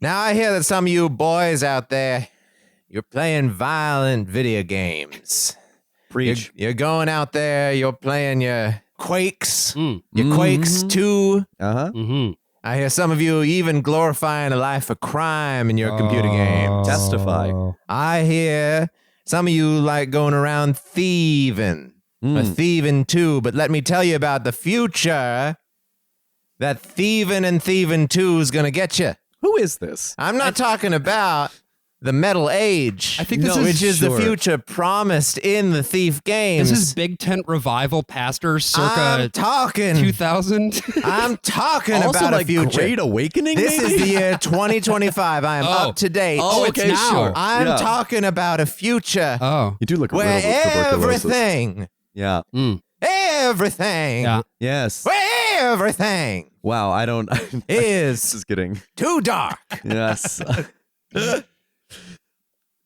Now, I hear that some of you boys out there, you're playing violent video games. Preach. You're going out there, you're playing your Quakes, your Quakes 2. Uh-huh. Mm-hmm. I hear some of you even glorifying a life of crime in your computer games. Testify. I hear some of you like going around thieving. A thieving too, but let me tell you about the future. That thieving and thieving too is gonna get you. Who is this? I'm not talking about the Metal Age. I think this is which is sure. the future promised in the Thief games. This is Big Tent Revival Pastor circa I'm talking. 2000. I'm talking Also, about like a future. Great Awakening. This maybe? is the year 2025. I am up to date. Oh, it's okay, now. sure. I'm Yeah. talking about a future Oh. You do look where riddled with tuberculosis. everything, Yeah. everything, Yeah. Yes. where everything Wow. I don't. is This is getting. too dark. Yes.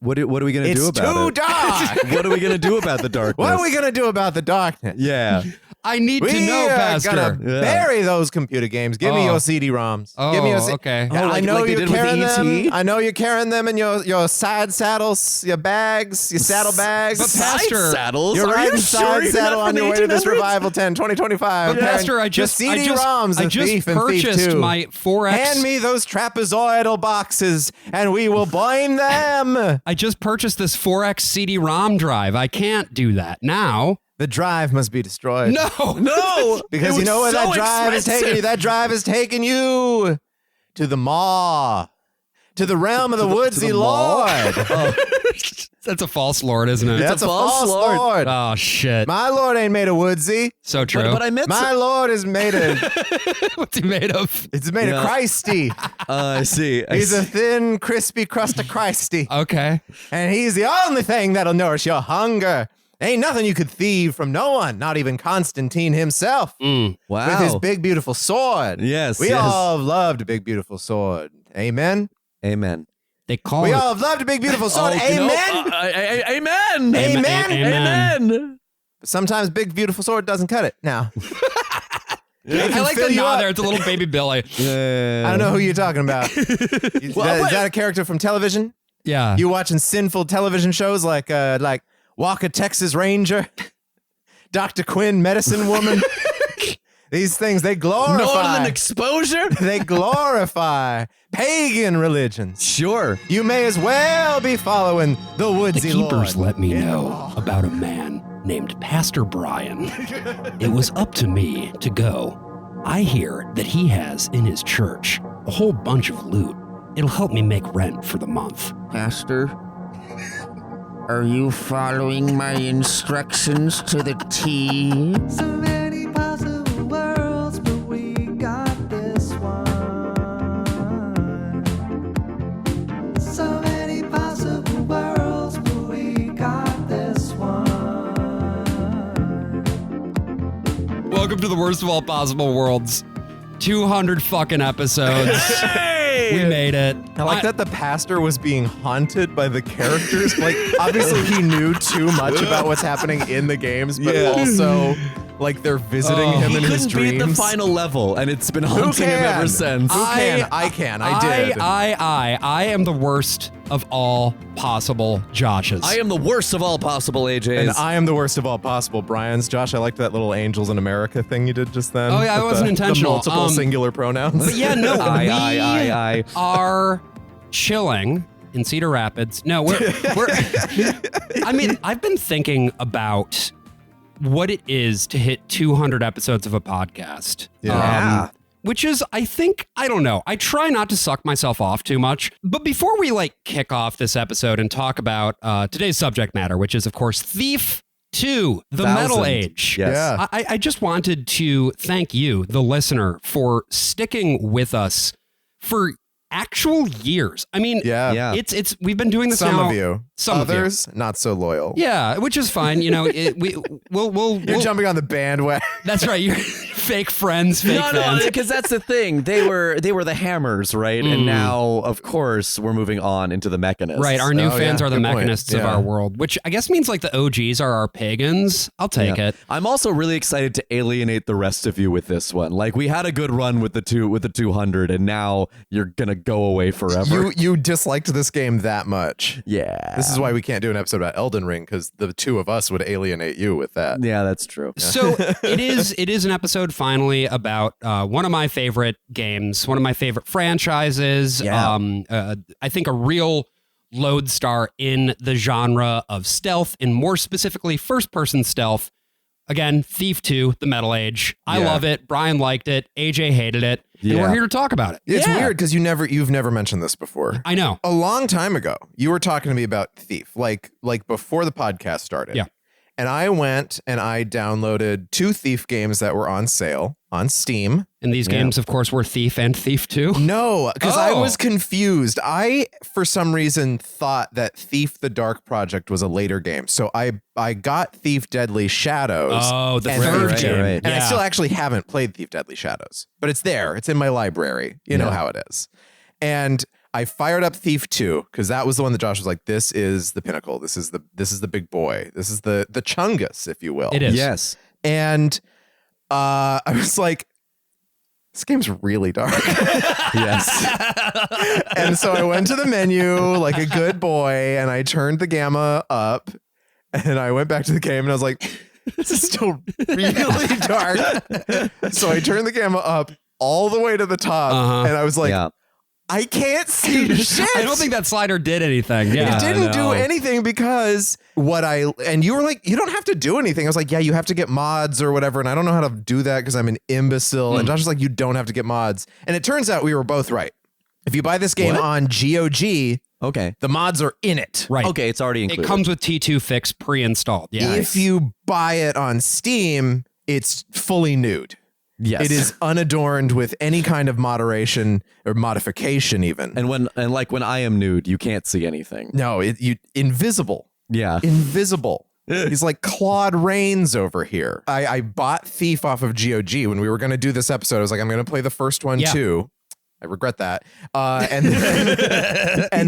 What are we gonna It's do about too it? dark. What are we gonna do about the darkness? What are we gonna do about the darkness? Yeah. I need to We know, are Pastor. gonna Yeah. bury those computer games. Give me Oh. your CD-ROMs. Oh, Give me your okay. Oh, I like- know like they you're did with carrying E.T.? them. I know you're carrying them in your side saddles, your bags, your saddle bags. But Pastor- saddles. You're Are riding you side sure you're saddle not on from your the way to this 1800s? Revival 10 2025. But Pastor, I just CD-ROMs I of just Thief and Thief purchased 2. my 4X. Hand me those trapezoidal boxes, and we will blame them. I just purchased this 4X CD-ROM drive. I can't do that now. The drive must be destroyed. No. No. Because It you know was where so that drive is taking you? expensive. That drive is taking you to the maw, to the realm of the woodsy mall? lord. That's a false lord, isn't it? That's a false lord. Oh, shit. My lord ain't made of woodsy. So true. But I meant. My lord is made of, What's he made of? it's made of Yeah. Christy. I see. I He's a see. thin, crispy crust of Christy. Okay. And he's the only thing that'll nourish your hunger. Ain't nothing you could thieve from no one, not even Constantine himself. Wow. With his big, beautiful sword. Yes. We yes. all have loved a big, beautiful sword. Amen? Amen. They call We it. all have loved a big, beautiful sword. Oh, Amen? no, amen. Amen? Amen. Amen. But sometimes big, beautiful sword doesn't cut it. Now, I like fill the you nod up. there. It's a little baby Billy. Yeah. I don't know who you're talking about. Is that a character from television? Yeah. You watching sinful television shows like Walker, Texas Ranger, Dr. Quinn, Medicine Woman? These things, they glorify. Northern exposure? They glorify pagan religions. Sure. You may as well be following the The woodsy keepers lord. let me know about a man named Pastor Brian. It was up to me to go. I hear that he has in his church a whole bunch of loot. It'll help me make rent for the month. Pastor, are you following my instructions to the T? So many possible worlds, but we got this one. So many possible worlds, but we got this one. Welcome to the worst of all possible worlds. 200 fucking episodes. We made it. I like that the pastor was being haunted by the characters. Like, obviously he knew too much about what's happening in the games, but Yeah. also, like, they're visiting him He in his couldn't dreams. beat the final level, and it's been haunting him ever since. Who can? I can. I did. I am the worst of all possible Joshes. I am the worst of all possible AJs. And I am the worst of all possible Brian's. Josh, I liked that little Angels in America thing you did just then. Oh, yeah, it with wasn't the intentional. multiple singular pronouns. But yeah, no, I. we are chilling in Cedar Rapids. No, we're I mean, I've been thinking about what it is to hit 200 episodes of a podcast. Yeah. Which is, I think, I don't know. I try not to suck myself off too much. But before we kick off this episode and talk about today's subject matter, which is, of course, Thief 2, the Metal Age. Yes. Yeah. I just wanted to thank you, the listener, for sticking with us for actual years. I mean, Yeah. it's we've been doing this Some now. of you. Some of you. Others, not so loyal. Yeah, which is fine. You know, we'll You're jumping on the bandwagon. That's right. You're fake friends, fake No, fans. because that's the thing. They were the Hammers, right? And now, of course, we're moving on into the Mechanists. Right, our new Oh, fans yeah, are the good point. Mechanists of Yeah. our world, which I guess means the OGs are our pagans. I'll take it. I'm also really excited to alienate the rest of you with this one. Like, we had a good run with the 200, and now you're gonna like go away forever. You disliked this game that much. Yeah. This is why we can't do an episode about Elden Ring, because the two of us would alienate you with that. Yeah, that's true. So it is an episode finally about one of my favorite games, one of my favorite franchises. Yeah. I think a real lodestar in the genre of stealth, and more specifically first-person stealth. Again, Thief 2, The Metal Age. I love it. Brian liked it. AJ hated it. And we're here to talk about it. It's weird because you've never mentioned this before. I know. A long time ago, you were talking to me about Thief, like before the podcast started. Yeah. And I went and I downloaded 2 Thief games that were on sale on Steam. And these games, of course, were Thief and Thief 2. No, because I was confused. I, for some reason, thought that Thief the Dark Project was a later game. So I got Thief Deadly Shadows. Oh, the and third Thief game. And I still actually haven't played Thief Deadly Shadows. But it's there. It's in my library. You know how it is. And I fired up Thief 2 because that was the one that Josh was like, this is the pinnacle. This is the big boy. This is the chungus, if you will. It is. Yes. And I was like, this game's really dark. Yes. And so I went to the menu like a good boy and I turned the gamma up and I went back to the game and I was like, this is still really dark. So I turned the gamma up all the way to the top and I was like, I can't see shit. I don't think that slider did anything. Yeah, it didn't do anything because and you were like, you don't have to do anything. I was like, yeah, you have to get mods or whatever. And I don't know how to do that because I'm an imbecile. And Josh was like, you don't have to get mods. And it turns out we were both right. If you buy this game on GOG, the mods are in it. Right. Okay, it's already included. It comes with T2 Fix pre-installed. Yeah. If you buy it on Steam, it's fully nude. Yes. It is unadorned with any kind of moderation or modification even. And when I am nude, you can't see anything. No, invisible. Yeah. Invisible. He's like Claude Rains over here. I bought Thief off of GOG when we were going to do this episode. I was like, I'm going to play the first one too. I regret that. And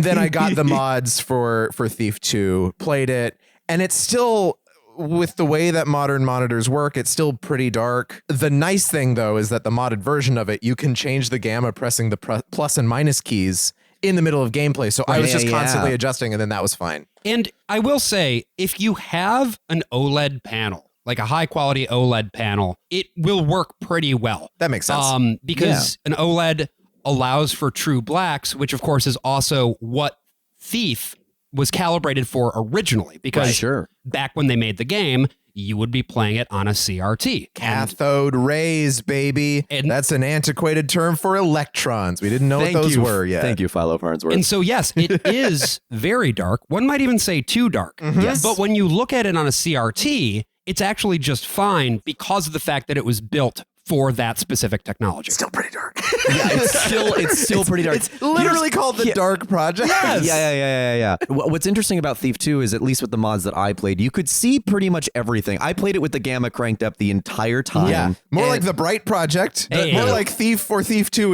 then I got the mods for Thief 2, played it, and it's still, with the way that modern monitors work, it's still pretty dark. The nice thing, though, is that the modded version of it, you can change the gamma pressing the plus and minus keys in the middle of gameplay. So I was just constantly adjusting, and then that was fine. And I will say, if you have an OLED panel, like a high quality OLED panel, it will work pretty well. That makes sense. Because an OLED allows for true blacks, which of course is also what Thief was calibrated for originally, because back when they made the game, you would be playing it on a CRT. Cathode rays, baby. And that's an antiquated term for electrons. We didn't know what those were yet. Thank you, Philo Farnsworth. And so, yes, it is very dark. One might even say too dark. Yes. But when you look at it on a CRT, it's actually just fine because of the fact that it was built for that specific technology. Still pretty dark. Yeah, it's still pretty dark. It's literally called the Dark Project. Yes. Yeah. What's interesting about Thief 2 is, at least with the mods that I played, you could see pretty much everything. I played it with the gamma cranked up the entire time. Yeah, more like the Bright Project. More like Thief for Thief 2.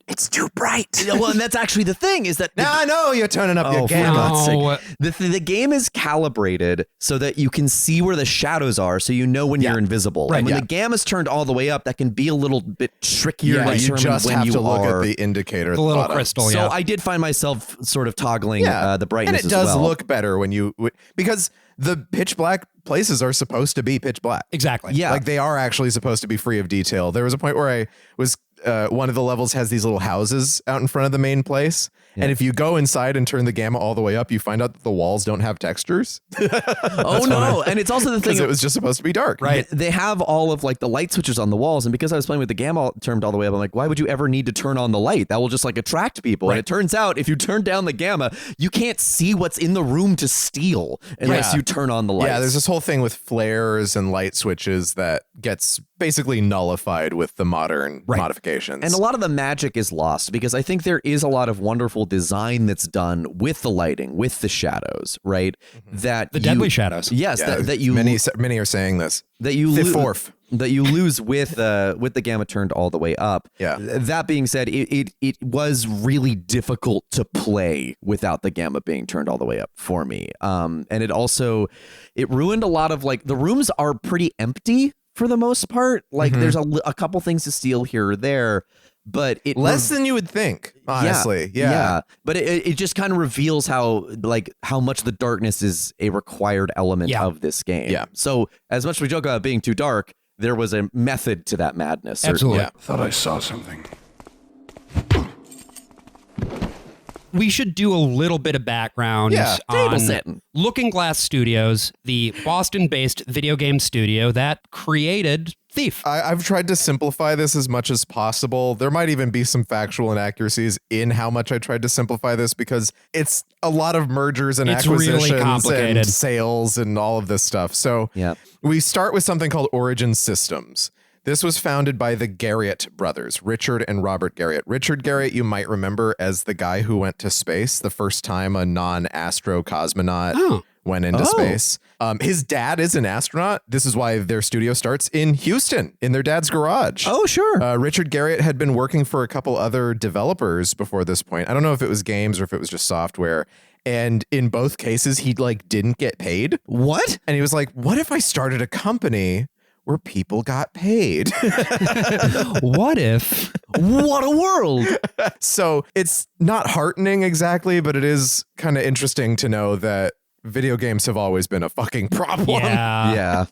It's too bright. Well, and that's actually the thing, is that I know you're turning up your gamma. The game is calibrated so that you can see where the shadows are, so you know when you're invisible. Right, and when the gamma's turned all the way up, that can be a little bit trickier to you determine just when have you to look are. at the indicator, The little crystal, So I did find myself sort of toggling the brightness and it does as well. look better when you because the pitch black places are supposed to be pitch black. Exactly. Yeah. Like they are actually supposed to be free of detail. There was a point where I was one of the levels has these little houses out in front of the main place. Yeah. And if you go inside and turn the gamma all the way up, you find out that the walls don't have textures. Oh no. And it's also the thing, because it was just supposed to be dark. Right. They have all of like the light switches on the walls. And because I was playing with the gamma turned all the way up, I'm like, why would you ever need to turn on the light? That will just like attract people. And it turns out if you turn down the gamma, you can't see what's in the room to steal unless you turn on the lights. Yeah, there's this whole thing with flares and light switches that gets basically nullified with the modern modifications. And a lot of the magic is lost, because I think there is a lot of wonderful design that's done with the lighting, with the shadows, right? That the deadly shadows. Yes, that you many are saying this. That you fourth. That you lose with the gamma turned all the way up. Yeah. That being said, it was really difficult to play without the gamma being turned all the way up for me. And it ruined a lot of, like, the rooms are pretty empty for the most part. Like there's a couple things to steal here or there, but it Less than you would think, honestly. Yeah. But it just kind of reveals how much the darkness is a required element of this game. Yeah. So as much as we joke about being too dark, there was a method to that madness. Absolutely. Yeah. Thought I saw something. We should do a little bit of background table on setting. Looking Glass Studios, the Boston-based video game studio that created Thief. I've tried to simplify this as much as possible. There might even be some factual inaccuracies in how much I tried to simplify this because it's a lot of mergers and It's really acquisitions complicated. and sales and all of this stuff. So we start with something called Origin Systems. This was founded by the Garrett brothers, Richard and Robert Garrett. Richard Garrett, you might remember as the guy who went to space the first time a non-astro cosmonaut went into space. His dad is an astronaut. This is why their studio starts in Houston, in their dad's garage. Oh, sure. Richard Garrett had been working for a couple other developers before this point. I don't know if it was games or if it was just software. And in both cases, he didn't get paid. What? And he was like, what if I started a company where people got paid? What if? What a world. So it's not heartening exactly, but it is kind of interesting to know that video games have always been a fucking problem. Yeah.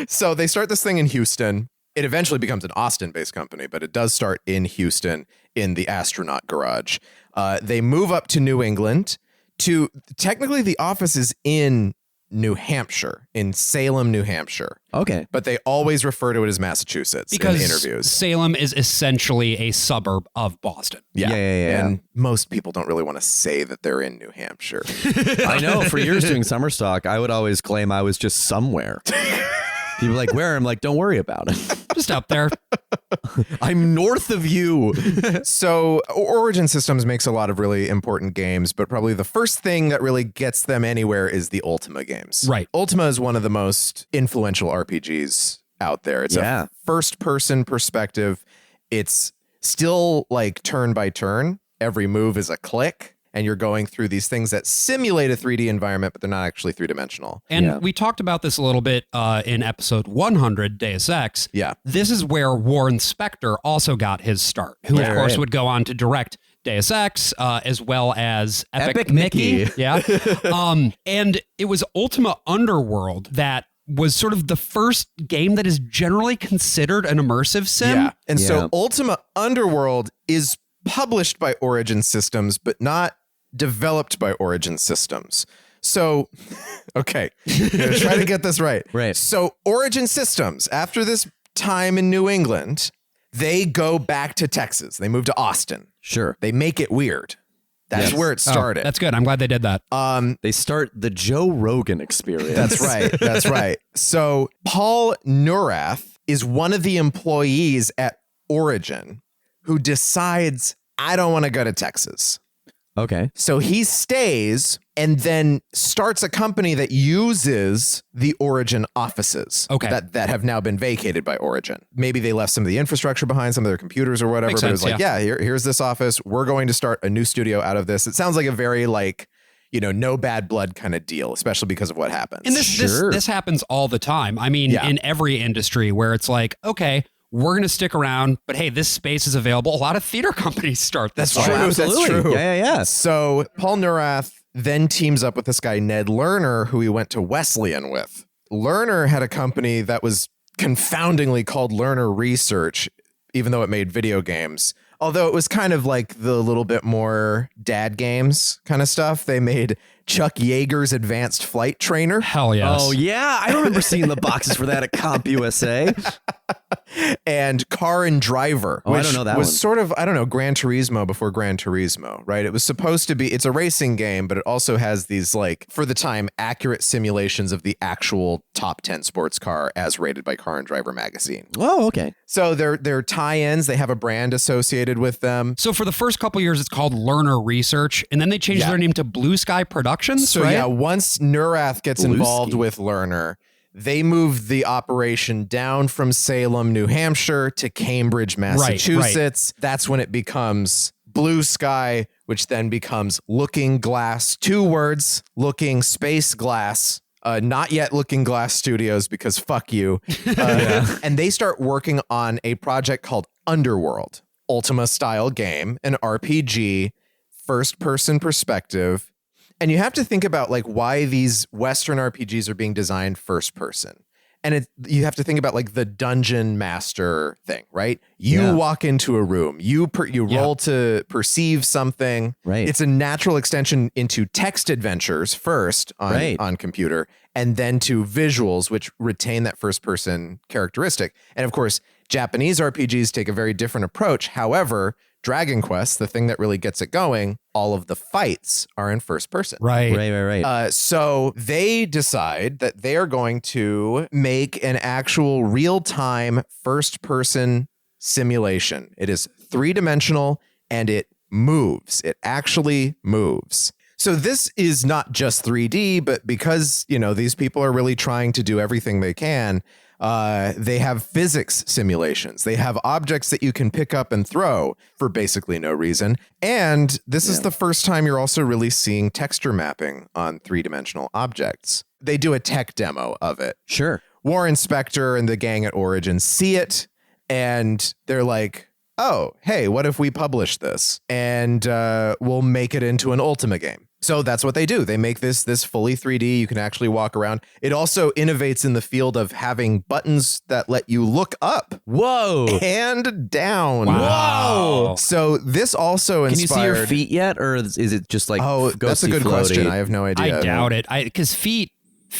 So they start this thing in Houston. It eventually becomes an Austin-based company, but it does start in Houston in the astronaut garage. They move up to New England technically the office is in New Hampshire, in Salem, New Hampshire. Okay. But they always refer to it as Massachusetts Because in interviews. Salem is essentially a suburb of Boston. Yeah. And most people don't really want to say that they're in New Hampshire. I know. For years doing summer stock, I would always claim I was just somewhere. People like, where? I'm like, don't worry about it. Just up there. I'm north of you. So Origin Systems makes a lot of really important games, but probably the first thing that really gets them anywhere is the Ultima games. Right. Ultima is one of the most influential RPGs out there. It's a first-person perspective. It's still like turn by turn. Every move is a click. And you're going through these things that simulate a 3D environment, but they're not actually three-dimensional. And we talked about this a little bit in episode 100, Deus Ex. Yeah. This is where Warren Spector also got his start, who, of course, would go on to direct Deus Ex, as well as Epic Mickey. Yeah. And it was Ultima Underworld that was sort of the first game that is generally considered an immersive sim. Yeah. And so Ultima Underworld is published by Origin Systems, but not developed by Origin Systems. So, okay, I'm gonna try to get this right. Right. So Origin Systems, after this time in New England, they go back to Texas. They move to Austin. Sure. They make it weird. That's where it started. That's good. I'm glad they did that. They start the Joe Rogan experience. That's right. That's right. So Paul Neurath is one of the employees at Origin who decides, I don't want to go to Texas. Okay. So he stays and then starts a company that uses the Origin offices that have now been vacated by Origin. Maybe they left some of the infrastructure behind, some of their computers or whatever, Makes but it was sense, like, here's this office. We're going to start a new studio out of this. It sounds like a very no bad blood kind of deal, especially because of what happens. And this happens all the time. I mean, in every industry where it's like, okay, we're going to stick around, but hey, this space is available. A lot of theater companies start this. That's true. Absolutely. That's true. Yeah. So Paul Neurath then teams up with this guy, Ned Lerner, who he went to Wesleyan with. Lerner had a company that was confoundingly called Lerner Research, even though it made video games. Although it was kind of like the little bit more dad games kind of stuff. They made Chuck Yeager's Advanced Flight Trainer. Hell yes. Oh, yeah. I remember seeing the boxes for that at Comp USA. And Car and Driver, I which don't know that was one. sort of, Gran Turismo before Gran Turismo, right? It was supposed to be, it's a racing game, but it also has these, for the time, accurate simulations of the actual top 10 sports car as rated by Car and Driver magazine. Oh, okay. So they're tie-ins. They have a brand associated with them. So for the first couple years, it's called Lerner Research, and then they changed their name to Blue Sky Productions, So right? yeah, once Neurath gets involved with Lerner, they moved the operation down from Salem, New Hampshire to Cambridge, Massachusetts. Right. That's when it becomes Blue Sky, which then becomes Looking Glass. 2 words, Looking Space Glass. Not yet Looking Glass Studios because fuck you. And they start working on a project called Underworld, Ultima style game, an RPG, first person perspective. And you have to think about like why these Western RPGs are being designed first person. And you have to think about like the dungeon master thing, right? You walk into a room, you roll to perceive something. Right. It's a natural extension into text adventures first on computer, and then to visuals, which retain that first person characteristic. And of course, Japanese RPGs take a very different approach. However, Dragon Quest, the thing that really gets it going, all of the fights are in first person. Right. So they decide that they are going to make an actual real-time first-person simulation. It is 3-dimensional and it moves. It actually moves. So this is not just 3D, but because, these people are really trying to do everything they can, they have physics simulations. They have objects that you can pick up and throw for basically no reason. And this is the first time you're also really seeing texture mapping on 3-dimensional objects. They do a tech demo of it. Sure. War Inspector and the gang at Origin see it, and they're like, oh, hey, what if we publish this? And we'll make it into an Ultima game. So that's what they do. They make this fully 3D. You can actually walk around. It also innovates in the field of having buttons that let you look up. Whoa. And down. Wow. Whoa. So this also inspired... Can you see your feet yet? Or is it just like Oh, that's a good question. I have no idea. I doubt it. Because feet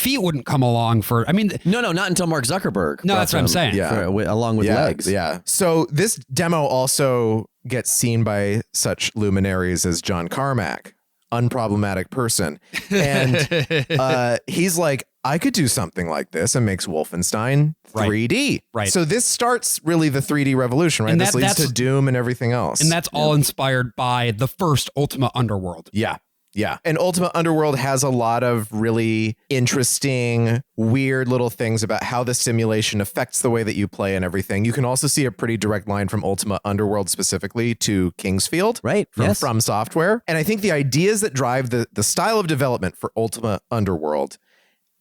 wouldn't come along for... I mean... No, not until Mark Zuckerberg. No, that's what I'm saying. Yeah. Along with legs. Yeah. So this demo also gets seen by such luminaries as John Carmack, unproblematic person. And he's like, I could do something like this, and makes Wolfenstein 3D. Right. So this starts really the 3D revolution, right? And this leads to Doom and everything else. And that's all inspired by the first Ultima Underworld. Yeah. Yeah. And Ultima Underworld has a lot of really interesting, weird little things about how the simulation affects the way that you play and everything. You can also see a pretty direct line from Ultima Underworld specifically to Kingsfield. Right. From Software. And I think the ideas that drive the style of development for Ultima Underworld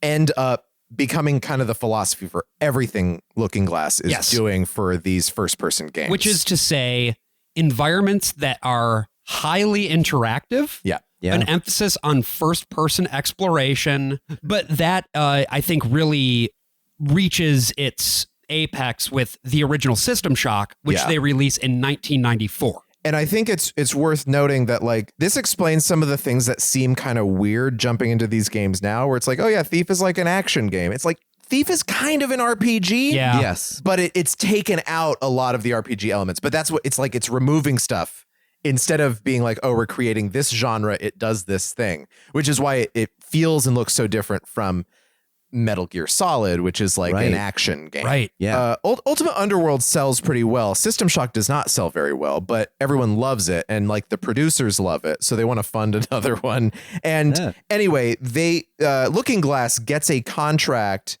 end up becoming kind of the philosophy for everything Looking Glass is doing for these first-person games. Which is to say, environments that are highly interactive. Yeah. An emphasis on first-person exploration, but that I think really reaches its apex with the original System Shock, which they released in 1994. And I think it's worth noting that like this explains some of the things that seem kind of weird jumping into these games now, where it's like, oh yeah, Thief is like an action game. It's like Thief is kind of an RPG. Yeah. Yes. But it's taken out a lot of the RPG elements. But that's what it's like. It's removing stuff. Instead of being like, oh, we're creating this genre, it does this thing, which is why it feels and looks so different from Metal Gear Solid, which is like an action game. Right. Yeah. Ultima Underworld sells pretty well. System Shock does not sell very well, but everyone loves it. And like the producers love it. So they want to fund another one. And anyway, Looking Glass gets a contract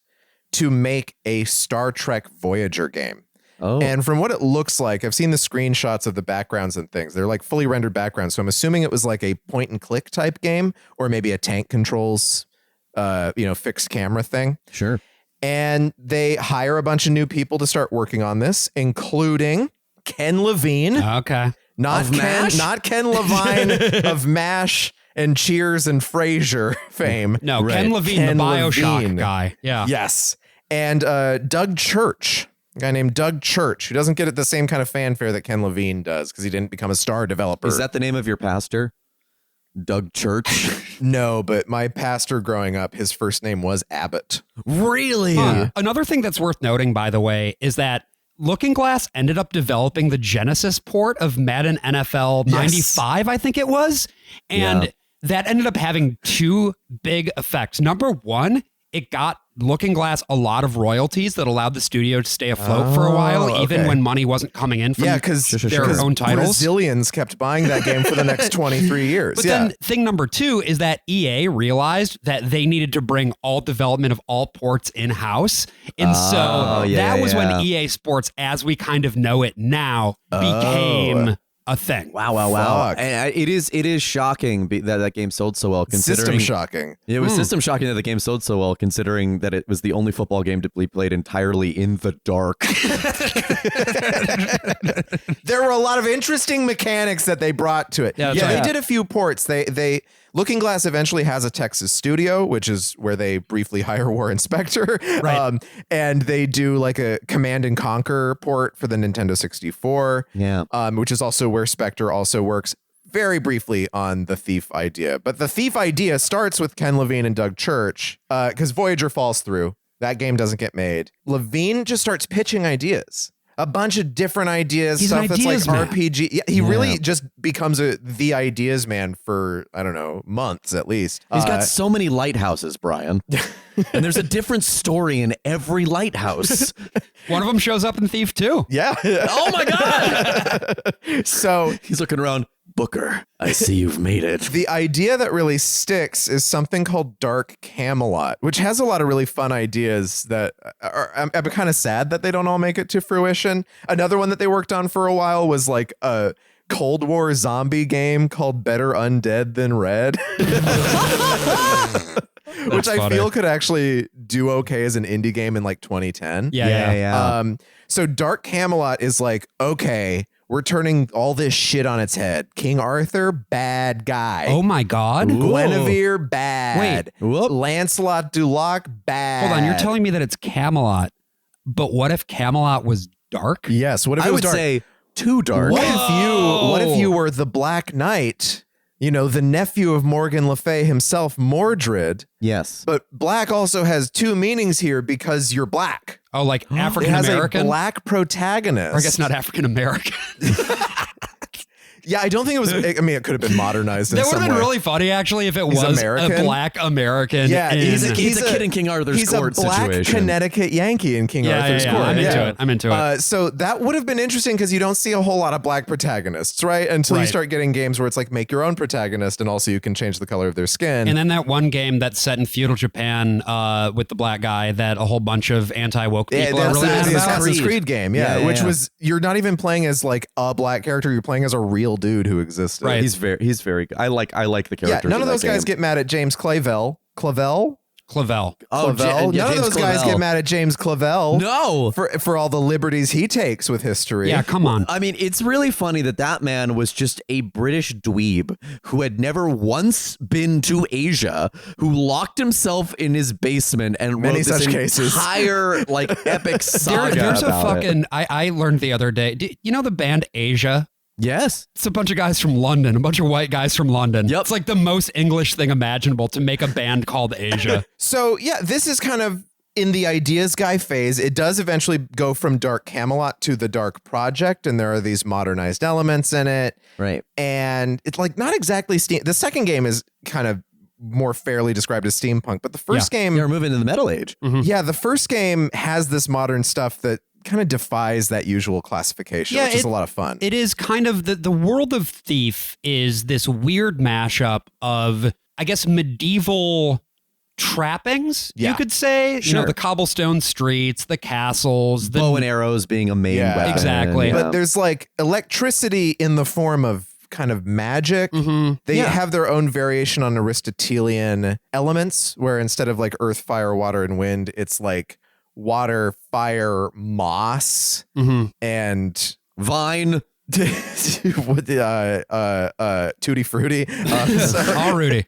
to make a Star Trek Voyager game. Oh. And from what it looks like, I've seen the screenshots of the backgrounds and things. They're like fully rendered backgrounds. So I'm assuming it was like a point and click type game, or maybe a tank controls, fixed camera thing. Sure. And they hire a bunch of new people to start working on this, including Ken Levine. Okay. Not Ken Levine of MASH and Cheers and Frasier fame. No, Ken Levine, the Bioshock guy. Yeah. Yes. And Doug Church. A guy named Doug Church, who doesn't get the same kind of fanfare that Ken Levine does because he didn't become a star developer. Is that the name of your pastor? Doug Church? No, but my pastor growing up, his first name was Abbott. Really? Another thing that's worth noting, by the way, is that Looking Glass ended up developing the Genesis port of Madden NFL 95, I think it was. And that ended up having two big effects. Number one, it got Looking Glass a lot of royalties that allowed the studio to stay afloat for a while, even when money wasn't coming in from their own titles. Brazilians kept buying that game for the next 23 years. But then thing number two is that EA realized that they needed to bring all development of all ports in-house. And so that was when EA Sports, as we kind of know it now, became a thing. Wow. Fuck. And it is shocking that game sold so well. System shocking. It was system shocking that the game sold so well, considering that it was the only football game to be played entirely in the dark. There were a lot of interesting mechanics that they brought to it. Yeah, that's They right. did a few ports. They Looking Glass eventually has a Texas studio, which is where they briefly hire War Inspector. Right. And they do like a Command and Conquer port for the Nintendo 64. Yeah. Which is also where Spectre also works very briefly on the Thief idea. But the Thief idea starts with Ken Levine and Doug Church because Voyager falls through. That game doesn't get made. Levine just starts pitching ideas. A bunch of different ideas, He's stuff an that's like ideas man. RPG. Yeah, he really just becomes the ideas man for, I don't know, months at least. He's got so many lighthouses, Brian. And there's a different story in every lighthouse. One of them shows up in Thief 2. Yeah. Oh my God. So He's looking around. Booker, I see you've made it. the idea that really sticks is something called Dark Camelot, which has a lot of really fun ideas that I'm kind of sad that they don't all make it to fruition. Another one that they worked on for a while was like a Cold War zombie game called Better Undead Than Red. Which I funny. feel could actually do okay as an indie game in like 2010. Yeah. So Dark Camelot is like, okay, we're turning all this shit on its head. King Arthur, bad guy. Oh my God. Guinevere, bad. Whoop. Lancelot du Lac, bad. Hold on. You're telling me that it's Camelot, but what if Camelot was dark? Yes. What if I it was would dark? say too dark. What if you were the Black Knight? You know, the nephew of Morgan Le Fay himself, Mordred. Yes. But black also has two meanings here because you're black. Oh, like It African has a American? black protagonist. Or I guess not African American. Yeah, I don't think it was. I mean, it could have been modernized in That would some have been way. really funny, actually, if it He's was American? a black American. Yeah, He's a He's kid in King Arthur's He's court a black situation. Connecticut Yankee in King Arthur's court. I'm into it. So that would have been interesting because you don't see a whole lot of black protagonists, right? Until you Right. start getting games where it's like make your own protagonist, and also you can change the color of their skin. And then that one game that's set in feudal Japan with the black guy that a whole bunch of anti-woke people are that's really mad the about. Assassin's Creed game, Yeah, which yeah. was you're not even playing as like a black character, you're playing as a real dude who existed. Right. He's very good. I like the Yeah, characters. none of in those that guys game. get mad at James Clavel. Clavel. Oh, Clavel. None of James those guys Clavel. get mad at James Clavel. No. For all the liberties he takes with history. Yeah, come on. I mean, it's really funny that man was just a British dweeb who had never once been to Asia, who locked himself in his basement and Many wrote this such cases. entire like epic saga. There's a about it. fucking. I learned the other day. You know the band Asia? Yes. It's a bunch of guys from London, a bunch of white guys from London. Yep. It's like the most English thing imaginable to make a band called Asia. So yeah, this is kind of in the ideas guy phase. It does eventually go from Dark Camelot to the Dark Project, and there are these modernized elements in it. Right. And it's like not exactly steam. The second game is kind of more fairly described as steampunk, but the first game, You're moving into the Metal Age. yeah, the first game has this modern stuff that kind of defies that usual classification, Yeah, which is a lot of fun. It is kind of the world of Thief is this weird mashup of, I guess, medieval trappings, Yeah. you could say. You know, Sure. the cobblestone streets, the castles, the Bow and arrows being a main Yeah. weapon. Exactly. Yeah. But there's like electricity in the form of kind of magic. They Yeah. have their own variation on Aristotelian elements, where instead of like earth, fire, water, and wind, it's like water, fire, moss, and Vine. what tutti frutti. Oh, Rudy.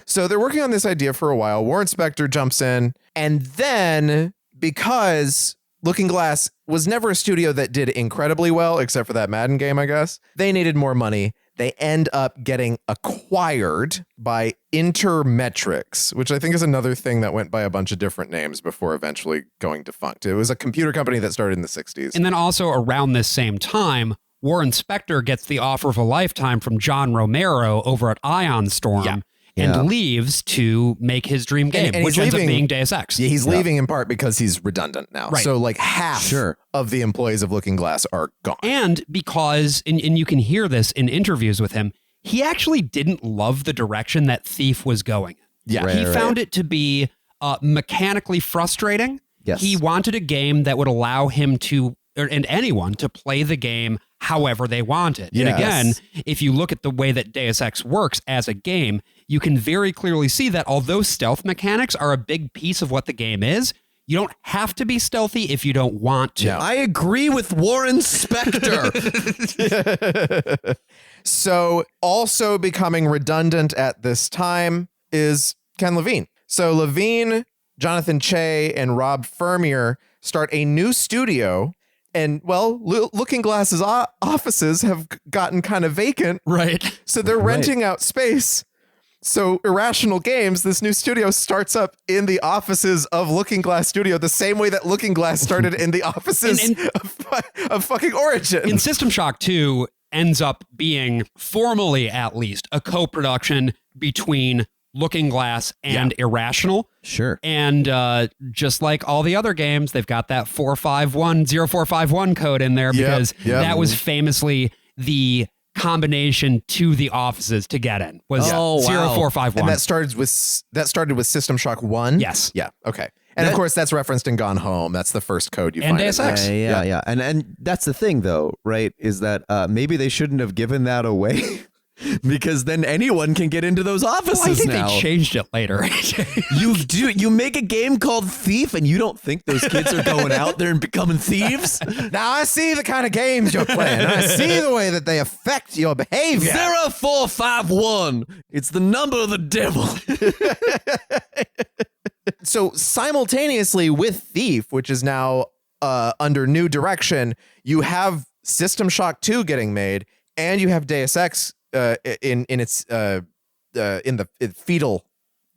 So they're working on this idea for a while. War Inspector jumps in, and then because Looking Glass was never a studio that did incredibly well, except for that Madden game, I guess, they needed more money. They end up getting acquired by Intermetrics, which I think is another thing that went by a bunch of different names before eventually going defunct. It was a computer company that started in the 60s. And then also around this same time, War Inspector gets the offer of a lifetime from John Romero over at Ion Storm. Yeah. And leaves to make his dream game, and which he's ends up leaving- being Deus Ex. Yeah, he's leaving in part because he's redundant now. Right. So like half of the employees of Looking Glass are gone. And because, and you can hear this in interviews with him, he actually didn't love the direction that Thief was going. Yeah. He found it to be mechanically frustrating. Yes. He wanted a game that would allow him to and anyone to play the game however they want it. Yes. And again, if you look at the way that Deus Ex works as a game, you can very clearly see that although stealth mechanics are a big piece of what the game is, you don't have to be stealthy if you don't want to. No. I agree with Warren Spector. So also becoming redundant at this time is Ken Levine. So Levine, Jonathan Che, and Rob Fermier start a new studio. And, well, Looking Glass's offices have gotten kind of vacant. Right. So they're renting out space. So Irrational Games, this new studio, starts up in the offices of Looking Glass Studio, the same way that Looking Glass started in the offices of fucking Origin. In System Shock 2 ends up being, formally at least, a co-production between Looking Glass and Irrational. Sure. And just like all the other games, they've got that 0451 code in there because that was famously the combination to the offices to get in was 0451. And that started with System Shock 1? Yes. Yeah, okay. And of course, that's referenced in Gone Home. That's the first code you And find. Deus Ex. Yeah. And that's the thing, though, right? Is that maybe they shouldn't have given that away. Because then anyone can get into those offices I think now. they changed it later. You make a game called Thief, and you don't think those kids are going out there and becoming thieves? Now I see the kind of games you're playing. I see the way that they affect your behavior. 0451. It's the number of the devil. So simultaneously with Thief, which is now under new direction, you have System Shock 2 getting made, and you have Deus Ex in the fetal.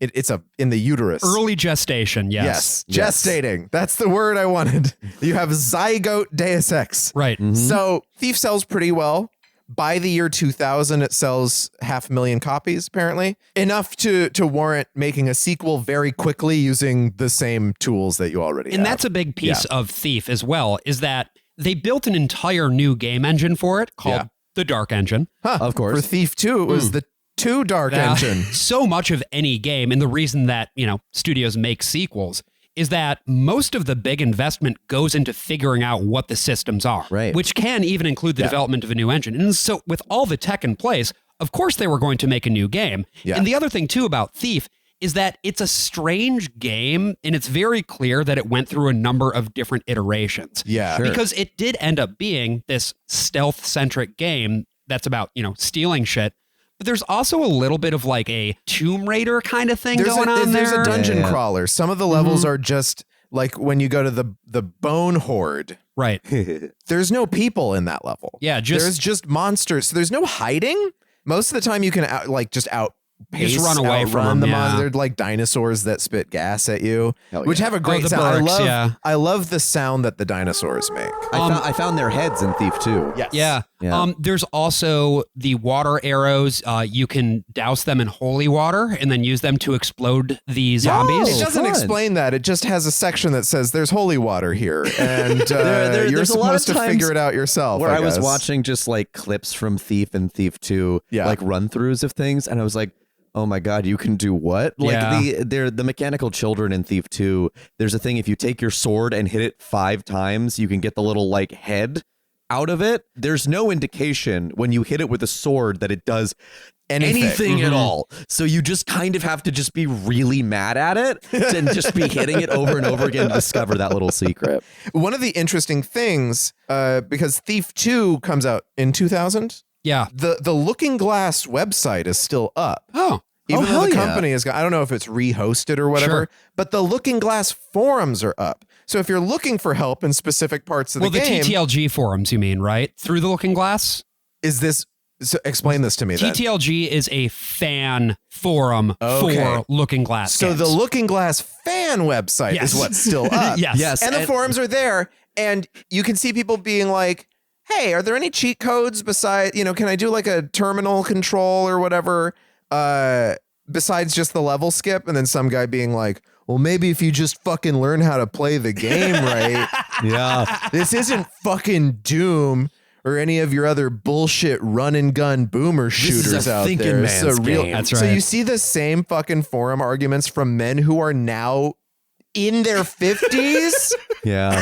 It's in the uterus. Early gestation, yes. Gestating. That's the word I wanted. You have zygote Deus Ex. Right. Mm-hmm. So Thief sells pretty well. By the year 2000, it sells 500,000 copies, apparently. Enough to warrant making a sequel very quickly using the same tools that you already have. And that's a big piece of Thief as well, is that they built an entire new game engine for it called the Dark Engine. Of course. For Thief 2, it was the 2 Dark Engine. So much of any game, and the reason that, studios make sequels, is that most of the big investment goes into figuring out what the systems are, right? Which can even include the development of a new engine. And so with all the tech in place, of course they were going to make a new game. Yeah. And the other thing too about Thief is that it's a strange game, and it's very clear that it went through a number of different iterations. Yeah. Sure. Because it did end up being this stealth-centric game that's about, stealing shit. But there's also a little bit of like a Tomb Raider kind of thing going on there. There's a dungeon crawler. Some of the levels are just like when you go to the Bone Horde. Right. There's no people in that level. Yeah, there's just monsters. So there's no hiding. Most of the time you can just run away from them. Yeah. They're like dinosaurs that spit gas at you, which have a great the sound. Burks, I love the sound that the dinosaurs make. I found their heads in Thief 2. Yes. Yeah. Yeah. There's also the water arrows. You can douse them in holy water and then use them to explode the zombies. It doesn't fun. explain that. It just has a section that says there's holy water here, and you're there's a lot of supposed to times figure it out yourself. Where I was guess. watching just like clips from Thief and Thief 2, like run-throughs of things, and I was like, oh my God, you can do what? Like the mechanical children in Thief 2, there's a thing, if you take your sword and hit it 5 times, you can get the little like head out of it. There's no indication when you hit it with a sword that it does anything at all. So you just kind of have to just be really mad at it and just be hitting it over and over again to discover that little secret. One of the interesting things, because Thief 2 comes out in 2000. Yeah. The Looking Glass website is still up. Oh. Even though hell the yeah. company is, I don't know if it's rehosted or whatever, Sure. but the Looking Glass forums are up. So if you're looking for help in specific parts of the game. The TTLG forums, you mean, right? Through the Looking Glass? Is this, so explain this to me then. TTLG is a fan forum for Looking Glass So games. the Looking Glass fan website is what's still up. Yes. And the forums are there, and you can see people being like, hey, are there any cheat codes besides, can I do like a terminal control or whatever, besides just the level skip? And then some guy being like, well, maybe if you just fucking learn how to play the game right. Yeah. This isn't fucking Doom or any of your other bullshit run and gun boomer shooters is a out thinking there. man's real, game. That's So right. you see the same fucking forum arguments from men who are now in their 50s. Yeah.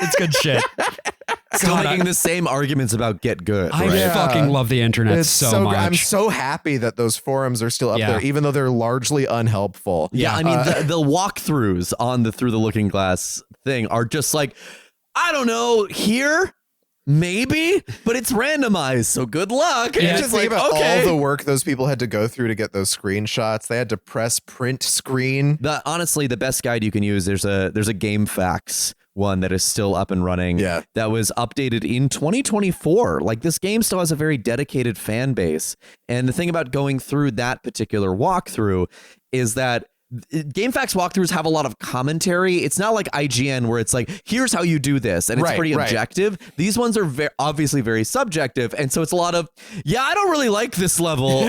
It's good shit. Still making the same arguments about Get Good. I right? fucking love the internet It's so much. I'm so happy that those forums are still up Yeah. there, even though they're largely unhelpful. Yeah, I mean, the walkthroughs on the Through the Looking Glass thing are just like, I don't know, here? Maybe, but it's randomized, so good luck. Yeah, And just think about all the work those people had to go through to get those screenshots. They had to press print screen. Honestly, the best guide you can use, there's a GameFAQs one that is still up and running. Yeah. That was updated in 2024. Like, this game still has a very dedicated fan base. And the thing about going through that particular walkthrough is that GameFAQs walkthroughs have a lot of commentary. It's not like IGN where it's like, here's how you do this, and it's pretty objective. These ones are obviously very subjective, and so it's a lot of, I don't really like this level,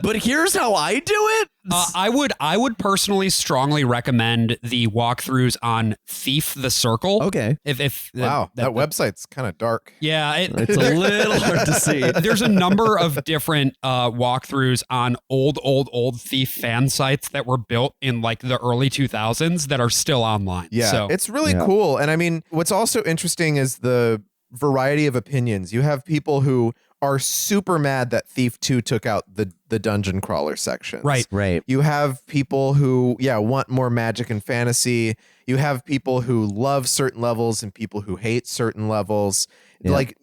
but here's how I do it. I would personally strongly recommend the walkthroughs on Thief the Circle. Okay. If Wow, that website's kind of dark. Yeah, It's a little hard to see. There's a number of different walkthroughs on old Thief fan sites that were built in like the early 2000s that are still online. Yeah, So, it's really cool. And I mean, what's also interesting is the variety of opinions. You have people who are super mad that Thief 2 took out the dungeon crawler sections. Right. You have people who, want more magic and fantasy. You have people who love certain levels and people who hate certain levels. Yeah. Like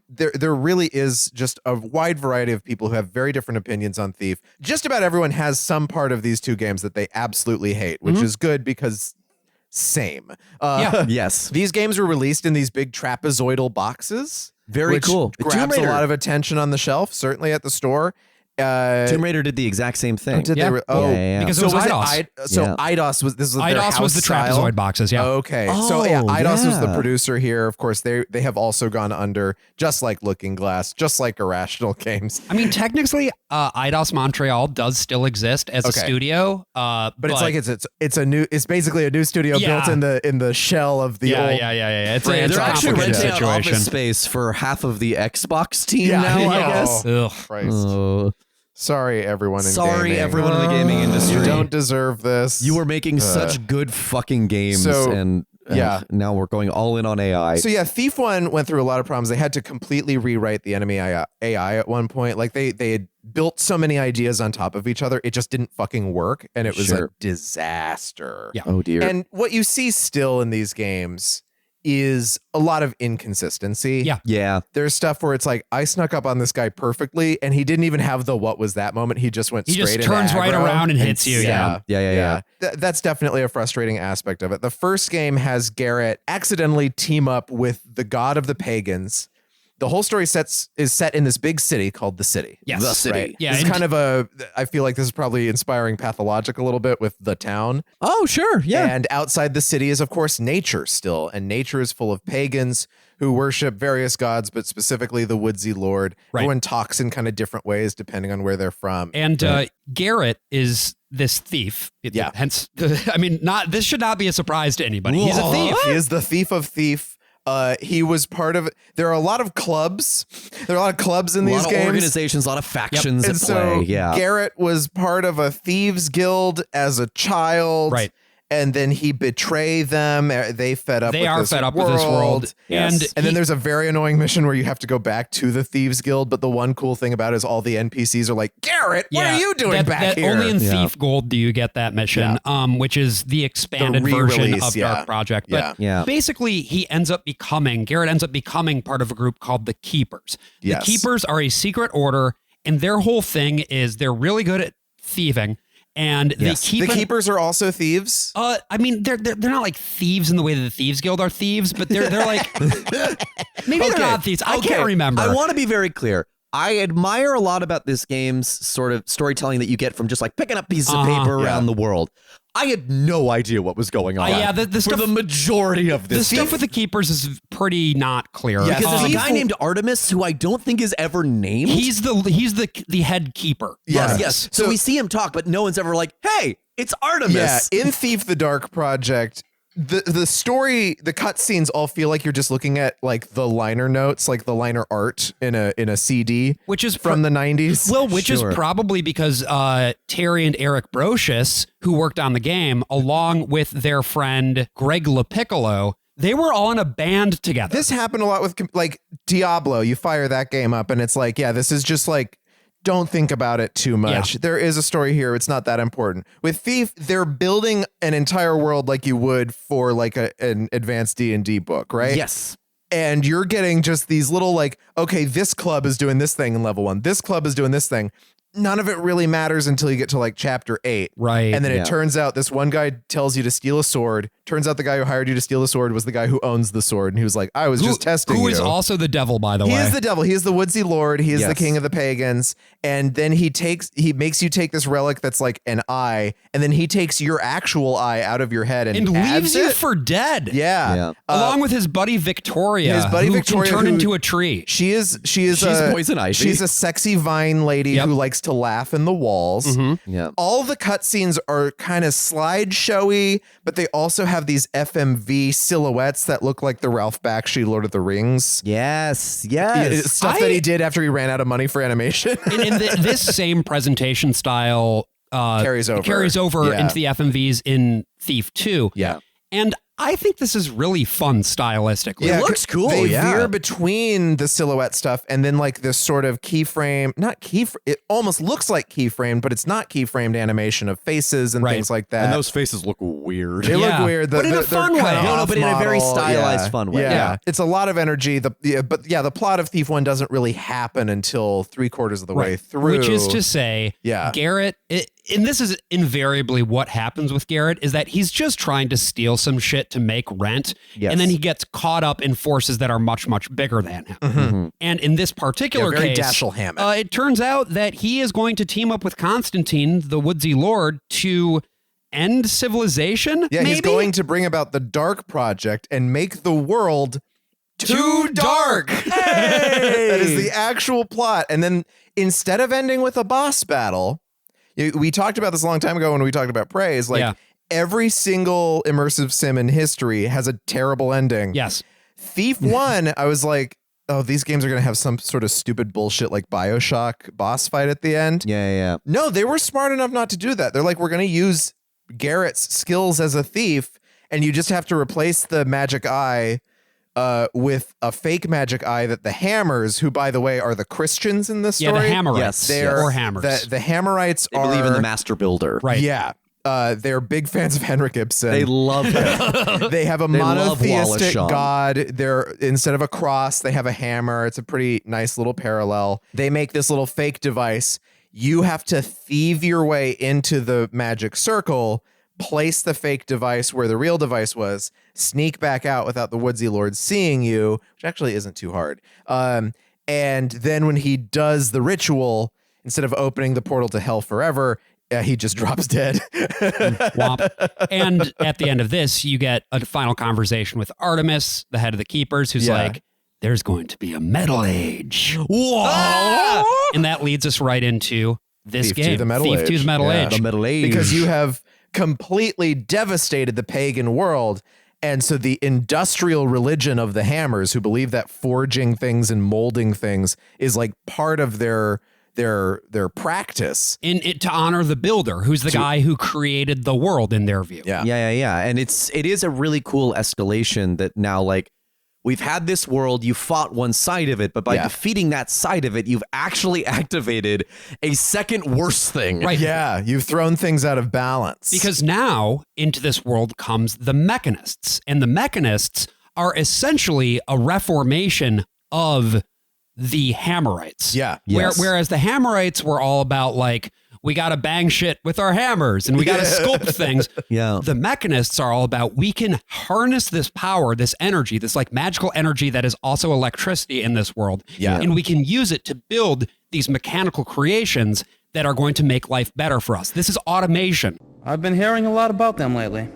there really is just a wide variety of people who have very different opinions on Thief. Just about everyone has some part of these two games that they absolutely hate, which is good because same. Yes. These games were released in these big trapezoidal boxes. Very which cool. Tomb Grabs a Raider. lot of attention on the shelf, certainly at the store. Tomb Raider did the exact same thing. Did Yeah. they? Yeah. Because it so was was IDOS. IDOS was this was their IDOS house was the style? trapezoid boxes, yeah. Okay. Oh, IDOS was the yeah. producer here. Of course, they have also gone under, just like Looking Glass, just like Irrational Games. I mean, technically, IDOS Montreal does still exist as a Okay. studio, But it's like it's basically a new studio Yeah. built in the shell of the old. Yeah. It's They're a actually complicated renting out situation. office space for half of the Xbox team Yeah, now, I yeah. guess. Ugh. Christ. Sorry, everyone in Sorry, gaming. everyone in the gaming industry. You don't deserve this. You were making such good fucking games, So, and now we're going all in on AI. So Thief 1 went through a lot of problems. They had to completely rewrite the enemy AI at one point. Like they had built so many ideas on top of each other, it just didn't fucking work, and it was a disaster. Yeah. Oh dear. And what you see still in these games is a lot of inconsistency. Yeah. Yeah. There's stuff where it's like, I snuck up on this guy perfectly, and he didn't even have the what was that moment. He just went He straight just into turns right aggro. around and hits you. Yeah. That's definitely a frustrating aspect of it. The first game has Garrett accidentally team up with the god of the pagans. The whole story is set in this big city called the City. Yes. The City. Right? Yeah, This is and- kind of I feel like this is probably inspiring Pathologic a little bit with the town. Oh, sure. Yeah. And outside the city is, of course, nature still. And nature is full of pagans who worship various gods, but specifically the Woodsy Lord. Right. Everyone talks in kind of different ways depending on where they're from. And Garrett is this thief. Yeah. Hence, this should not be a surprise to anybody. He's a Whoa. thief. He is the thief of thief. He was part of. There are a lot of clubs. There are a lot of clubs in a these lot of games. organizations, a lot of factions And at so play. Yeah. Garrett was part of a thieves guild as a child. Right. And then he betrayed them. They fed up. They with are this fed up with this world. Yes. And then there's a very annoying mission where you have to go back to the thieves guild. But the one cool thing about it is all the NPCs are like, Garrett, what are you doing back here? Only in Thief Gold do you get that mission, which is the expanded version re-release, of Dark Project. But Yeah. basically, Garrett ends up becoming part of a group called the Keepers. Yes. The Keepers are a secret order, and their whole thing is they're really good at thieving. And they keep the keepers are also thieves. I mean, they're not like thieves in the way that the Thieves Guild are thieves, but they're like maybe they're not thieves. I can't remember. I want to be very clear. I admire a lot about this game's sort of storytelling that you get from just like picking up pieces of paper around the world. I had no idea what was going on. the for stuff, the majority of the this. stuff with the Keepers is pretty not clear. Yeah, because there's a guy Thief- named Artemis who I don't think is ever named. He's the head keeper. Yes. yes. So we see him talk, but no one's ever like, hey, it's Artemis. Yeah, in Thief the Dark Project, the story, the cutscenes all feel like you're just looking at like the liner notes, like the liner art in a CD, Which is from the 90s. Well, which Sure. is probably because Terry and Eric Brocious, who worked on the game, along with their friend Greg LaPiccolo, They were all in a band together. This happened a lot with like Diablo. You fire that game up and it's like, yeah, this is just like, don't think about it too much. Yeah. There is a story here. It's not that important. With Thief, they're building an entire world like you would for like an advanced D&D book, right? Yes. And you're getting just these little like, okay, this club is doing this thing in level 1. This club is doing this thing. None of it really matters until you get to like chapter 8. Right. And then Yeah. it turns out this one guy tells you to steal a sword. Turns out the guy who hired you to steal the sword was the guy who owns the sword. And he was like, I was just testing Who you. is also the devil, by the way. He is the devil. He is the woodsy lord. He is the Yes. king of the pagans. And then he makes you take this relic that's like an eye. And then he takes your actual eye out of your head and leaves adds you it. for dead. Yeah. Yeah. Along with his buddy Victoria, his buddy who Victoria, can turn who- into a tree. She's Poison Ivy. She's a sexy vine lady Yep. who likes to laugh in the walls. Yeah. All the cutscenes are kind of slideshowy, but they also have these FMV silhouettes that look like the Ralph Bakshi Lord of the Rings. Yes. Yeah, Yes. stuff that he did after he ran out of money for animation. And this same presentation style Carries over. Yeah. into the FMVs in Thief 2. Yeah. And I think this is really fun stylistically. Yeah, It looks cool, They yeah. veer between the silhouette stuff and then like this sort of it almost looks like keyframe, but it's not keyframed animation of faces and Right. things like that. And those faces look weird. They Yeah. look weird, But in a they're fun kinda way. No, but in a very off-model. stylized, fun way. Yeah. Yeah. It's a lot of energy. The plot of Thief 1 doesn't really happen until 3/4 of the way through. Which is to say, Yeah. Garrett, and this is invariably what happens with Garrett, is that he's just trying to steal some shit to make rent. Yes. And then he gets caught up in forces that are much, much bigger than him. And in this particular Yeah, very case, Dashiell Hammett. it turns out that he is going to team up with Constantine, the woodsy lord, to end civilization. Yeah, maybe? he's going to bring about the Dark Project and make the world too dark. That is the actual plot. And then instead of ending with a boss battle, we talked about this a long time ago when we talked about Prey, is like Yeah. every single immersive sim in history has a terrible ending. Yes. Thief 1, I was like, oh, these games are going to have some sort of stupid bullshit like BioShock boss fight at the end. Yeah. No, they were smart enough not to do that. They're like, we're going to use Garrett's skills as a thief, and you just have to replace the magic eye with a fake magic eye that the Hammers, who by the way are the Christians in this Yeah, story. the Hammerites. Yes. They're Or Hammers. The Hammerites They are believe in the master builder. Right. Yeah. They're big fans of Henrik Ibsen. They love it. They have a They love Wallace monotheistic Shawn. god. They're instead of a cross, they have a hammer. It's a pretty nice little parallel. They make this little fake device. You have to thieve your way into the magic circle, place the fake device where the real device was, sneak back out without the woodsy lord seeing you, which actually isn't too hard. And then when he does the ritual, instead of opening the portal to hell forever, he just drops dead. Womp. And at the end of this, you get a final conversation with Artemis, the head of the Keepers, who's Yeah. like, there's going to be a metal age. Whoa! And that leads us right into this Thief game. 2 the Metal Thief Age. 2 the Metal Yeah. Age. The Middle Age. Because you have completely devastated the pagan world. And so the industrial religion of the Hammers, who believe that forging things and molding things is like part of their practice. In it to honor the builder, who's the guy who created the world in their view. Yeah. Yeah. And it is a really cool escalation that now, like, we've had this world, you fought one side of it, but by defeating that side of it, you've actually activated a second worse thing. Right. Yeah, you've thrown things out of balance. Because now into this world comes the Mechanists. And the Mechanists are essentially a reformation of the Hammerites. Yeah. Yes. Whereas the Hammerites were all about like, we got to bang shit with our hammers and we got to sculpt things. Yeah. The Mechanists are all about, we can harness this power, this energy, this like magical energy that is also electricity in this world. Yeah. And we can use it to build these mechanical creations that are going to make life better for us. This is automation. I've been hearing a lot about them lately.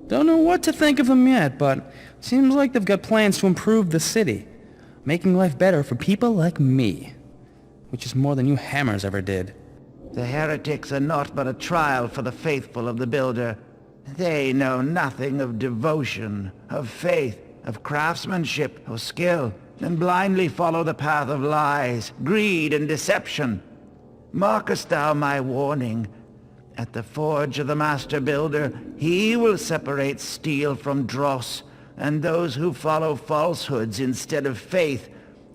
Don't know what to think of them yet, but seems like they've got plans to improve the city, making life better for people like me, which is more than you hammers ever did. The heretics are naught but a trial for the faithful of the Builder. They know nothing of devotion, of faith, of craftsmanship, or skill, and blindly follow the path of lies, greed, and deception. Markest thou my warning? At the forge of the Master Builder, he will separate steel from dross, and those who follow falsehoods instead of faith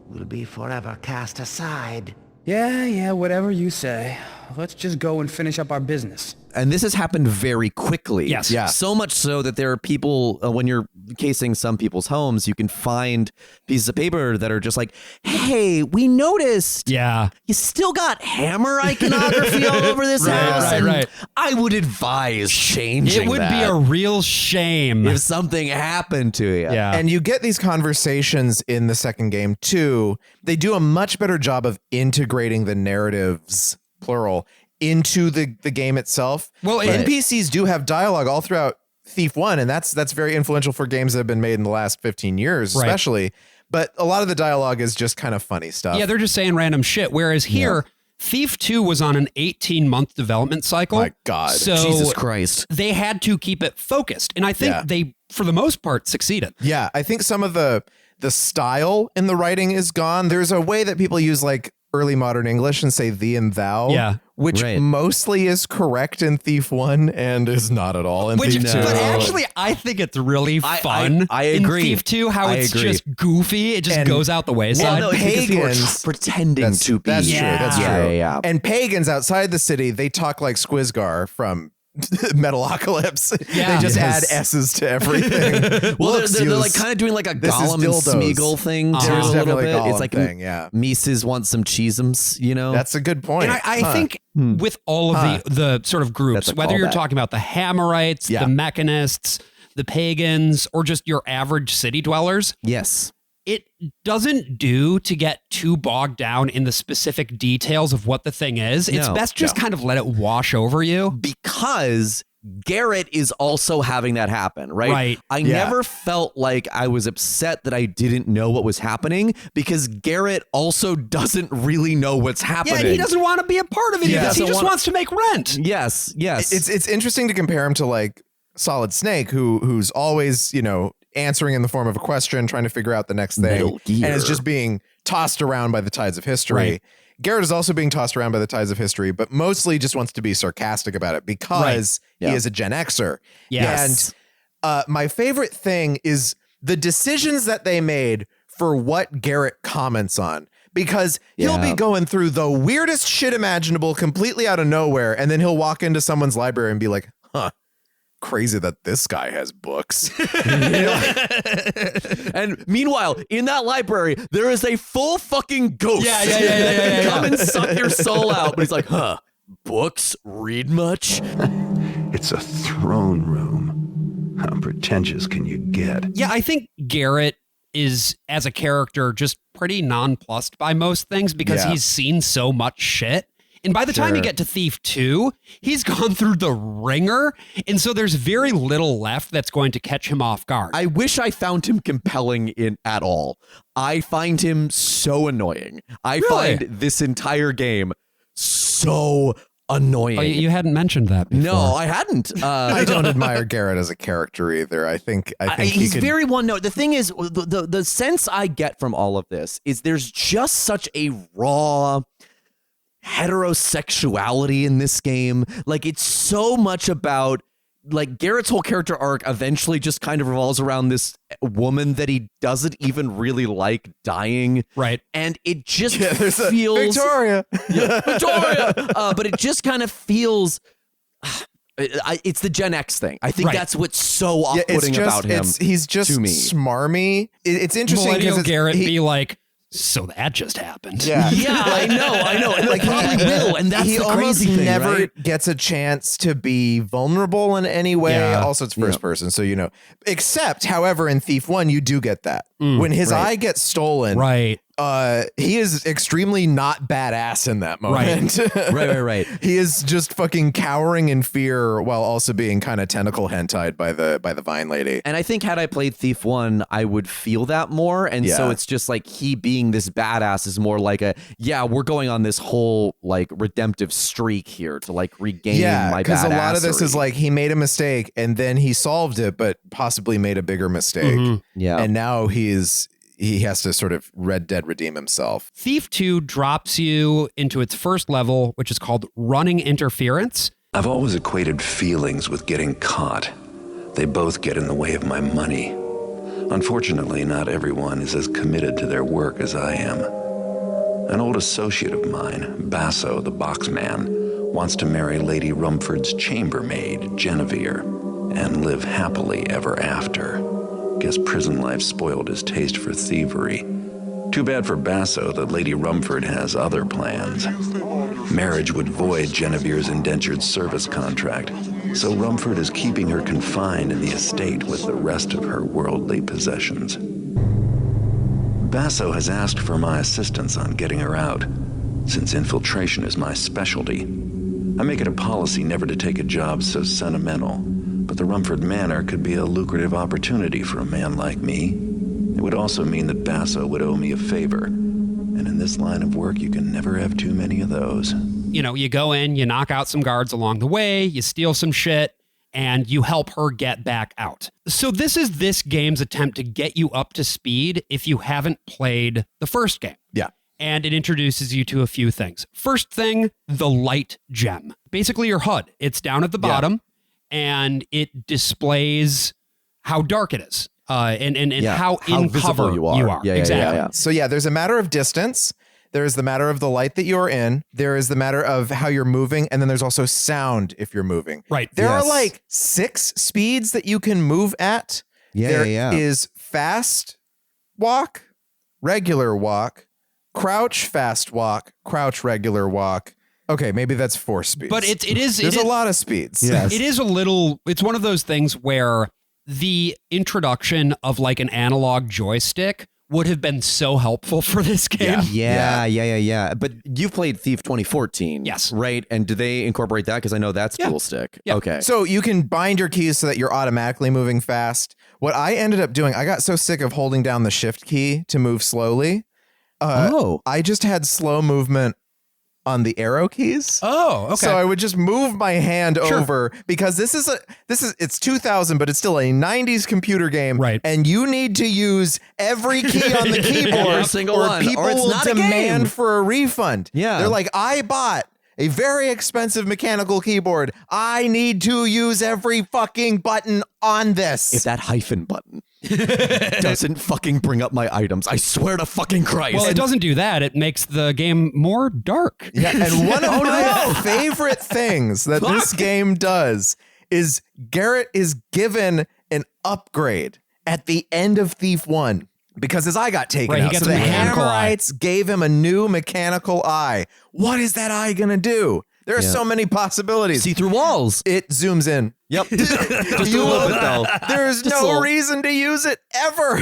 will be forever cast aside. Yeah, whatever you say. Let's just go and finish up our business. And this has happened very quickly. Yes. Yeah. So much so that there are people, when you're casing some people's homes, you can find pieces of paper that are just like, hey, we noticed Yeah. you still got hammer iconography all over this house. and I would advise changing It would that be a real shame. if something happened to you. Yeah. And you get these conversations in the second game too. They do a much better job of integrating the narratives, plural, into the game itself. Well, NPCs do have dialogue all throughout Thief 1, and that's very influential for games that have been made in the last 15 years, Right. especially. But a lot of the dialogue is just kind of funny stuff. Yeah, they're just saying random shit. Whereas here, Thief 2 was on an 18-month development cycle. My God. So Jesus Christ. they had to keep it focused. And I think they, for the most part, succeeded. Yeah, I think some of the style in the writing is gone. There's a way that people use like early modern English and say thee and thou, which Right. mostly is correct in Thief 1 and is not at all in Thief 2. But actually, I think it's really fun. I agree. In Thief 2, how I it's agree. just goofy. It just And- goes out the wayside. Well, no, because people are Pagans- pretending to be. That's true. Yeah. That's true. Yeah. And pagans outside the city, they talk like Squizgar from Metalocalypse. Yeah. They just Yes. add S's to everything. Well, Looks, they're use- like kind of doing like a this is Gollum and dildos. Smeagol thing too, There's a little definitely bit. a Gollum It's like thing, yeah. Mises wants some cheeseums, you know? That's a good point. And I Huh. think with all of the sort of groups, That's a whether you're callback. talking about the Hammerites, Yeah. the Mechanists, the Pagans, or just your average city dwellers, yes. it doesn't do to get too bogged down in the specific details of what the thing is. It's No, best just kind of let it wash over you. Because Garrett is also having that happen, right? Right. I Yeah. never felt like I was upset that I didn't know what was happening because Garrett also doesn't really know what's happening. Yeah, and he doesn't want to be a part of it. Yeah. He Doesn't just wanna- wants to make rent. Yes. It's interesting to compare him to like Solid Snake, who's always, answering in the form of a question, trying to figure out the next thing, Metal Gear. and is just being tossed around by the tides of history. Right. Garrett is also being tossed around by the tides of history, but mostly just wants to be sarcastic about it because Yeah. he is a Gen Xer. Yes. And my favorite thing is the decisions that they made for what Garrett comments on. Because he'll be going through the weirdest shit imaginable completely out of nowhere, and then he'll walk into someone's library and be like, huh, crazy that this guy has books. And meanwhile, in that library, there is a full fucking ghost Yeah. that can come and suck your soul out. But he's like, books? Read much? It's a throne room. How pretentious can you get? Yeah, I think Garrett is, as a character, just pretty nonplussed by most things because Yeah. he's seen so much shit. And by the time you get to Thief 2, he's gone through the ringer. And so there's very little left that's going to catch him off guard. I wish I found him compelling at all. I find him so annoying. I find this entire game so annoying. Oh, you hadn't mentioned that before. No, I hadn't. I don't admire Garrett as a character either. I think he's he could, very one note. The thing is, the sense I get from all of this is there's just such a raw heterosexuality in this game. Like, it's so much about, like, Garrett's whole character arc eventually just kind of revolves around this woman that he doesn't even really like dying. Right. And it just there's a feels Victoria. Victoria. But it just kind of feels it's the Gen X thing. I think Right. that's what's so Yeah, off-putting about him. He's just to me. smarmy. It's interesting Millennial because Garrett be like, so that just happened. yeah. Yeah, I know. And like, probably will. And that's he the almost crazy thing, never right? gets a chance to be vulnerable in any way. Yeah. Also, it's first person, so except, however, in Thief 1, you do get that. When his eye gets stolen, Right. he is extremely not badass in that moment. Right. He is just fucking cowering in fear while also being kind of tentacle hentied by the vine lady. And I think had I played Thief 1, I would feel that more. And so Yeah. it's just like he being this badass is more like we're going on this whole like redemptive streak here to like regain my because a lot of this badassery. is like he made a mistake and then he solved it, but possibly made a bigger mistake. Yeah. And now he has to sort of Red Dead redeem himself. Thief 2 drops you into its first level, which is called Running Interference. I've always equated feelings with getting caught. They both get in the way of my money. Unfortunately, not everyone is as committed to their work as I am. An old associate of mine, Basso the boxman, wants to marry Lady Rumford's chambermaid, Genevieve, and live happily ever after. Guess prison life spoiled his taste for thievery. Too bad for Basso that Lady Rumford has other plans. Marriage would void Genevieve's indentured service contract, so Rumford is keeping her confined in the estate with the rest of her worldly possessions. Basso has asked for my assistance on getting her out, since infiltration is my specialty. I make it a policy never to take a job so sentimental, but the Rumford Manor could be a lucrative opportunity for a man like me. It would also mean that Basso would owe me a favor, and in this line of work, you can never have too many of those. You know, you go in, you knock out some guards along the way, you steal some shit, and you help her get back out. So this is this game's attempt to get you up to speed if you haven't played the first game. Yeah. And it introduces you to a few things. First thing, the light gem. Basically your HUD. It's down at the bottom, and it displays how dark it is. And how in cover you are. Yeah, exactly. Yeah. So yeah, there's a matter of distance. There is the matter of the light that you're in. There is the matter of how you're moving. And then there's also sound if you're moving. Right. There are like 6 speeds that you can move at. There is fast walk, regular walk, crouch fast walk, crouch regular walk. Okay, maybe that's 4 speeds. But there's a lot of speeds. Yes. It is it's one of those things where the introduction of like an analog joystick would have been so helpful for this game. Yeah. But you've played Thief 2014. Yes. Right? And do they incorporate that? Because I know that's dual stick. Yeah. Okay. So you can bind your keys so that you're automatically moving fast. What I ended up doing, I got so sick of holding down the shift key to move slowly. I just had slow movement on the arrow keys. Oh, okay. So I would just move my hand over because it's 2000, but it's still a 90s computer game. Right. And you need to use every key on the keyboard Every single or one, people or it's will not a demand game. for a refund. Yeah. They're like, I bought a very expensive mechanical keyboard. I need to use every fucking button on this. If that hyphen button doesn't fucking bring up my items, I swear to fucking Christ. Well, it doesn't do that. It makes the game more dark. Yeah, and one of my favorite things that this game does is Garrett is given an upgrade at the end of Thief 1 because his eye got taken Right, he out. gets So a the mechanical eye. Hammerites gave him a new mechanical eye. What is that eye going to do? There are so many possibilities. See through walls. It zooms in. Yep. Just a little bit though. There's Just a no little. reason to use it ever.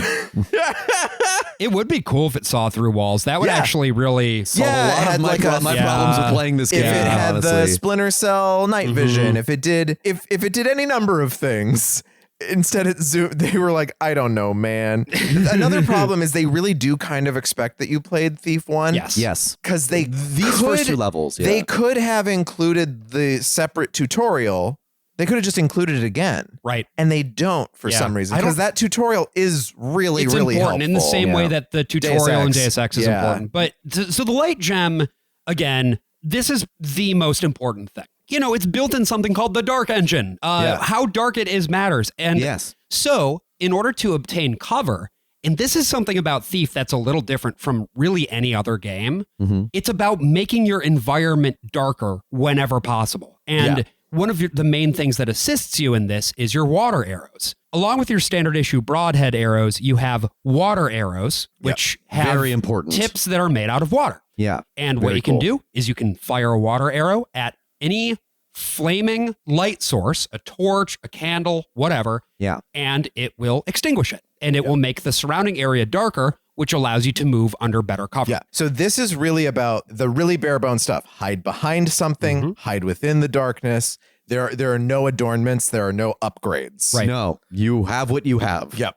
It would be cool if it saw through walls. That would actually really solve Yeah, a it lot had of like my problems with playing this If game. it had the honestly. Splinter Cell night vision, if it did any number of things, instead it zoomed. They were like, I don't know, man. Another problem is they really do kind of expect that you played Thief 1. Yes. Because these first 2 levels, they could have included the separate tutorial. They could have just included it again. Right. And they don't for some reason. I don't- Because that tutorial is really, It's really important helpful. in the same way that the tutorial in Deus Deus Ex is Yeah. important. But so the light gem, again, this is the most important thing. You know, it's built in something called the dark engine. How dark it is matters. And so in order to obtain cover, and this is something about Thief that's a little different from really any other game, it's about making your environment darker whenever possible. And one of the main things that assists you in this is your water arrows. Along with your standard issue broadhead arrows, you have water arrows, which have Very important. tips that are made out of water. Yeah. And what Very you can cool. do is you can fire a water arrow at any flaming light source, a torch, a candle, whatever. Yeah. And it will extinguish it. And it will make the surrounding area darker, which allows you to move under better cover. Yeah. So this is really about the really bare bone stuff. Hide behind something, hide within the darkness. There are no adornments. There are no upgrades. Right. No, you have what you have. Yep.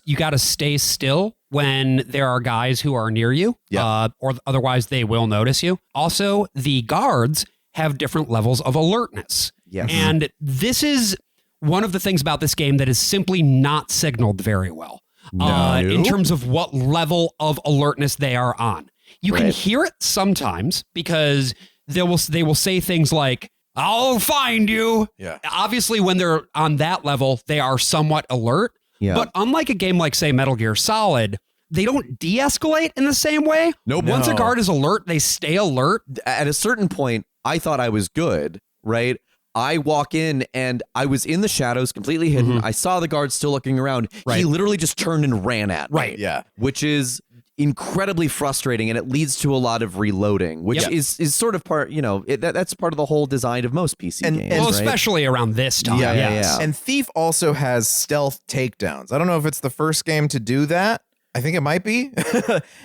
You got to stay still when there are guys who are near you, or otherwise they will notice you. Also, the guards have different levels of alertness. Yes. And this is one of the things about this game that is simply not signaled very well in terms of what level of alertness they are on. You can hear it sometimes because they will say things like, I'll find you. Yeah. Obviously, when they're on that level, they are somewhat alert. Yeah. But unlike a game like, say, Metal Gear Solid, they don't de-escalate in the same way. Nope. Once a No. guard is alert, they stay alert. At a certain point, I thought I was good, right? I walk in and I was in the shadows, completely hidden. I saw the guard still looking around. Right. He literally just turned and ran at me. Right. Yeah. Which is incredibly frustrating, and it leads to a lot of reloading, which Yep. is sort of part, that's part of the whole design of most PC And- games. and- Well, right? especially around this time. Yeah, yeah, yes. yeah. And Thief also has stealth takedowns. I don't know if it's the first game to do that. I think it might be.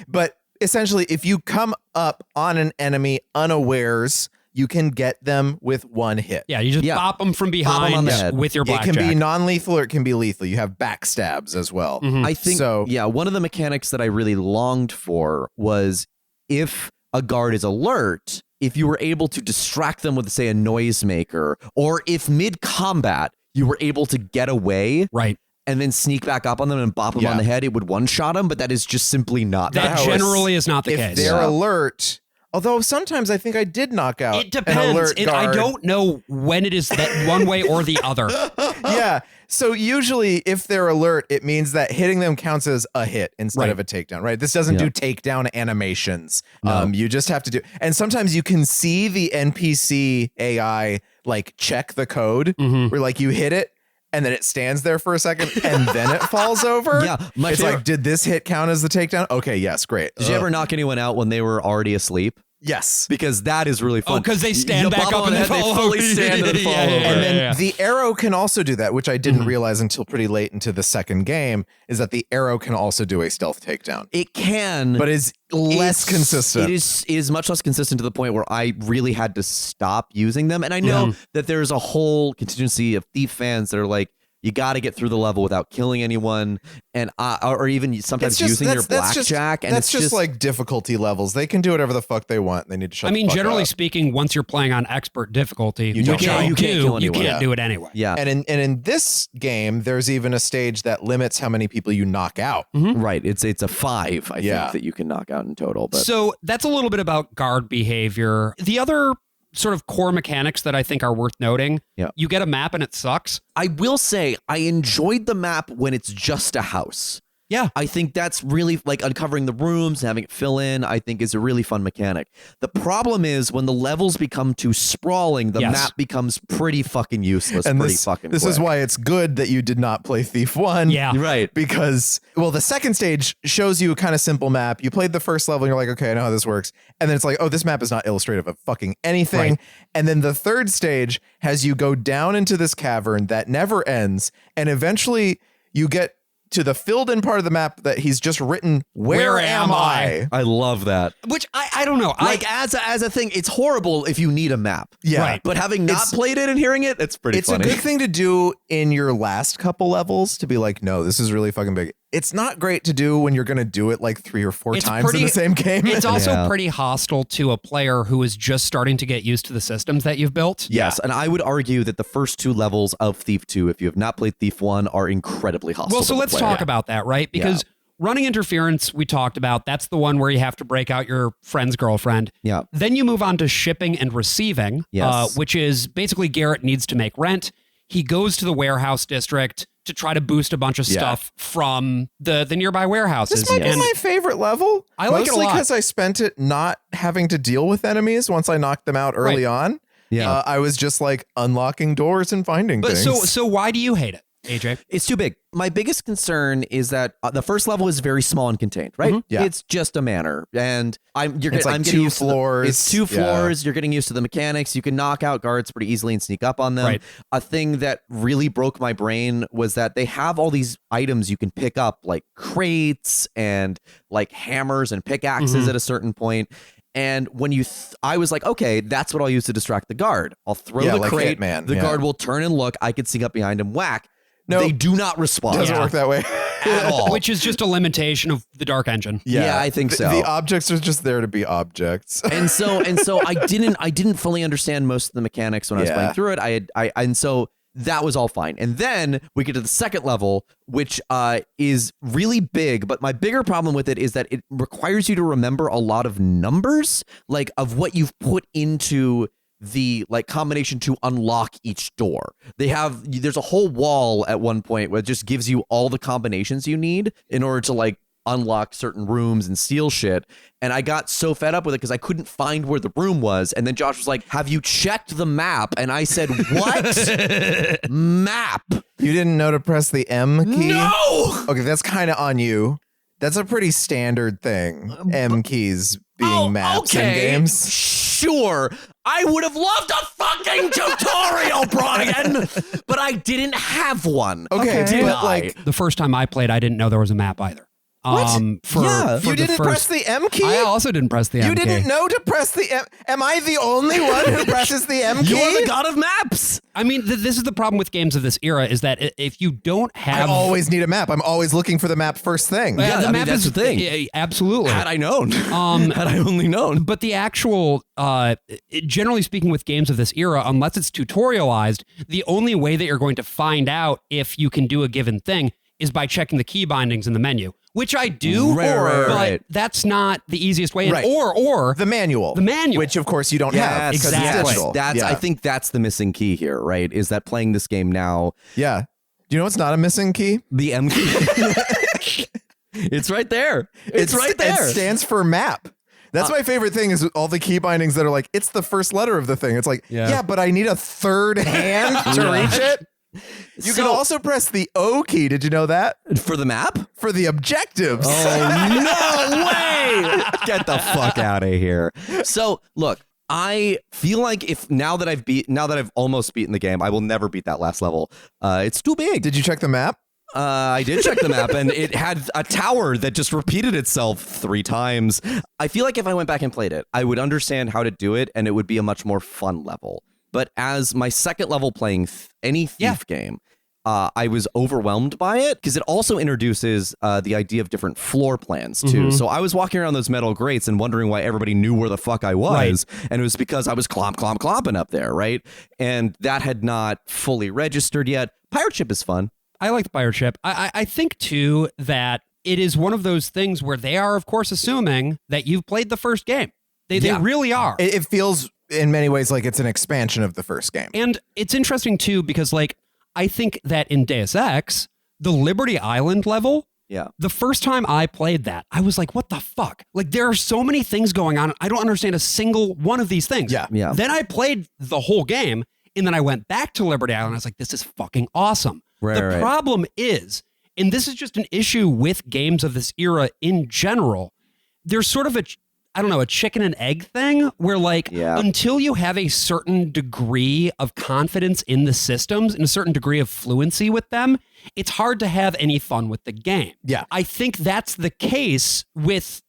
But essentially, if you come up on an enemy unawares, you can get them with one hit. Yeah, you just Yeah. bop them from Bop 'em behind on the head. with your It blackjack. can be non-lethal or it can be lethal. You have backstabs as well. I think, So- one of the mechanics that I really longed for was if a guard is alert, if you were able to distract them with, say, a noisemaker, or if mid-combat you were able to get away Right. and then sneak back up on them and bop them Yeah. on the head, it would one-shot them, but that is just simply not That how generally is not the If case. they're Yeah. alert, although sometimes I think I did knock out It an depends. alert I guard. don't know when it is that one way or the other. Yeah. So usually if they're alert, it means that hitting them counts as a hit instead Right. of a takedown, right? This doesn't Yeah. do takedown animations. You just have to do, and sometimes you can see the NPC AI like check the code where like you hit it and then it stands there for a second and then it falls over. Yeah, my It's favorite- like, did this hit count as the takedown? Okay. Yes. Great. Did you ever knock anyone out when they were already asleep? Yes. Because that is really fun. Oh, 'cause they stand You back bop up them and on the they head, fall fully over. stand and fall Yeah, over. yeah, And then yeah. the arrow can also do that, which I didn't realize until pretty late into the second game, is that the arrow can also do a stealth takedown, It can, but is less consistent. It is much less consistent to the point where I really had to stop using them. And I know that there's a whole contingency of Thief fans that are like, you got to get through the level without killing anyone, and or even sometimes using your blackjack. And that's it's just like difficulty levels. They can do whatever the fuck they want. They need to shut I mean, the fuck generally up. speaking, once you're playing on expert difficulty, You which can't- I you can't do, kill you anyone. can't Yeah. do it anyway. Yeah, And in this game, there's even a stage that limits how many people you knock out. right. It's a 5, I Yeah. think, that you can knock out in total. But So that's a little bit about guard behavior. The other sort of core mechanics that I think are worth noting, Yeah. you get a map and it sucks. I will say I enjoyed the map when it's just a house. Yeah. I think that's really like uncovering the rooms and having it fill in, I think is a really fun mechanic. The problem is when the levels become too sprawling, the Yes. map becomes pretty fucking useless And pretty this, fucking this is quick. why it's good that you did not play Thief 1. Yeah. Right. Because, well, the second stage shows you a kind of simple map. You played the first level and you're like, okay, I know how this works. And then it's like, oh, this map is not illustrative of fucking anything. Right. And then the third stage has you go down into this cavern that never ends. And eventually you get to the filled in part of the map that he's just written, where am I? I love that. Which I don't know. Like as a thing, it's horrible if you need a map. Yeah. Right. But having not It's- played it and hearing it, it's pretty It's funny. a good thing to do in your last couple levels to be like, no, this is really fucking big. It's not great to do when you're going to do it like 3 or 4 It's times pretty- in the same game. It's also Yeah. pretty hostile to a player who is just starting to get used to the systems that you've built. Yes, and I would argue that the first 2 levels of Thief 2, if you have not played Thief 1, are incredibly hostile. Well, to so the let's player. talk about that, right? Because running interference, we talked about, that's the one where you have to break out your friend's girlfriend. Yeah. Then you move on to shipping and receiving, Yes. which is basically Garrett needs to make rent. He goes to the warehouse district to try to boost a bunch of stuff from the nearby warehouses. This might be And my favorite level. I like it a Mostly lot. because I spent it not having to deal with enemies once I knocked them out early on. Yeah. I was just like unlocking doors and finding but things. so why do you hate it, AJ? It's too big. My biggest concern is that the first level is very small and contained, right? Yeah. It's just a manor, and I'm It's like getting 2 used to floors. it's 2 Yeah. floors. You're getting used to the mechanics. You can knock out guards pretty easily and sneak up on them. Right. A thing that really broke my brain was that they have all these items you can pick up, like crates and like hammers and pickaxes at a certain point. And when I was like, okay, that's what I'll use to distract the guard. I'll throw Yeah, the like crate. Hitman, The yeah. guard will turn and look. I can sneak up behind him, whack. No. They do not respond. Doesn't work that way at all. Which is just a limitation of the Dark Engine. Yeah, I think so. The objects are just there to be objects. and so I didn't fully understand most of the mechanics when I was Yeah. playing through it. And so that was all fine. And then we get to the second level, which is really big. But my bigger problem with it is that it requires you to remember a lot of numbers, like of what you've put into the like combination to unlock each door. There's a whole wall at one point where it just gives you all the combinations you need in order to like unlock certain rooms and steal shit. And I got so fed up with it because I couldn't find where the room was. And then Josh was like, have you checked the map? And I said, what? Map? You didn't know to press the M key? No! Okay, that's kind of on you. That's a pretty standard thing. M keys being maps in games. Sure. I would have loved a fucking tutorial, Brian, but I didn't have one. Okay, did but I? like, The first time I played, I didn't know there was a map either. What? you didn't press the M key? I also didn't press the M You key. didn't know to press the M. Am I the only one who presses the M key? You're the god of maps. I mean, this is the problem with games of this era is that if you don't I have... always need a map. I'm always looking for the map first thing. Yeah, the I mean, map that's is the thing. Absolutely. Had I known. Had I only known. But the actual, generally speaking with games of this era, unless it's tutorialized, the only way that you're going to find out if you can do a given thing is by checking the key bindings in the menu, which I do, but that's not the easiest way. Right. Or the manual. Which of course you don't have. Yes, because it's exactly. digital. I think that's the missing key here, right? Is that playing this game now, Yeah. Do you know what's not a missing key? the M key? It's right there. It's right there. It stands for map. That's my favorite thing is all the key bindings that are like, it's the first letter of the thing. It's like, yeah but I need a third hand to reach it. You can also press the O key. Did you know that? For the map? For the objectives. Oh, no way! Get the fuck out of here. So, look, I feel like now that I've almost beaten the game, I will never beat that last level. It's too big. Did you check the map? I did check the map, and it had a tower that just repeated itself 3 times. I feel like if I went back and played it, I would understand how to do it, and it would be a much more fun level. But as my second level playing any Thief game, I was overwhelmed by it because it also introduces the idea of different floor plans, too. Mm-hmm. So I was walking around those metal grates and wondering why everybody knew where the fuck I was. Right. And it was because I was clomping up there, right? And that had not fully registered yet. Pirate Ship is fun. I like the pirate ship. I think, too, that it is one of those things where they are, of course, assuming that you've played the first game. They really are. It feels in many ways like it's an expansion of the first game. And it's interesting, too, because, like, I think that in Deus Ex, the Liberty Island level, the first time I played that, I was like, what the fuck? Like, there are so many things going on. I don't understand a single one of these things. Yeah. Then I played the whole game, and then I went back to Liberty Island. I was like, this is fucking awesome. The problem is, and this is just an issue with games of this era in general, there's sort of a chicken and egg thing where like until you have a certain degree of confidence in the systems and a certain degree of fluency with them, it's hard to have any fun with the game. Yeah. I think that's the case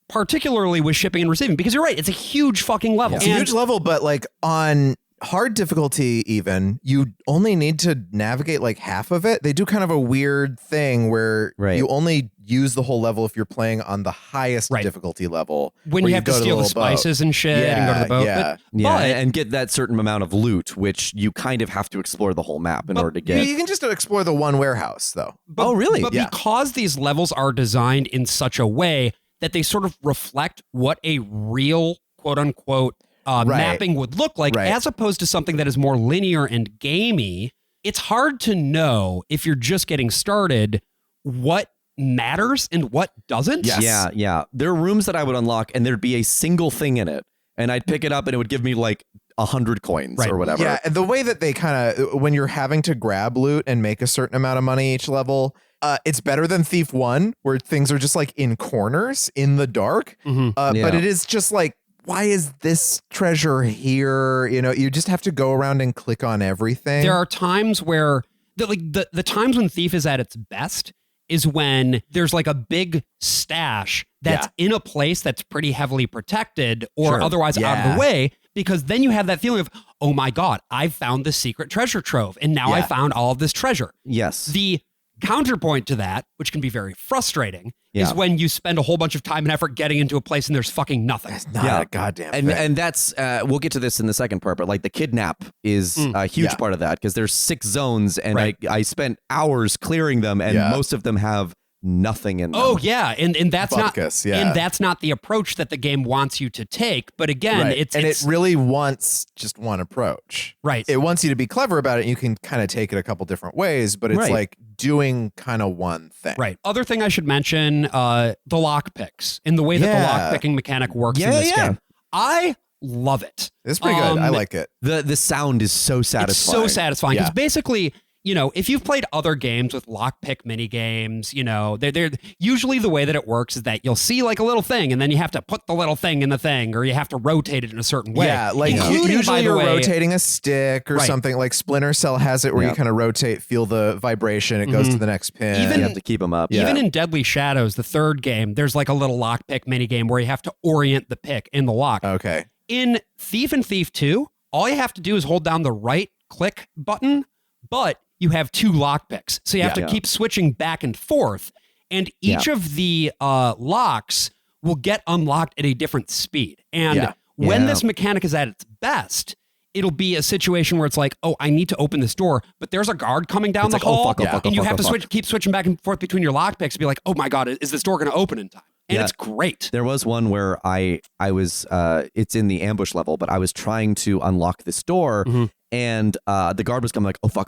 particularly with shipping and receiving, because you're right, it's a huge fucking level. It's a huge level, but like on hard difficulty even, you only need to navigate like half of it. They do kind of a weird thing where you only use the whole level if you're playing on the highest difficulty level. When you have to steal the spices and shit and go to the boat. But and get that certain amount of loot, which you kind of have to explore the whole map in order to get. You can just explore the one warehouse, though. Really? But because these levels are designed in such a way that they sort of reflect what a real, quote-unquote, mapping would look like, as opposed to something that is more linear and gamey, it's hard to know if you're just getting started what matters and what doesn't. Yeah. There are rooms that I would unlock and there'd be a single thing in it, and I'd pick it up and it would give me like 100 coins or whatever. Yeah, the way that they kind of, when you're having to grab loot and make a certain amount of money each level, it's better than Thief 1, where things are just like in corners in the dark. But it is just like, why is this treasure here? You know, you just have to go around and click on everything. There are times where the times when Thief is at its best is when there's like a big stash that's in a place that's pretty heavily protected or otherwise out of the way, because then you have that feeling of, oh my God, I've found the secret treasure trove and now I found all of this treasure. Yes. The counterpoint to that, which can be very frustrating, is when you spend a whole bunch of time and effort getting into a place and there's fucking nothing. It's not a goddamn thing. And that's, we'll get to this in the second part, but like the kidnap is a huge part of that, because there's 6 zones and I spent hours clearing them, and most of them have nothing in them. Oh yeah, and that's Bupkis, not yeah. and that's not the approach that the game wants you to take. But again, Right. it's it really wants just one approach. Right. It wants you to be clever about it. And you can kind of take it a couple different ways, but it's Right. like doing kind of one thing. right. Other thing I should mention, the lock picks and the way that the lock picking mechanic works in this game. I love it. It's pretty good. I like it. The sound is so satisfying. It's so satisfying because Yeah. basically, you know, if you've played other games with lockpick mini games, you know, they're usually the way that it works is that you'll see like a little thing and then you have to put the little thing in the thing or you have to rotate it in a certain way. Yeah, like Including, by usually the you're way, rotating a stick or Right. something. Like Splinter Cell has it where you kind of rotate, feel the vibration, it goes to the next pin. Even- You have to keep them up. Even in Deadly Shadows, the third game, there's like a little lockpick mini game where you have to orient the pick in the lock. Okay. In Thief and Thief 2, all you have to do is hold down the right click button, but you have 2 lockpicks. So you have to keep switching back and forth. And each of the locks will get unlocked at a different speed. And when this mechanic is at its best, it'll be a situation where it's like, oh, I need to open this door, but there's a guard coming down the like, oh, hall. fuck, oh, fuck, and oh, you fuck, have oh, to fuck. keep switching back and forth between your lockpicks to be like, oh my God, is this door going to open in time? And it's great. There was one where I was it's in the ambush level, but I was trying to unlock this door and the guard was coming like, oh fuck.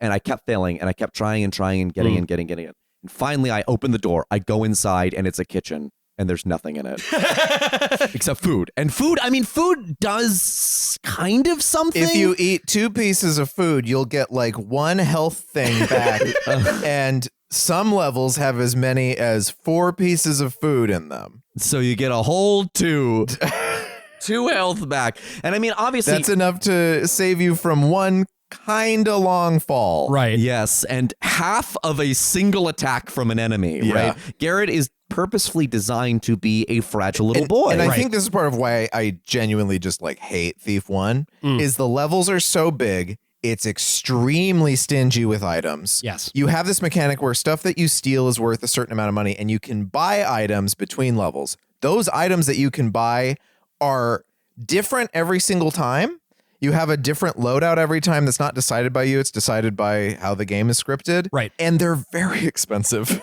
And I kept failing and I kept trying and getting in. And finally I open the door, I go inside and it's a kitchen and there's nothing in it. Except food. And food does kind of something. If you eat 2 pieces of food, you'll get like 1 health thing back. And some levels have as many as 4 pieces of food in them. So you get a whole 2 health back. And I mean, obviously That's enough to save you from 1 kind of long fall. Right. Yes, and half of a single attack from an enemy, right? Garrett is purposefully designed to be a fragile little boy. And I think this is part of why I genuinely just like hate Thief 1 is the levels are so big. It's extremely stingy with items. Yes. You have this mechanic where stuff that you steal is worth a certain amount of money and you can buy items between levels. Those items that you can buy are different every single time. You have a different loadout every time that's not decided by you. It's decided by how the game is scripted. Right. And they're very expensive.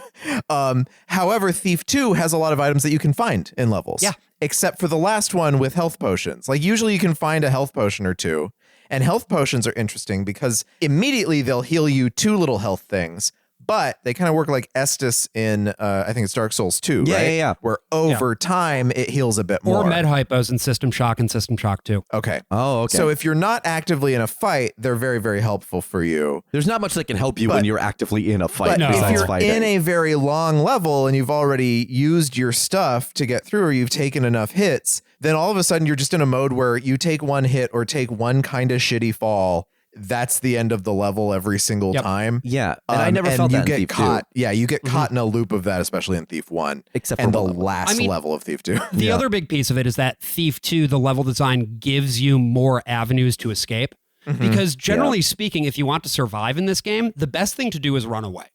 However, Thief 2 has a lot of items that you can find in levels. Yeah. Except for the last one with health potions. Like usually you can find a health potion or 2. And health potions are interesting because immediately they'll heal you 2 little health things. But they kind of work like Estus in, I think it's Dark Souls 2, Yeah, right? yeah. Where over time, it heals a bit more. Or med hypos in System Shock and System Shock 2. Okay. Oh, okay. So if you're not actively in a fight, they're very, very helpful for you. There's not much that can help you when you're actively in a fight. But if besides you're fighting. in a very long level and you've already used your stuff to get through or you've taken enough hits, then all of a sudden you're just in a mode where you take 1 hit or take 1 kind of shitty fall. That's the end of the level every single time. Yeah, and I never felt you that in get Thief caught. 2. Yeah, you get caught in a loop of that, especially in Thief 1. Except and for the one level. last I mean, level of Thief 2. The other big piece of it is that Thief 2, the level design gives you more avenues to escape. Because generally speaking, if you want to survive in this game, the best thing to do is run away.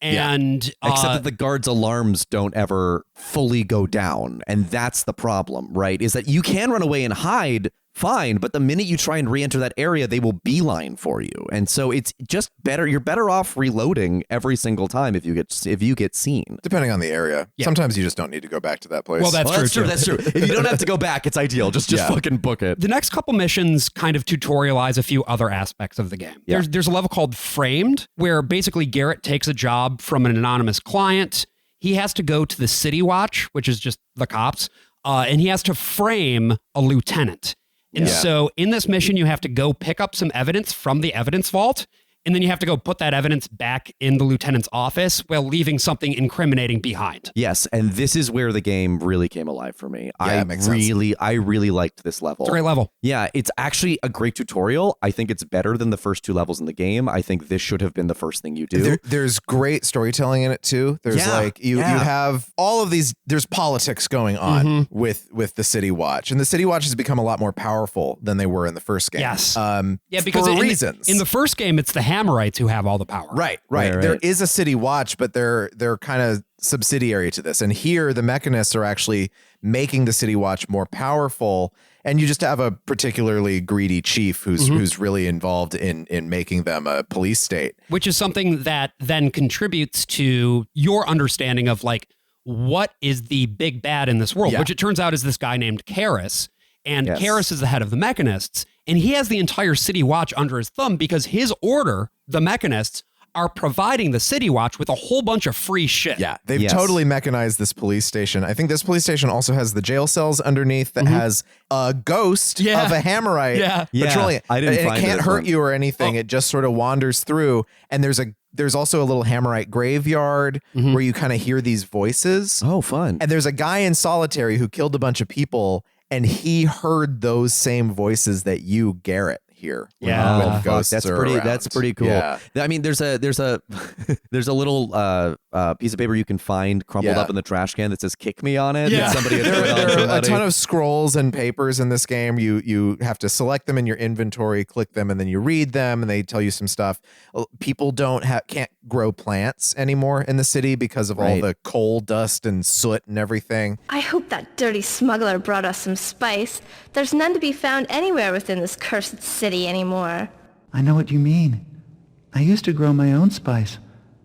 And Except that the guards' alarms don't ever fully go down. And that's the problem, right? Is that you can run away and hide fine, but the minute you try and re-enter that area, they will beeline for you. And so it's just better. You're better off reloading every single time if you get seen. Depending on the area. Sometimes you just don't need to go back to that place. Well, that's true. That's true. If you don't have to go back, it's ideal. Just fucking book it. The next couple missions kind of tutorialize a few other aspects of the game. There's a level called Framed, where basically Garrett takes a job from an anonymous client. He has to go to the City Watch, which is just the cops, and he has to frame a lieutenant. And so in this mission, you have to go pick up some evidence from the evidence vault, and then you have to go put that evidence back in the lieutenant's office while leaving something incriminating behind. Yes, and this is where the game really came alive for me. it makes sense. I really liked this level. It's a great level. Yeah, it's actually a great tutorial. I think it's better than the first 2 levels in the game. I think this should have been the first thing you do. There's great storytelling in it too. There's you have all of these. There's politics going on with the City Watch, and the City Watch has become a lot more powerful than they were in the first game. Yes. Because for reasons. In the first game, it's the Hammerites who have all the power. Right. Right. There is a City Watch, but they're kind of subsidiary to this. And here, the Mechanists are actually making the City Watch more powerful. And you just have a particularly greedy chief who's really involved in making them a police state. Which is something that then contributes to your understanding of like, what is the big bad in this world, which it turns out is this guy named Karras. And Karras is the head of the Mechanists. And he has the entire City Watch under his thumb because his order, the Mechanists, are providing the City Watch with a whole bunch of free shit. Yeah, they've totally mechanized this police station. I think this police station also has the jail cells underneath that has a ghost of a Hammerite patrolling it. I didn't and find it can't hurt you or anything. Oh. It just sort of wanders through. And there's also a little Hammerite graveyard where you kind of hear these voices. Oh, fun. And there's a guy in solitary who killed a bunch of people, and he heard those same voices that you, Garrett, hear. Yeah. when ghosts that's are pretty. around. That's pretty cool. Yeah. I mean, there's a there's a little piece of paper you can find crumpled up in the trash can that says "kick me" on it. Yeah. That somebody had thrown on There are a somebody. ton of scrolls and papers in this game. You have to select them in your inventory, click them, and then you read them, and they tell you some stuff. People can't grow plants anymore in the city because of all the coal dust and soot and everything. I hope that dirty smuggler brought us some spice. There's none to be found anywhere within this cursed city anymore. I know what you mean. I used to grow my own spice,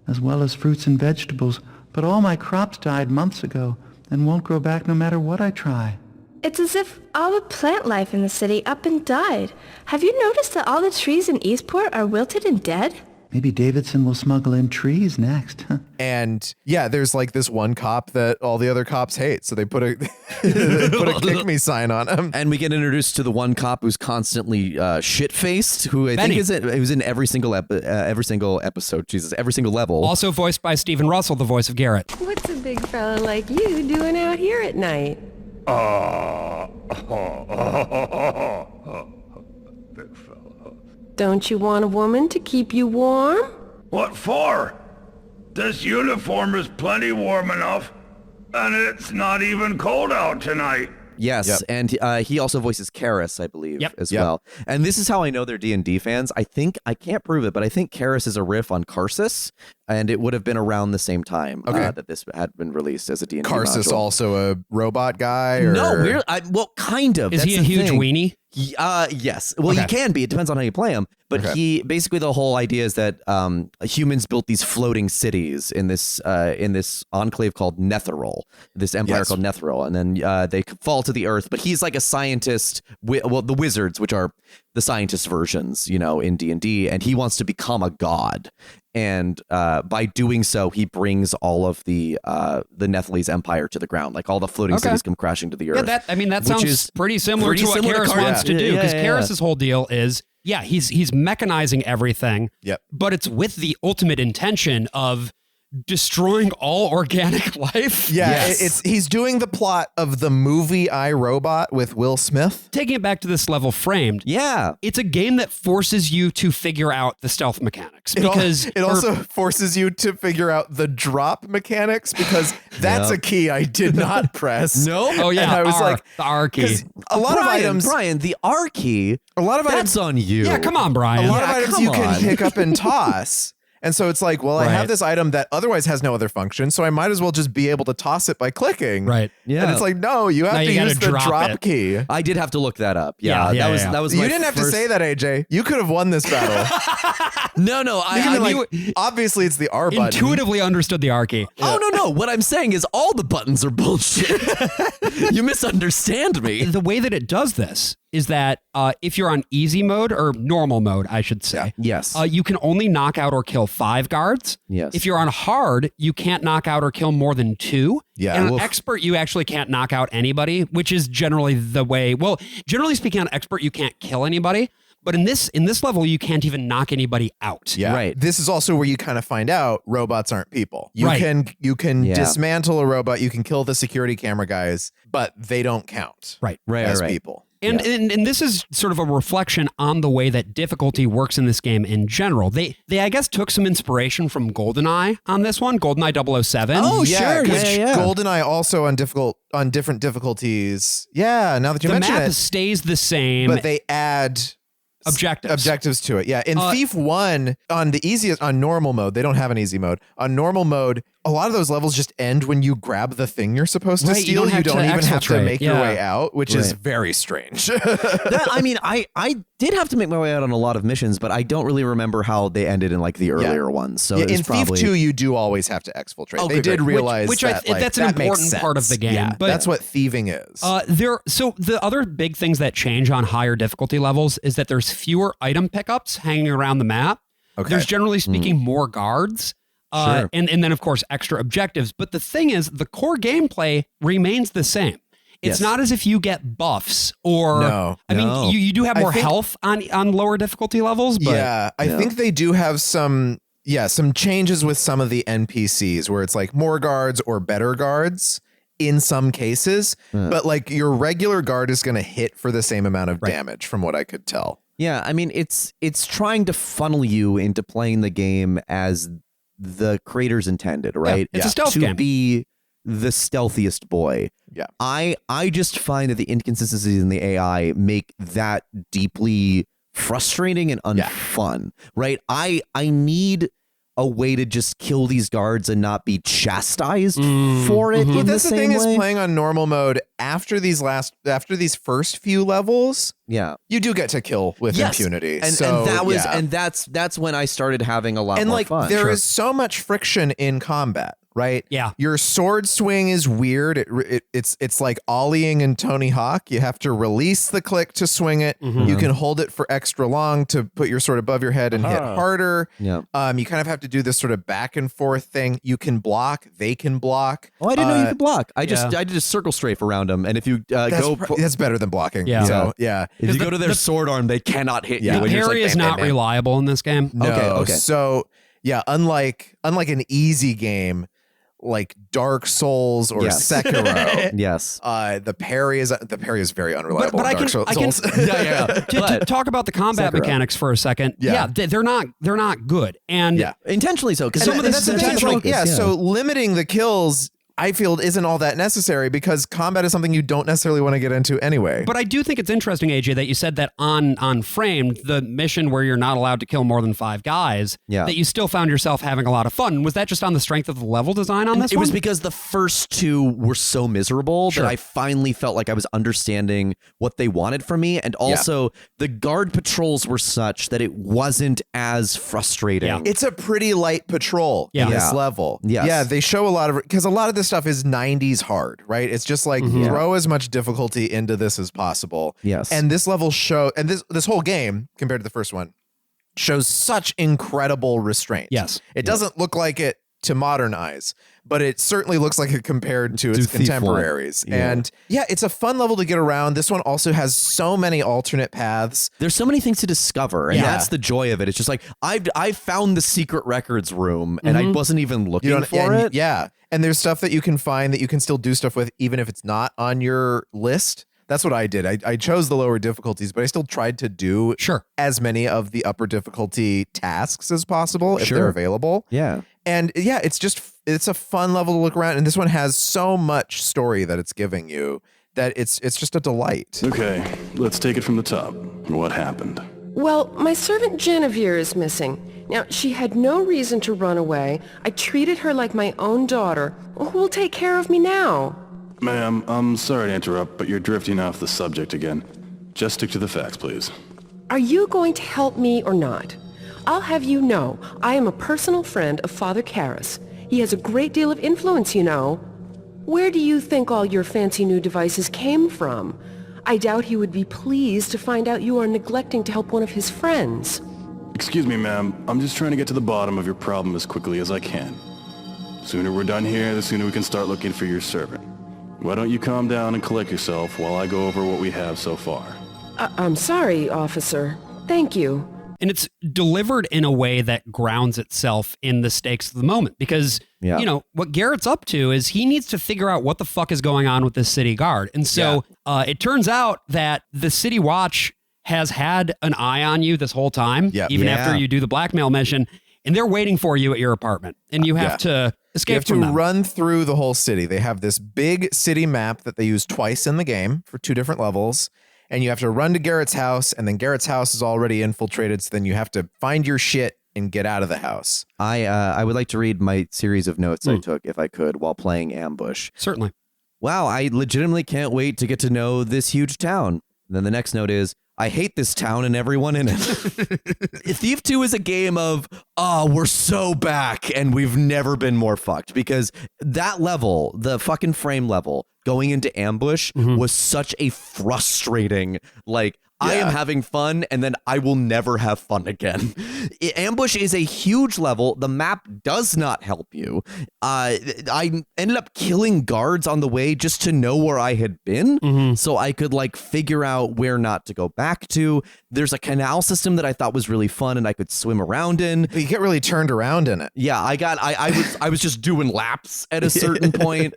as well as fruits and vegetables, but all my crops died months ago and won't grow back no matter what I try. It's as if all the plant life in the city up and died. Have you noticed that all the trees in Eastport are wilted and dead? Maybe Davidson will smuggle in trees next. And yeah, there's like this one cop that all the other cops hate, so they put a kick me sign on him. And we get introduced to the one cop who's constantly shit-faced, who I think who's in every single episode. Jesus, every single level. Also voiced by Stephen Russell, the voice of Garrett. What's a big fella like you doing out here at night? Big fella. Don't you want a woman to keep you warm? What for? This uniform is plenty warm enough, and it's not even cold out tonight. Yes, and he also voices Karras, I believe, as well. And this is how I know they're D&D fans. I can't prove it, but I think Karras is a riff on Karras, and it would have been around the same time that this had been released as a D&D Karras module. also a robot guy? Or? No, well, kind of. Is That's he a the huge thing. weenie? Yes. Well, he can be. It depends on how you play him. But he basically the whole idea is that humans built these floating cities in this enclave called Netheril, this empire called Netheril, and then they fall to the earth. But he's like a scientist. Well, the wizards, which are the scientist versions, in D&D, and he wants to become a god. And by doing so, he brings all of the Netherese empire to the ground. Like all the floating cities come crashing to the earth. Yeah, that sounds pretty similar to what Karras wants to do. Because Karras' whole deal is, he's mechanizing everything. Yep. But it's with the ultimate intention of destroying all organic life. Yeah, he's doing the plot of the movie I, Robot with Will Smith. Taking it back to this level framed. Yeah. It's a game that forces you to figure out the stealth mechanics. Because it also forces you to figure out the drop mechanics, because that's a key I did not press. No? Oh, yeah. And I was like, the R key. A lot of items. Brian, the R key. A lot of that's on you. Yeah, come on, Brian. A lot of items you can pick up and toss. And so it's like, well, I have this item that otherwise has no other function, so I might as well just be able to toss it by clicking. Right. Yeah. And it's like, no, you have to use the drop key. I did have to look that up. Yeah, that was You my didn't have to first- say that, AJ. You could have won this battle. No, I knew obviously it's the R button. Intuitively understood the R key. Oh, no. What I'm saying is all the buttons are bullshit. You misunderstand me. The way that it does this is that if you're on easy mode, or normal mode, I should say. Yes. You can only knock out or kill 5 guards. Yes. If you're on hard, you can't knock out or kill more than 2. Yeah. And on expert, you actually can't knock out anybody, which is generally the way. Well, generally speaking, on expert, you can't kill anybody. But in this level, you can't even knock anybody out. Yeah. Right. This is also where you kind of find out robots aren't people. You Right. can dismantle a robot, you can kill the security camera guys, but they don't count as people. And this is sort of a reflection on the way that difficulty works in this game in general. They I guess took some inspiration from GoldenEye on this one, GoldenEye 007. Oh, sure. Which Yeah. GoldenEye also on different difficulties. Yeah, now that you the mention map it, stays the same. but they add objectives to it. Yeah. In Thief 1, on normal mode, they don't have an easy mode. On normal mode, a lot of those levels just end when you grab the thing you're supposed to Right, you steal. don't have You don't to even have to exfiltrate. make your Yeah. way out, which is Right. very strange. I mean, I did have to make my way out on a lot of missions, but I don't really remember how they ended in like the earlier ones. So it was in probably... Thief 2, you do always have to exfiltrate. Okay, they did great. realize Which that, like, that's an that makes important part of sense. the game. Yeah, but that's what thieving is. So the other big things that change on higher difficulty levels is that there's fewer item pickups hanging around the map. Okay. There's generally speaking more guards. Sure. And then, of course, extra objectives. But the thing is, the core gameplay remains the same. It's Yes. not as if you get buffs or... No. I mean, No. you do have I more think- health on lower difficulty levels, but... Yeah, I think they do have some changes with some of the NPCs where it's like more guards or better guards in some cases, but like your regular guard is going to hit for the same amount of damage from what I could tell. Yeah, I mean, it's trying to funnel you into playing the game as the creators intended, right? it's a stealth to game. be the stealthiest boy. Yeah. I just find that the inconsistencies in the AI make that deeply frustrating and unfun, right? I need a way to just kill these guards and not be chastised for it. But In that's the the same thing way. is playing on normal mode after these first few levels, Yeah. you do get to kill with Yes. impunity. And, so, and that was yeah. and that's when I started having a lot and more like fun. there is so much friction in combat, right? Yeah. Your sword swing is weird. It's like ollieing in Tony Hawk. You have to release the click to swing it. You can hold it for extra long to put your sword above your head and hit harder. Yeah. You kind of have to do this sort of back and forth thing. You can block, they can block. Oh, I didn't know you could block. I yeah. did a circle strafe around them, and if you That's better than blocking. Yeah. So yeah. if you go to their sword arm, they cannot hit you. Yeah. And you're just Parry like, is bam, not bam, bam. reliable in this game. No. Okay. So yeah, unlike an easy game like Dark Souls or Yes. Sekiro, Yes. the parry is very unreliable. But in I Dark can Souls. yeah. to talk about the combat Sekiro. mechanics for a second. Yeah. They're not good. And Yeah. Intentionally so, because Some of this is intentional. So limiting the kills, I feel, isn't all that necessary because combat is something you don't necessarily want to get into anyway. But I do think it's interesting, AJ, that you said that on Framed, the mission where you're not allowed to kill more than 5 guys, that you still found yourself having a lot of fun. Was that just on the strength of the level design on this It one? was because the first 2 were so miserable that I finally felt like I was understanding what they wanted from me. And also the guard patrols were such that it wasn't as frustrating. Yeah. It's a pretty light patrol in this level. Yes. Yeah, they show a lot of, because a lot of this stuff is 90s hard, right? It's just like throw as much difficulty into this as possible. Yes. And this level and this whole game, compared to the first one, shows such incredible restraint. Yes. It doesn't look like it to modern eyes, but it certainly looks like it compared to its Thief one. contemporaries. Yeah. And yeah, it's a fun level to get around. This one also has so many alternate paths. There's so many things to discover, and Yeah. that's the joy of it. It's just like I found the secret records room, and I wasn't even looking for it. Yeah. And there's stuff that you can find that you can still do stuff with, even if it's not on your list. That's what I did. I chose the lower difficulties, but I still tried to do as many of the upper difficulty tasks as possible if they're available. Yeah. And yeah, it's a fun level to look around. And this one has so much story that it's giving you that it's just a delight. Okay, let's take it from the top. What happened? Well, my servant Genevieve is missing. Now, she had no reason to run away. I treated her like my own daughter. Who will take care of me now? Ma'am, I'm sorry to interrupt, but you're drifting off the subject again. Just stick to the facts, please. Are you going to help me or not? I'll have you know, I am a personal friend of Father Karras. He has a great deal of influence, you know. Where do you think all your fancy new devices came from? I doubt he would be pleased to find out you are neglecting to help one of his friends. Excuse me, ma'am. I'm just trying to get to the bottom of your problem as quickly as I can. Sooner we're done here, the sooner we can start looking for your servant. Why don't you calm down and collect yourself while I go over what we have so far? I'm sorry, officer. Thank you. And it's delivered in a way that grounds itself in the stakes of the moment because, you know, what Garrett's up to is he needs to figure out what the fuck is going on with this city guard. And so it turns out that the city watch has had an eye on you this whole time, even after you do the blackmail mission, and they're waiting for you at your apartment. And you have to escape from them. Run through the whole city. They have this big city map that they use twice in the game for 2 different levels. And you have to run to Garrett's house, and then Garrett's house is already infiltrated. So then you have to find your shit and get out of the house. I would like to read my series of notes I took, if I could, while playing Ambush. Certainly. Wow, I legitimately can't wait to get to know this huge town. And then the next note is, I hate this town and everyone in it. Thief 2 is a game of, we're so back and we've never been more fucked, because that level, the fucking frame level going into Ambush was such a frustrating, like, I am having fun and then I will never have fun again. Ambush is a huge level. The map does not help you. I ended up killing guards on the way just to know where I had been, so I could like figure out where not to go back to. There's a canal system that I thought was really fun and I could swim around in. But you get really turned around in it. Yeah, I was just doing laps at a certain point.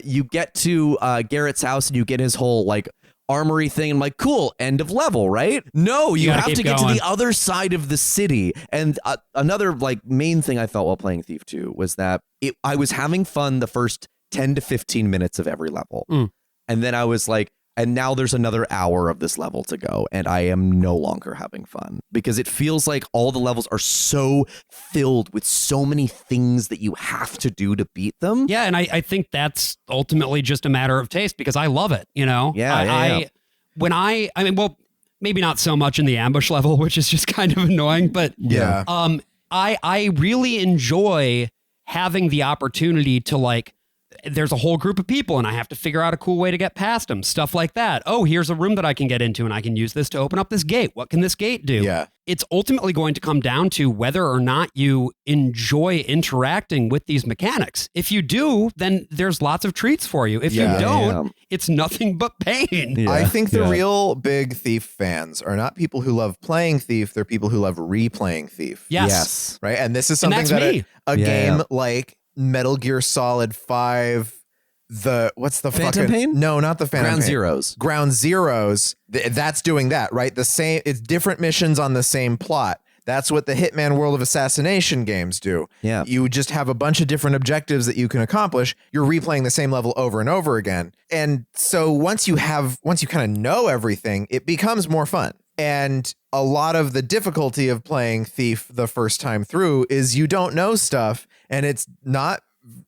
You get to Garrett's house and you get his whole like armory thing. I'm like, cool, end of level, right? No, you have to get to the other side of the city. And another like main thing I felt while playing Thief 2 was that I was having fun the first 10 to 15 minutes of every level. And then I was like, and now there's another hour of this level to go, and I am no longer having fun, because it feels like all the levels are so filled with so many things that you have to do to beat them. Yeah, and I think that's ultimately just a matter of taste, because I love it, you know? Yeah. When I mean, well, maybe not so much in the ambush level, which is just kind of annoying, but I really enjoy having the opportunity to like, there's a whole group of people and I have to figure out a cool way to get past them. Stuff like that. Oh, here's a room that I can get into and I can use this to open up this gate. What can this gate do? Yeah. It's ultimately going to come down to whether or not you enjoy interacting with these mechanics. If you do, then there's lots of treats for you. If you don't, it's nothing but pain. Yeah. I think the real big Thief fans are not people who love playing Thief. They're people who love replaying Thief. Yes. Right. And this is something that a game like Metal Gear Solid 5, what's the Phantom Pain? No, not the Phantom Ground Pain. Zeroes. Ground Zeroes. That's doing that, right? The same. It's different missions on the same plot. That's what the Hitman World of Assassination games do. Yeah. You just have a bunch of different objectives that you can accomplish. You're replaying the same level over and over again. And so once you kind of know everything, it becomes more fun. And a lot of the difficulty of playing Thief the first time through is you don't know stuff, and it's not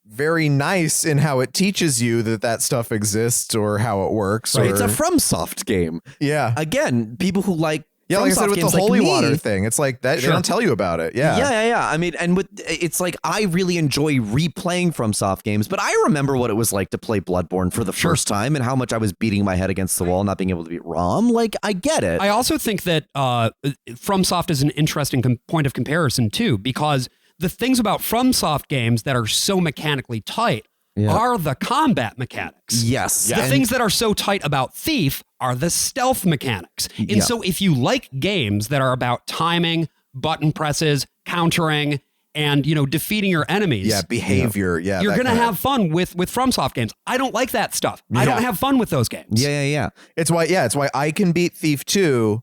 very nice in how it teaches you that stuff exists or how it works. Right. It's a FromSoft game. Yeah. Again, people who like like I said with the Holy Water thing, it's like that. They don't tell you about it. Yeah. I mean, and it's like I really enjoy replaying FromSoft games, but I remember what it was like to play Bloodborne for the first time and how much I was beating my head against the wall, not being able to beat Rom. Like, I get it. I also think that FromSoft is an interesting point of comparison too, because the things about FromSoft games that are so mechanically tight are the combat mechanics. Yes. The things that are so tight about Thief are the stealth mechanics. And so if you like games that are about timing, button presses, countering, and, you know, defeating your enemies. Yeah, behavior. Yeah. You're going to have fun with FromSoft games. I don't like that stuff. I don't have fun with those games. Yeah. It's why I can beat Thief 2.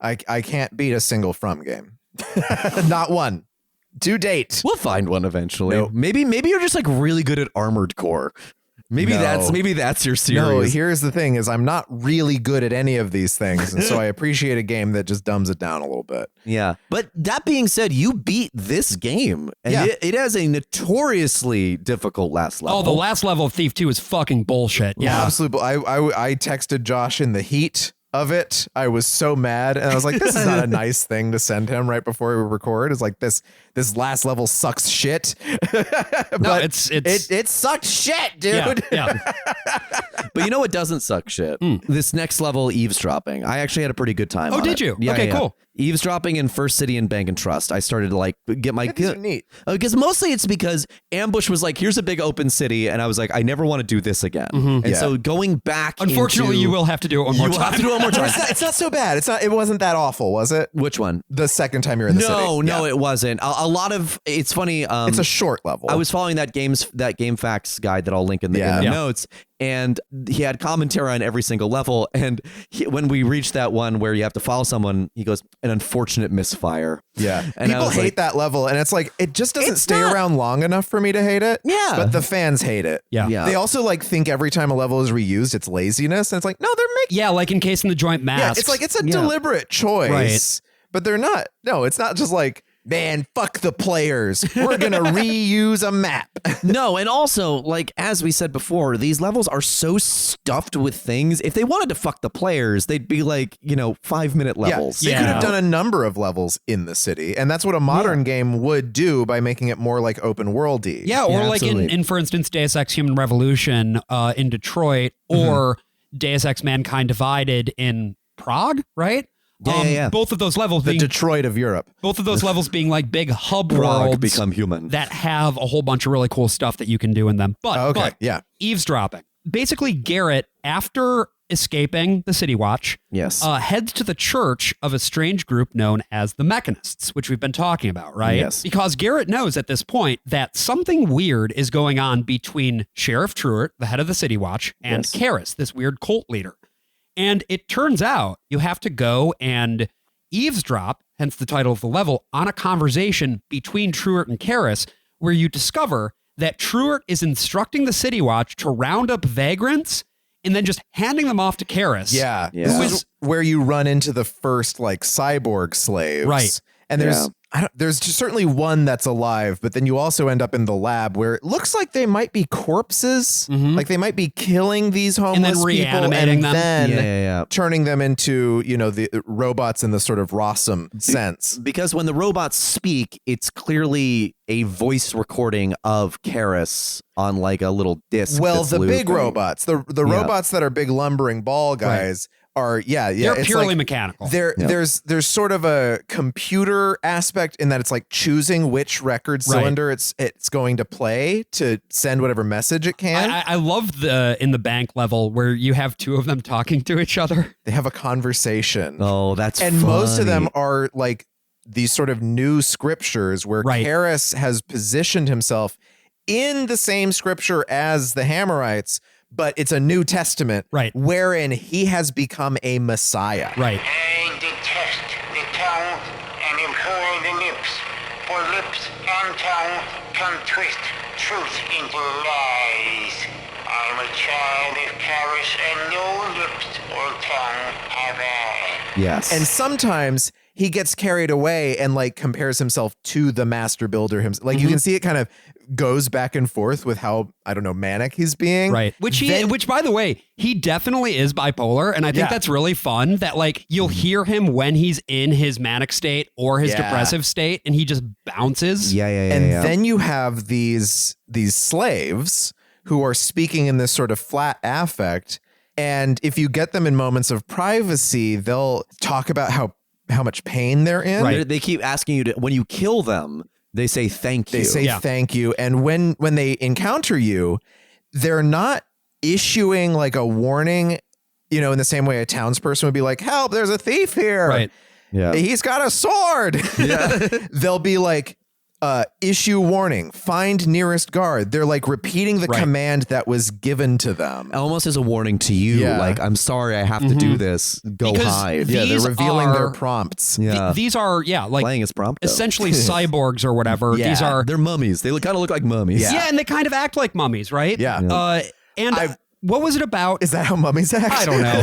I can't beat a single From game. Not one. To date. We'll find one eventually. Nope. Maybe you're just like really good at Armored Core. Maybe that's your series. No, here's the thing is I'm not really good at any of these things. And so I appreciate a game that just dumbs it down a little bit. Yeah. But that being said, you beat this game. And it has a notoriously difficult last level. Oh, the last level of Thief 2 is fucking bullshit. Yeah. Absolutely. I texted Josh in the heat of it. I was so mad, and I was like, this is not a nice thing to send him right before we record. It's like this last level sucks shit. But no, it sucks shit, dude. Yeah. But you know what doesn't suck shit? This next level, Eavesdropping. I actually had a pretty good time. Oh, on did it. you? Yeah, Okay, cool. Eavesdropping in First City and Bank and Trust. I started to like get my neat. Because mostly it's because Ambush was like, here's a big open city, and I was like, I never want to do this again. And so going back, unfortunately, you will have to do it one more time. You will have to do it one more time. It's not so bad. It wasn't that awful, was it? Which one? The second time you're in the city. No, it wasn't. A lot of it's funny. It's a short level. I was following that Game Facts guide that I'll link in the notes. And he had commentary on every single level. And when we reached that one where you have to follow someone, he goes, an unfortunate misfire. Yeah. And people hate that level. And it's like, it just doesn't stay around long enough for me to hate it. Yeah. But the fans hate it. Yeah. They also like think every time a level is reused, it's laziness. And it's like, no, they're making. Yeah, like encasing the joint masks. Yeah, it's like, it's a deliberate choice. Right. But they're not. No, it's not just like, man, fuck the players. We're going to reuse a map. No, and also, like, as we said before, these levels are so stuffed with things. If they wanted to fuck the players, they'd be like, 5-minute levels. They could have done a number of levels in the city, and that's what a modern game would do by making it more like open worldy. Yeah, or like in, for instance, Deus Ex Human Revolution in Detroit, or Deus Ex Mankind Divided in Prague, right? Yeah. Both of those levels being Detroit of Europe. Both of those levels being like big hub Prague worlds become human that have a whole bunch of really cool stuff that you can do in them. But eavesdropping. Basically, Garrett, after escaping the City Watch, heads to the church of a strange group known as the Mechanists, which we've been talking about, right? Yes. Because Garrett knows at this point that something weird is going on between Sheriff Truart, the head of the City Watch, and Karras, this weird cult leader. And it turns out you have to go and eavesdrop, hence the title of the level, on a conversation between Truart and Karras, where you discover that Truart is instructing the City Watch to round up vagrants and then just handing them off to Karras. Yeah. Who is where you run into the first like cyborg slaves. Right. And there's just certainly one that's alive, but then you also end up in the lab where it looks like they might be corpses. Like they might be killing these homeless and then people reanimating them. then turning them into, the robots in the sort of Rossum sense. Because when the robots speak, it's clearly a voice recording of Karras on like a little disc. Well, the big robots, the robots that are big lumbering ball guys are they're it's purely like mechanical. There's sort of a computer aspect in that it's like choosing which record cylinder it's going to play to send whatever message it can. I love in the bank level where you have two of them talking to each other. They have a conversation. Oh, that's and funny. Most of them are like these sort of new scriptures where Karras has positioned himself in the same scripture as the Hammerites, but it's a New Testament, wherein he has become a Messiah. Right. I detest the tongue and abhor the lips, for lips and tongue can twist truth into lies. I am a child of Karras, and no lips or tongue have I. Yes. And sometimes he gets carried away and like compares himself to the master builder himself. Like you can see it kind of goes back and forth with how, I don't know, manic he's being. Right. Which by the way, he definitely is bipolar. And I think that's really fun that like you'll hear him when he's in his manic state or his depressive state and he just bounces. And then you have these slaves who are speaking in this sort of flat affect. And if you get them in moments of privacy, they'll talk about how much pain they're in. Right. They keep asking you to, when you kill them, they say thank you. They say thank you. And when they encounter you, they're not issuing like a warning, in the same way a townsperson would be like, help, there's a thief here. Right. Yeah. He's got a sword. They'll be like, issue warning, find nearest guard. They're like repeating the command that was given to them. Almost as a warning to you, like, I'm sorry, I have to do this. Go hide. Yeah, they're revealing their prompts. These are, like playing as prompt, essentially cyborgs or whatever. These are, they're mummies. They kind of look like mummies. Yeah, and they kind of act like mummies, right? Yeah. What was it about? Is that how mummies act? I don't know.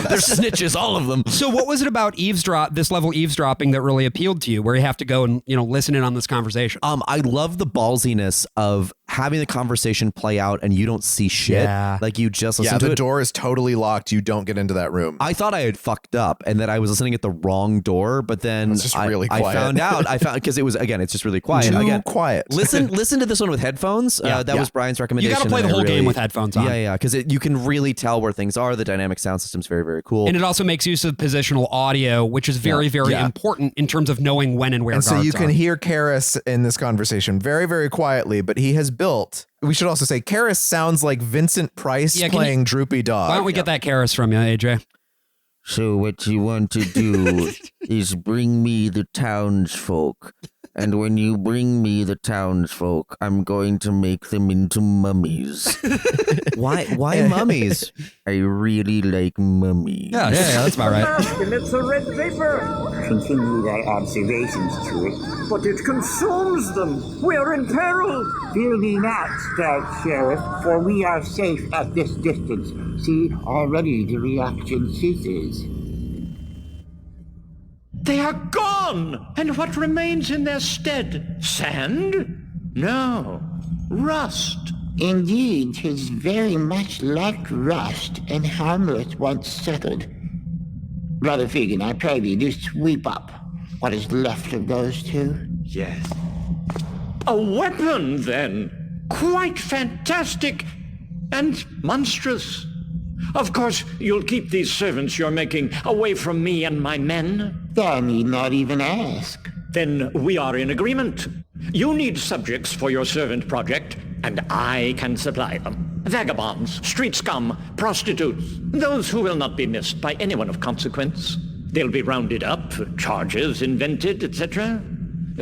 They're snitches, all of them. So what was it about this level eavesdropping that really appealed to you, where you have to go and, listen in on this conversation? I love the ballsiness of having the conversation play out and you don't see shit. Yeah. Like you just listen to it. The door is totally locked. You don't get into that room. I thought I had fucked up and that I was listening at the wrong door, but then it's just really quiet. I found because it was, again, it's just really quiet. Too quiet. Listen to this one with headphones. That was Brian's recommendation. You got to play the whole game with headphones on. Yeah, because you can really tell where things are. The dynamic sound system's very, very cool. And it also makes use of positional audio, which is very, very important in terms of knowing when and where guards are. And so you can hear Karras in this conversation very, very quietly, but he has built... We should also say Karras sounds like Vincent Price playing Droopy Dog. Why don't we get that Karras from you, AJ? So what you want to do is bring me the townsfolk. And when you bring me the townsfolk, I'm going to make them into mummies. Why mummies? I really like mummies. Yeah, that's about right. It's a red vapor. Continue thy observations to it, but it consumes them. We're in peril. Fear me not, stout sheriff, for we are safe at this distance. See, already the reaction ceases. They are gone! And what remains in their stead? Sand? No, rust. Indeed, 'tis very much like rust and harmless once settled. Brother Fegan, I pray thee, do sweep up what is left of those two. Yes. A weapon, then. Quite fantastic and monstrous. Of course, you'll keep these servants you're making away from me and my men. Thou need not even ask. Then we are in agreement. You need subjects for your servant project, and I can supply them. Vagabonds, street scum, prostitutes, those who will not be missed by anyone of consequence. They'll be rounded up, charges invented, etc.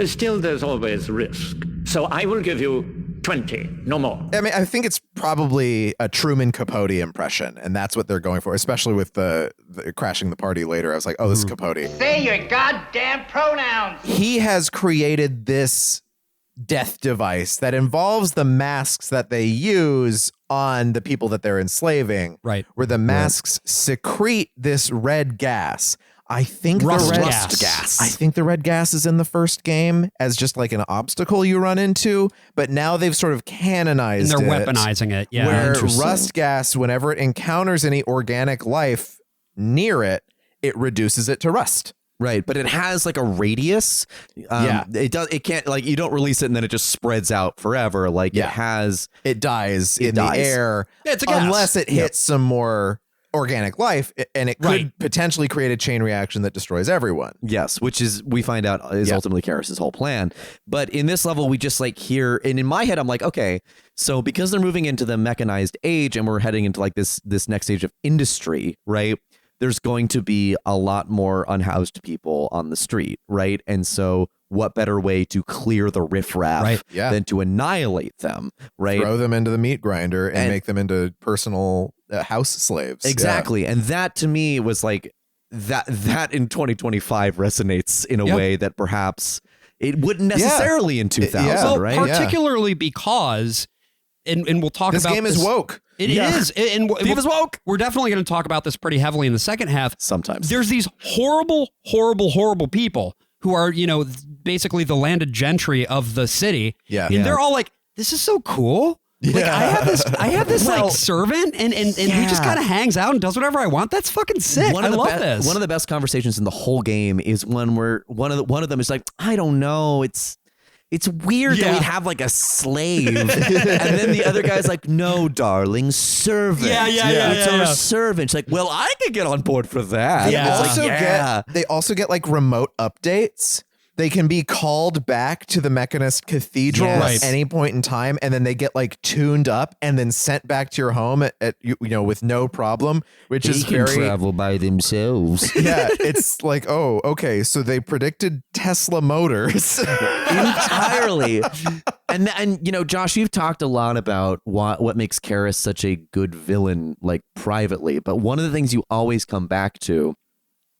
Still, there's always risk. So I will give you 20, no more. I mean, I think it's probably a Truman Capote impression, and that's what they're going for, especially with the crashing the party later. I was like, oh, this is Capote. Say your goddamn pronouns! He has created this death device that involves the masks that they use on the people that they're enslaving. Right. Where the masks secrete this red gas. I think Rust the red gas. I think the red gas is in the first game as just like an obstacle you run into, but now they've sort of canonized And they're it, weaponizing it. Yeah. where rust gas, whenever it encounters any organic life near it, it reduces it to rust. Right, but it has like a radius. It can't, like, you don't release it and then it just spreads out forever. Like it dies in the air. Yeah, it's a gas. Unless it hits some more organic life, and it could potentially create a chain reaction that destroys everyone. Yes, which is, we find out, is ultimately Karras' whole plan. But in this level, we just like hear, and in my head, I'm like, okay, so because they're moving into the mechanized age and we're heading into like this next stage of industry, right? There's going to be a lot more unhoused people on the street, right? And so what better way to clear the riffraff than to annihilate them, right? Throw them into the meat grinder and make them into personal house slaves. Exactly. Yeah. And that to me was like, that in 2025 resonates in a way that perhaps it wouldn't necessarily in 2000, right? Particularly because, and we'll talk this about game is woke. It is. And Thief is woke. We're definitely going to talk about this pretty heavily in the second half. Sometimes. There's these horrible, horrible, horrible people who are, basically the landed gentry of the city. Yeah. And they're all like, this is so cool. Like, I have this like servant and he just kind of hangs out and does whatever I want. That's fucking sick. I love this. One of the best conversations in the whole game is one where one of them is like, I don't know, it's weird that we'd have like a slave. And then the other guy's like, no, darling, servant. It's our servant. She's like, well, I could get on board for that. They also get like remote updates. They can be called back to the Mechanist Cathedral at any point in time, and then they get like tuned up and then sent back to your home at with no problem, which is can travel by themselves. Yeah, it's like, oh, okay, so they predicted Tesla motors entirely. And Josh, you've talked a lot about what makes Karras such a good villain, like privately, but one of the things you always come back to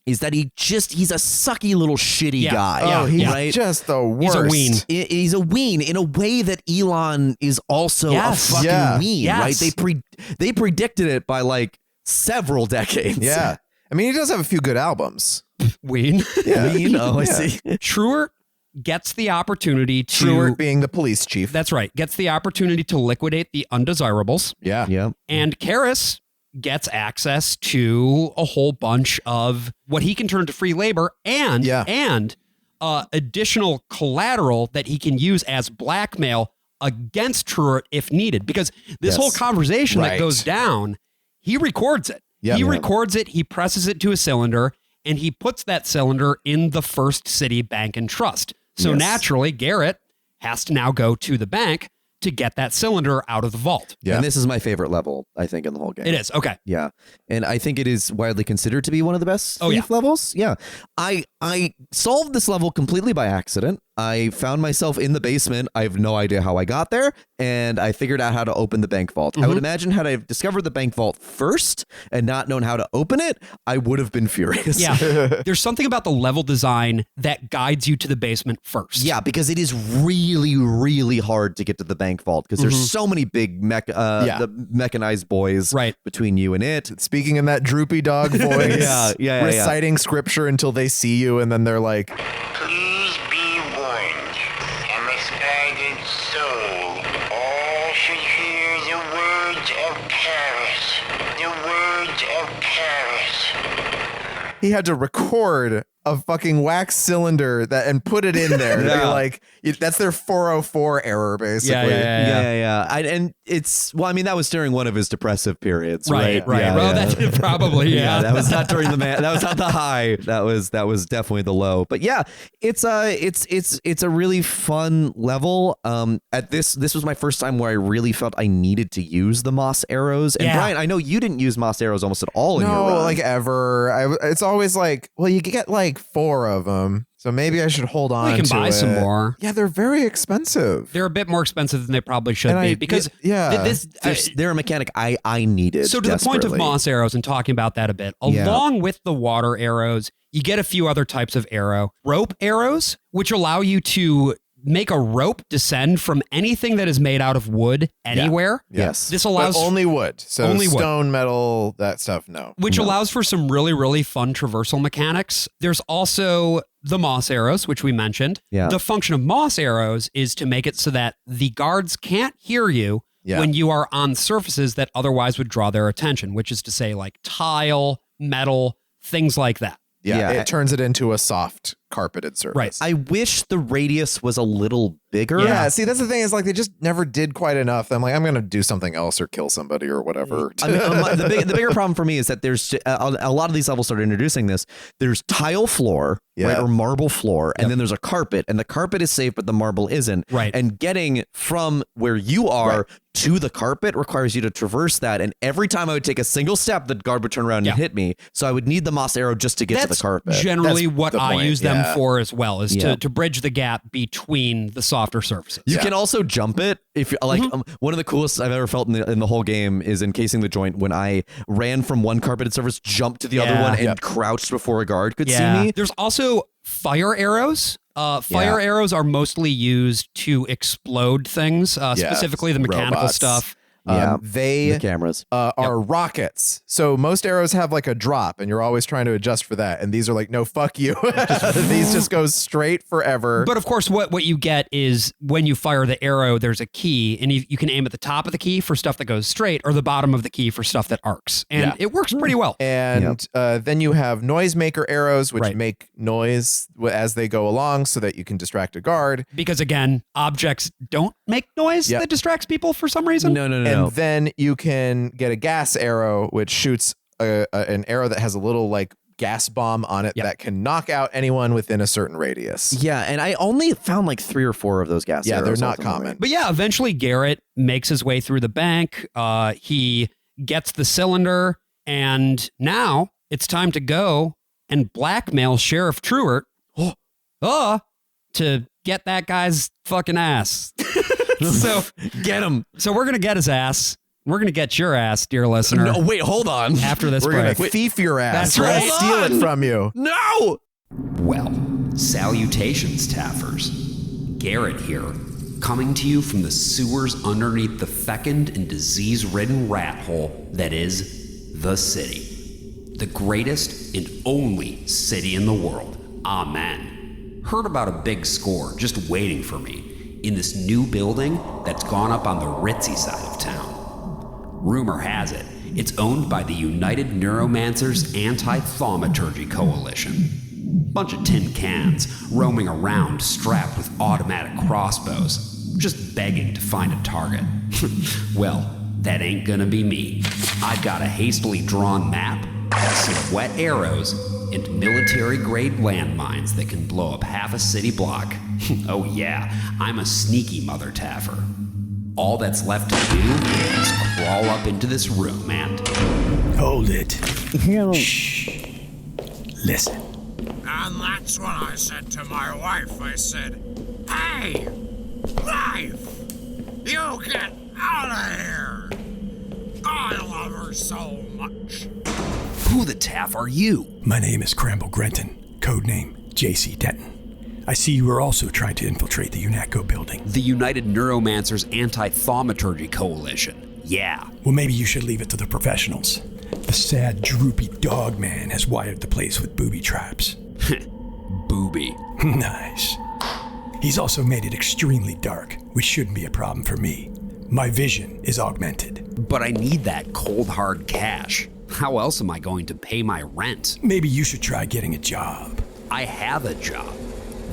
is that he's a sucky little shitty guy. Oh, he's right? just the worst. He's a ween. He's a ween in a way that Elon is also a fucking ween, right? They predicted it by like several decades. Yeah. I mean, he does have a few good albums. Ween. Yeah. Ween, I see. Truart gets the opportunity to... Truart being the police chief. That's right. Gets the opportunity to liquidate the undesirables. Yeah. And Karras gets access to a whole bunch of what he can turn into free labor and additional collateral that he can use as blackmail against Truart if needed. Because this whole conversation that goes down, he records it. He records it, he presses it to a cylinder, and he puts that cylinder in the First City Bank and Trust. So naturally, Garrett has to now go to the bank to get that cylinder out of the vault. Yeah. And this is my favorite level, I think, in the whole game. It is. Okay. Yeah. And I think it is widely considered to be one of the best thief levels. Yeah. I solved this level completely by accident. I found myself in the basement. I have no idea how I got there, and I figured out how to open the bank vault. I would imagine had I discovered the bank vault first and not known how to open it, I would have been furious. Yeah. There's something about the level design that guides you to the basement first. Yeah, because it is really, really hard to get to the bank vault because there's so many big the mechanized boys between you and it. Speaking in that droopy dog voice, yeah, reciting scripture until they see you, and then they're like, Please be warned, a misguided soul. All should hear the words of Karras. The words of Karras. he had to record a fucking wax cylinder and put it in there. They're like, that's their 404 error, basically. Yeah. And it's, well, I mean, that was during one of his depressive periods, right? Right. Well, that's probably, that was not during that was not the high. That was definitely the low. But yeah, it's a really fun level. This was my first time where I really felt I needed to use the moss arrows. And Brian, I know you didn't use moss arrows almost at all in your run. No, like ever. It's always like, well, you get like 4 of them. So maybe I should hold on to it. We can buy some more. Yeah, they're very expensive. They're a bit more expensive than they probably should be because they're a mechanic I needed. So to the point of moss arrows and talking about that a bit, along with the water arrows, you get a few other types of arrow. Rope arrows, which allow you to make a rope descend from anything that is made out of wood anywhere. Yes. This allows... But only wood. So only stone, metal, that stuff, no. Which allows for some really, really fun traversal mechanics. There's also the moss arrows, which we mentioned. Yeah. The function of moss arrows is to make it so that the guards can't hear you when you are on surfaces that otherwise would draw their attention, which is to say like tile, metal, things like that. Yeah, it turns it into a soft carpeted surface. Right. I wish the radius was a little bigger. Yeah, see, that's the thing is like they just never did quite enough. I'm like, I'm going to do something else or kill somebody or whatever. I mean, the bigger problem for me is that there's a lot of these levels started introducing this. There's tile floor, right, or marble floor, and then there's a carpet, and the carpet is safe, but the marble isn't. Right. And getting from where you are to the carpet requires you to traverse that. And every time I would take a single step, the guard would turn around and hit me. So I would need the moss arrow just to get to the carpet. Generally what I use them for as well, is to bridge the gap between the softer surfaces. You can also jump it. If you like, one of the coolest I've ever felt in the whole game is encasing the joint when I ran from one carpeted surface, jumped to the other one, and crouched before a guard could see me. There's also fire arrows. Fire arrows are mostly used to explode things, specifically the mechanical robots. stuff. The cameras are rockets. So most arrows have like a drop and you're always trying to adjust for that. And these are like, no, fuck you. These just go straight forever. But of course, what you get is when you fire the arrow, there's a key and you can aim at the top of the key for stuff that goes straight or the bottom of the key for stuff that arcs. And it works pretty well. And then you have noisemaker arrows, which make noise as they go along so that you can distract a guard. Because again, objects don't make noise that distracts people for some reason. No. And then you can get a gas arrow, which shoots an arrow that has a little like gas bomb on it that can knock out anyone within a certain radius. Yeah, and I only found like 3 or 4 of those gas arrows. Yeah, they're not common. But yeah, eventually Garrett makes his way through the bank. He gets the cylinder, and now it's time to go and blackmail Sheriff Truart to get that guy's fucking ass. So get him. So we're going to get his ass. We're going to get your ass, dear listener. No, wait, hold on. After this we're break. We're going to thief your ass. That's right. Steal it from you. No! Well, salutations, Taffers. Garrett here, coming to you from the sewers underneath the fecund and disease-ridden rat hole that is the city. The greatest and only city in the world. Amen. Heard about a big score just waiting for me in this new building that's gone up on the ritzy side of town. Rumor has it, it's owned by the United Neuromancers Anti-Thaumaturgy Coalition. Bunch of tin cans roaming around strapped with automatic crossbows, just begging to find a target. Well, that ain't gonna be me. I've got a hastily drawn map, some wet arrows, and military-grade landmines that can blow up half a city block. Oh yeah, I'm a sneaky mother taffer. All that's left to do is crawl up into this room and... Hold it. Shh. Listen. And that's what I said to my wife. I said, Hey! Life! You get out of here! I love her so much. Who the taff are you? My name is Cramble Grenton, codename JC Denton. I see you are also trying to infiltrate the UNATCO building. The United Neuromancers Anti-Thaumaturgy Coalition. Yeah. Well, maybe you should leave it to the professionals. The sad, droopy dog man has wired the place with booby traps. Booby. Nice. He's also made it extremely dark, which shouldn't be a problem for me. My vision is augmented. But I need that cold, hard cash. How else am I going to pay my rent? Maybe you should try getting a job. I have a job.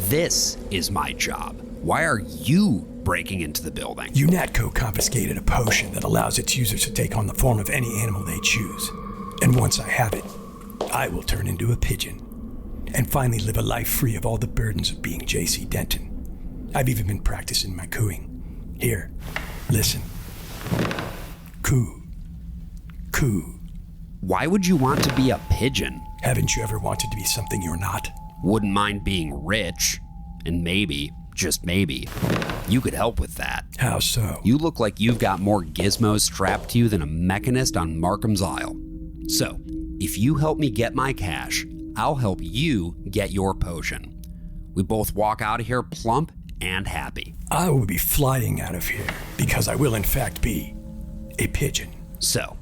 This is my job. Why are you breaking into the building? UNATCO confiscated a potion that allows its users to take on the form of any animal they choose. And once I have it, I will turn into a pigeon and finally live a life free of all the burdens of being JC Denton. I've even been practicing my cooing. Here, listen. Coo. Coo. Why would you want to be a pigeon? Haven't you ever wanted to be something you're not? Wouldn't mind being rich. And maybe, just maybe, you could help with that. How so? You look like you've got more gizmos strapped to you than a mechanist on Markham's Isle. So, if you help me get my cash, I'll help you get your potion. We both walk out of here plump and happy. I will be flying out of here because I will in fact be a pigeon. So,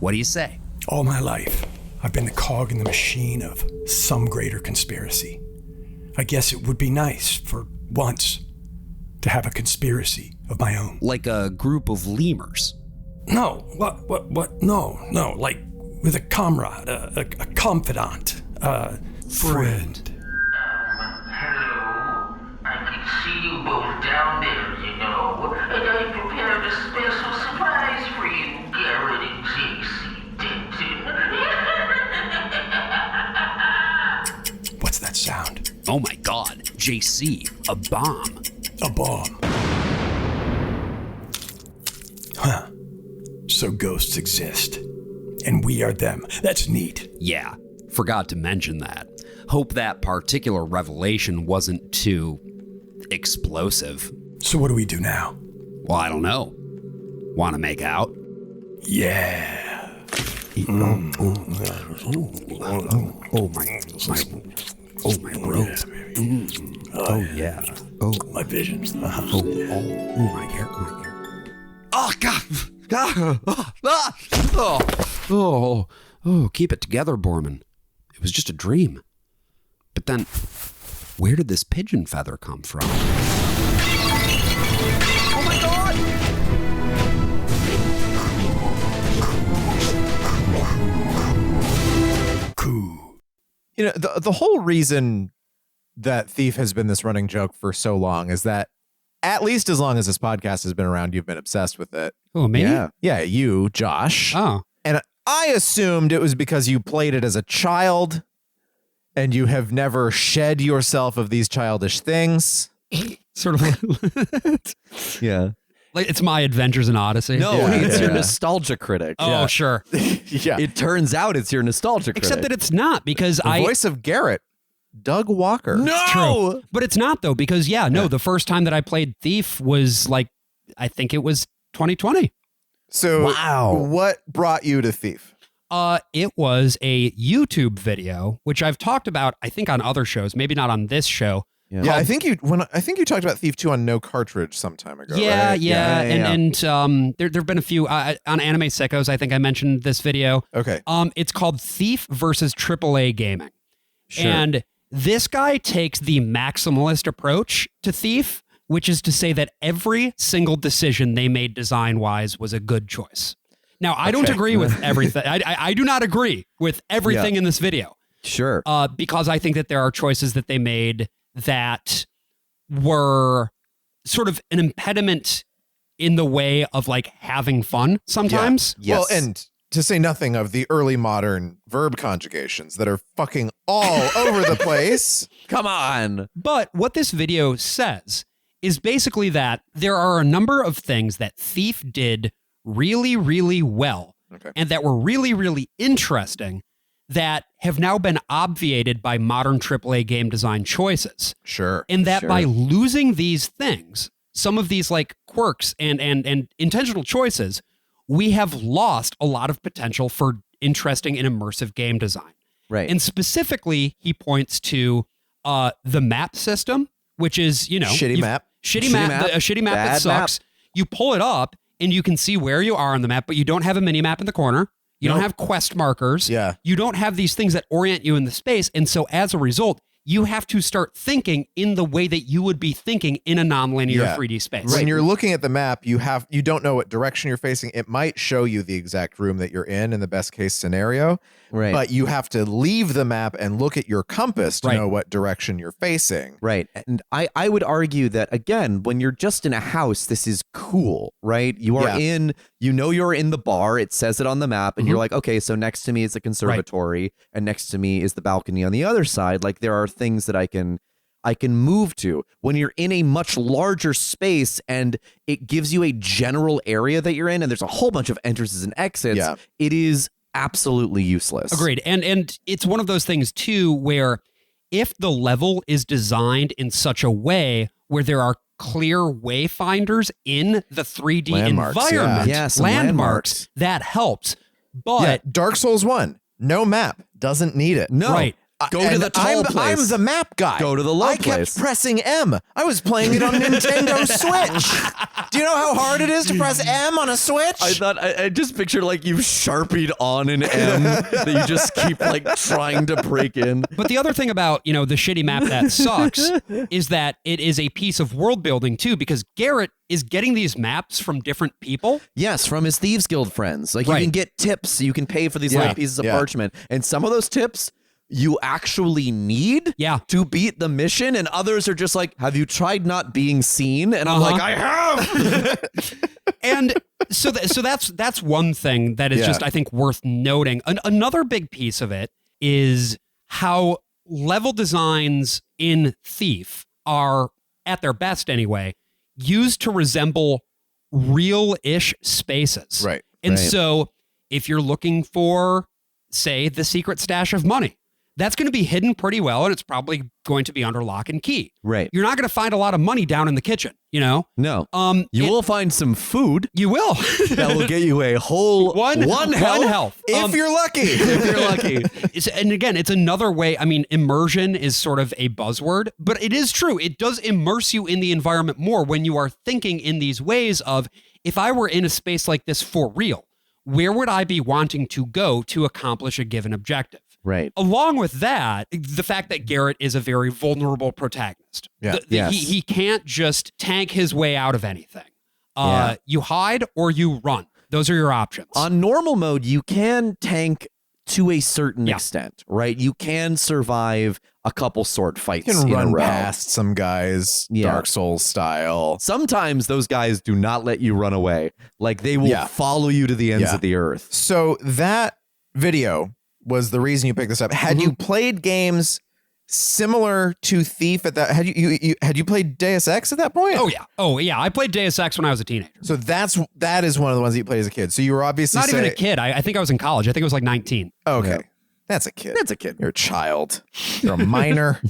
what do you say? All my life, I've been the cog in the machine of some greater conspiracy. I guess it would be nice, for once, to have a conspiracy of my own. Like a group of lemurs? No, what? No, like with a comrade, a confidant, a friend. Hello. I can see you both down there, you know. And I prepared a special surprise for you, Garrett and JC Denton. What's that sound? Oh my God, JC, a bomb. A bomb. Huh. So ghosts exist. And we are them. That's neat. Yeah, forgot to mention that. Hope that particular revelation wasn't too explosive. So what do we do now? Well, I don't know. Want to make out? Yeah. Oh my rope. Oh yeah. Oh my visions. Oh my hair. Oh God. Oh, keep it together, Boerman. It was just a dream. But then, where did this pigeon feather come from? Oh my God! Cool. You know, the whole reason that Thief has been this running joke for so long is that at least as long as this podcast has been around, you've been obsessed with it. Oh, me? Yeah, you, Josh. Oh. And I assumed it was because you played it as a child and you have never shed yourself of these childish things. Sort of. Yeah. Like it's my Adventures in Odyssey. No, it's your nostalgia critic. Oh, sure. Yeah. It turns out it's your nostalgia critic. Except that it's not because the voice of Garrett, Doug Walker. No! It's true. But it's not though, because the first time that I played Thief was like, I think it was 2020. So wow. What brought you to Thief? It was a YouTube video, which I've talked about, I think on other shows, maybe not on this show. Yeah, I think you talked about Thief 2 on No Cartridge some time ago. Yeah, right? And there've been a few on Anime Sickos. I think I mentioned this video. Okay. It's called Thief versus AAA Gaming. Sure. And this guy takes the maximalist approach to Thief, which is to say that every single decision they made design-wise was a good choice. Now, I don't agree with everything. I do not agree with everything in this video. Sure. Because I think that there are choices that they made that were sort of an impediment in the way of like having fun sometimes. Yeah. Yes. Well, and to say nothing of the early modern verb conjugations that are fucking all over the place. Come on. But what this video says is basically that there are a number of things that Thief did really, really well and that were really, really interesting that have now been obviated by modern AAA game design choices. Sure. And that Sure. by losing these things, some of these like quirks and intentional choices, we have lost a lot of potential for interesting and immersive game design. Right. And specifically, he points to the map system, which is, you know, Shitty map. a shitty map that Bad sucks. You pull it up and you can see where you are on the map, but you don't have a mini map in the corner. You don't have quest markers. Yeah. You don't have these things that orient you in the space. And so as a result, you have to start thinking in the way that you would be thinking in a nonlinear 3D space. When you're looking at the map, you don't know what direction you're facing. It might show you the exact room that you're in the best case scenario. Right. But you have to leave the map and look at your compass to Right. know what direction you're facing. Right. And I would argue that, again, when you're just in a house, this is cool, right? You are you're in the bar. It says it on the map. And you're like, okay, so next to me is the conservatory and next to me is the balcony on the other side. Like there are things that I can move to. When you're in a much larger space and it gives you a general area that you're in and there's a whole bunch of entrances and exits, it is absolutely useless. Agreed. And it's one of those things too, where if the level is designed in such a way where there are clear wayfinders in the 3D environment, landmarks, that helps. But Dark Souls 1, no map, doesn't need it. No. Right. Go to the tall place. I'm the map guy. Go to the low I place. kept pressing M. I was playing it on Nintendo Switch. Do you know how hard it is to press M on a Switch? I thought I just pictured like you've sharpied on an M that you just keep like trying to break in. But the other thing about, you know, the shitty map that sucks is that it is a piece of world building too, because Garrett is getting these maps from different people. Yes, from his Thieves Guild friends. Like you can get tips, you can pay for these little pieces of parchment, and some of those tips you actually need to beat the mission, and others are just like, have you tried not being seen? And I'm like, I have. And so that's one thing that is just, I think, worth noting. Another big piece of it is how level designs in Thief are, at their best anyway, used to resemble real-ish spaces. Right. And so if you're looking for, say, the secret stash of money, that's going to be hidden pretty well, and it's probably going to be under lock and key. Right. You're not going to find a lot of money down in the kitchen, you know? No. You will find some food. You will. That will get you a whole one health. If you're lucky. If you're lucky. And again, it's another way. I mean, immersion is sort of a buzzword, but it is true. It does immerse you in the environment more when you are thinking in these ways of, if I were in a space like this for real, where would I be wanting to go to accomplish a given objective? Right. Along with that, the fact that Garrett is a very vulnerable protagonist. Yeah. He can't just tank his way out of anything. You hide or you run. Those are your options. On normal mode, you can tank to a certain extent, right? You can survive a couple sword fights. You can in run a row. past some guys, Dark Souls style. Sometimes those guys do not let you run away. Like they will follow you to the ends of the earth. So that video was the reason you picked this up. Had you played games similar to Thief at that? Had you played Deus Ex at that point? Oh yeah. I played Deus Ex when I was a teenager. So that is one of the ones that you played as a kid. So you were obviously not even a kid. I think I was in college. I think it was like 19. Okay. Yeah. That's a kid. You're a child. You're a minor.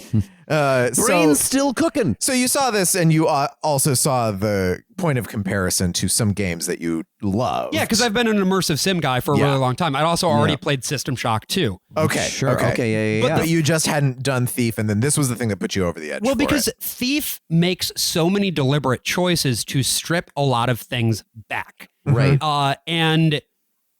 Brain's still cooking. So you saw this, and you also saw the point of comparison to some games that you love. Yeah, because I've been an immersive sim guy for a really long time. I'd also already played System Shock 2. Okay, sure. Okay, yeah. But you just hadn't done Thief, and then this was the thing that put you over the edge. Well, because Thief makes so many deliberate choices to strip a lot of things back. Right. And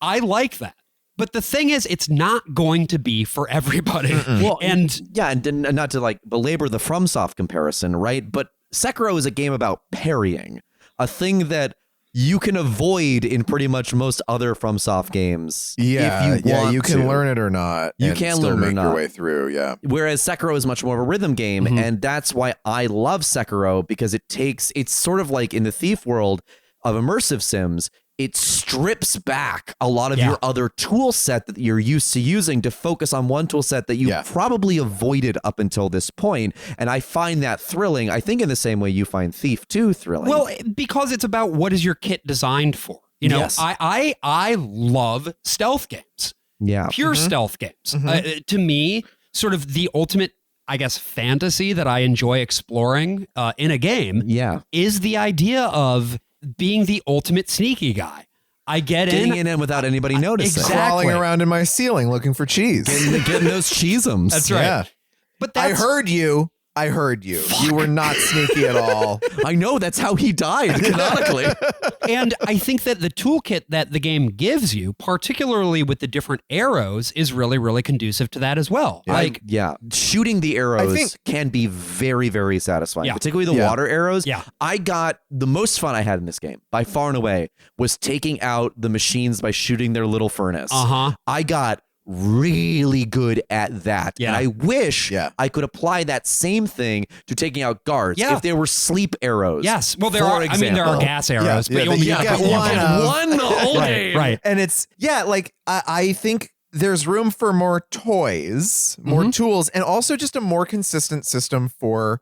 I like that. But the thing is, it's not going to be for everybody. Well, and not to like belabor the FromSoft comparison, right? But Sekiro is a game about parrying, a thing that you can avoid in pretty much most other FromSoft games. Yeah, if you want you can to. learn it or not. You and can still learn it or make not. your way through. Yeah. Whereas Sekiro is much more of a rhythm game, and that's why I love Sekiro, because it's sort of like in the Thief world of immersive sims. It strips back a lot of your other tool set that you're used to using to focus on one tool set that you probably avoided up until this point. And I find that thrilling. I think in the same way you find Thief 2 thrilling. Well, because it's about what is your kit designed for. You know, I love stealth games. Yeah. Pure stealth games. To me, sort of the ultimate, I guess, fantasy that I enjoy exploring in a game is the idea of being the ultimate sneaky guy. I getting in without anybody noticing. Exactly. Crawling around in my ceiling looking for cheese. Getting those cheeseums. That's right. Yeah. But that's, I heard you. You were not sneaky at all. I know. That's how he died, canonically. And I think that the toolkit that the game gives you, particularly with the different arrows, is really, really conducive to that as well. Shooting the arrows can be very, very satisfying, particularly the water arrows. Yeah. I got the most fun I had in this game, by far and away, was taking out the machines by shooting their little furnace. I got really good at that. Yeah. And I wish I could apply that same thing to taking out guards if they were sleep arrows. Yes. Well, there are, I mean, there are gas arrows, but you only get one the whole game. Right. And it's, like, I think there's room for more toys, more tools, and also just a more consistent system for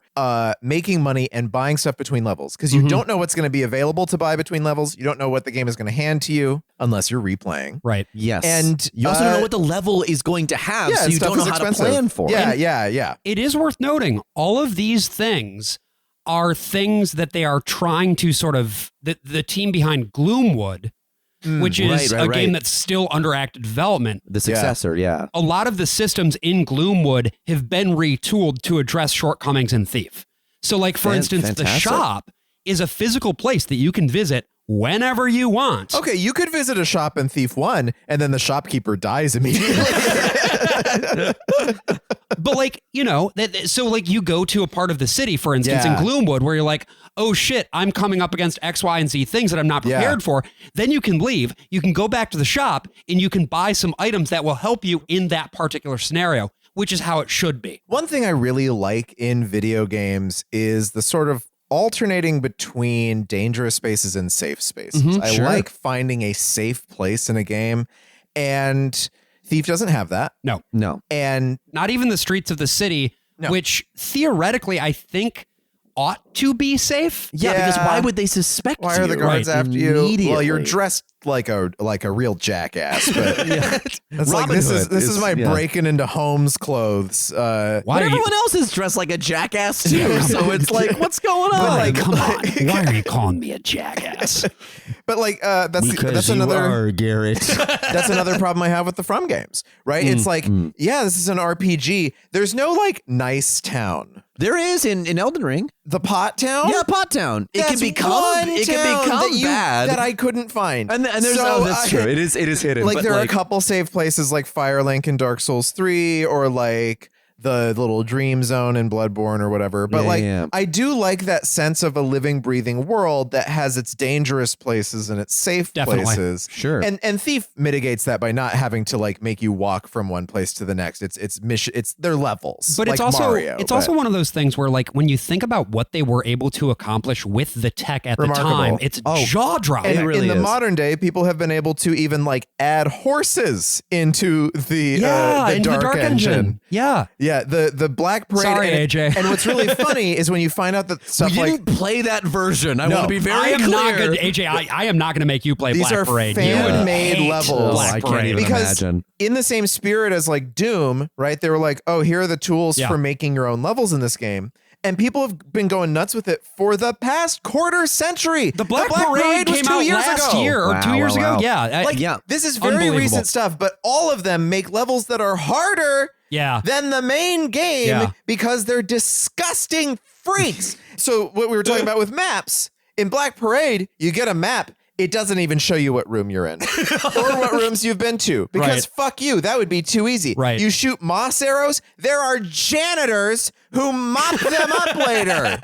making money and buying stuff between levels. Because you don't know what's going to be available to buy between levels. You don't know what the game is going to hand to you unless you're replaying. Right. Yes. And you also don't know what the level is going to have, so you don't know how to plan for it. Yeah. It is worth noting, all of these things are things that they are trying to sort of, the team behind Gloomwood, which is a game that's still under active development. The successor, A lot of the systems in Gloomwood have been retooled to address shortcomings in Thief. So, like, for instance, the shop is a physical place that you can visit whenever you want. Okay, you could visit a shop in Thief 1, and then the shopkeeper dies immediately. But, like, you know, so, like, you go to a part of the city, for instance, in Gloomwood, where you're like, oh shit, I'm coming up against X, Y, and Z things that I'm not prepared for. Then you can leave, you can go back to the shop, and you can buy some items that will help you in that particular scenario, which is how it should be. One thing I really like in video games is the sort of alternating between dangerous spaces and safe spaces. I like finding a safe place in a game, and Thief doesn't have that. No. And not even the streets of the city, which theoretically I think ought to be safe. Yeah, because why would they suspect you? Why are the guards after you? Well, you're immediately? dressed like a real jackass, but it's like Robin this Hood is my breaking into Holmes clothes. But everyone else is dressed like a jackass too, so it's like, what's going on? But like, come on, why are you calling me a jackass? But like, that's another Garrett. That's another problem I have with the From games, right? It's like, this is an RPG. There's no like nice town. There is in Elden Ring. The Pot Town? Yeah, Pot Town. It can become bad. That I couldn't find. And there's that's true. It is hidden. Like, but there are a couple safe places like Firelink in Dark Souls 3, or like the little dream zone in Bloodborne or whatever. But I do like that sense of a living, breathing world that has its dangerous places and its safe places. Sure. And Thief mitigates that by not having to like make you walk from one place to the next. It's mission. It's their levels. But like it's also Mario, also one of those things where, like, when you think about what they were able to accomplish with the tech at the time, it's jaw dropping. And in the modern day, people have been able to even like add horses into the dark engine. Yeah. The Black Parade. Sorry, AJ. And what's really funny is when you find out that stuff we like didn't play that version. I want to be very I am clear. not good, AJ. I am not going to make you play these Black are Parade. fan-made levels. I can't even imagine. In the same spirit as like Doom, right? They were like, oh, here are the tools for making your own levels in this game. And people have been going nuts with it for the past quarter century. The Black Parade was came 2 out years last ago. year or 2 years ago. Yeah. This is very recent stuff, but all of them make levels that are harder than the main game because they're disgusting freaks. So what we were talking about with maps, in Black Parade, you get a map. It doesn't even show you what room you're in or what rooms you've been to, because fuck you. That would be too easy. Right. You shoot moss arrows. There are janitors who mop them up later.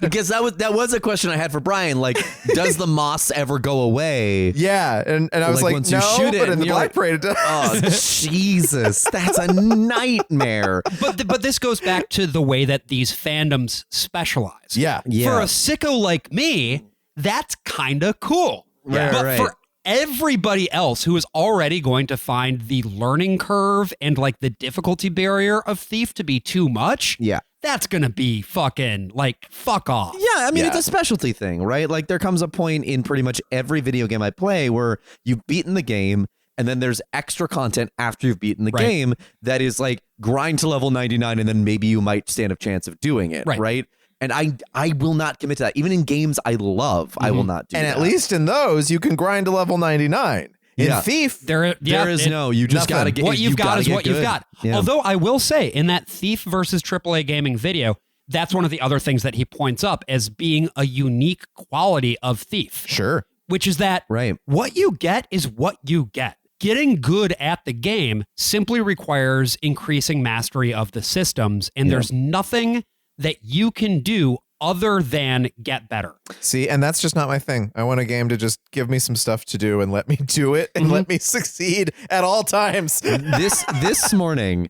Because that was a question I had for Brian. Like, does the moss ever go away? Yeah. And I was like, once no, you shoot it, but in the Black like, Parade it does. Oh, Jesus. That's a nightmare. But this goes back to the way that these fandoms specialize. Yeah. For a sicko like me, that's kind of cool. Right, but right. for everybody else who is already going to find the learning curve and like the difficulty barrier of Thief to be too much, that's going to be fucking like, fuck off. Yeah, I mean, it's a specialty thing, right? Like, there comes a point in pretty much every video game I play where you've beaten the game and then there's extra content after you've beaten the game that is like grind to level 99 and then maybe you might stand a chance of doing it, right? And I will not commit to that. Even in games I love, I will not do that. And at least in those, you can grind to level 99. In Thief, there is no. You just got to get what you've got is what you've got. Yeah. Although I will say, in that Thief versus AAA gaming video, that's one of the other things that he points up as being a unique quality of Thief. Sure. Which is that what you get is what you get. Getting good at the game simply requires increasing mastery of the systems, and there's nothing that you can do other than get better. See, and that's just not my thing. I want a game to just give me some stuff to do and let me do it and let me succeed at all times. This morning,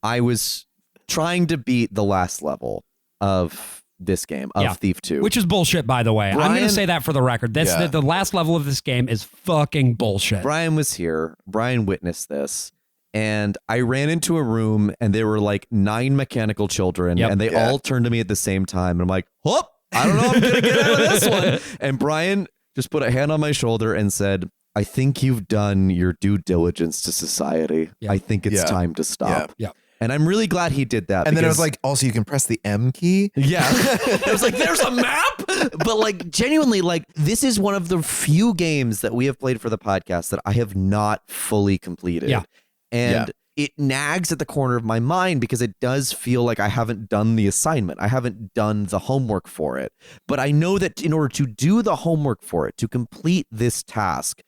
I was trying to beat the last level of this game, of Thief 2. Which is bullshit, by the way. I'm going to say that for the record. The last level of this game is fucking bullshit. Brian was here. Brian witnessed this. And I ran into a room and there were like 9 mechanical children and they all turned to me at the same time. And I'm like, whoop, I don't know if I'm going to get out of this one. And Brian just put a hand on my shoulder and said, I think you've done your due diligence to society. I think it's time to stop. And I'm really glad he did that. And then it was like, also you can press the M key. Yeah. I was like, there's a map. But like genuinely, like this is one of the few games that we have played for the podcast that I have not fully completed. Yeah. And it nags at the corner of my mind because it does feel like I haven't done the assignment. I haven't done the homework for it. But I know that in order to do the homework for it, to complete this task,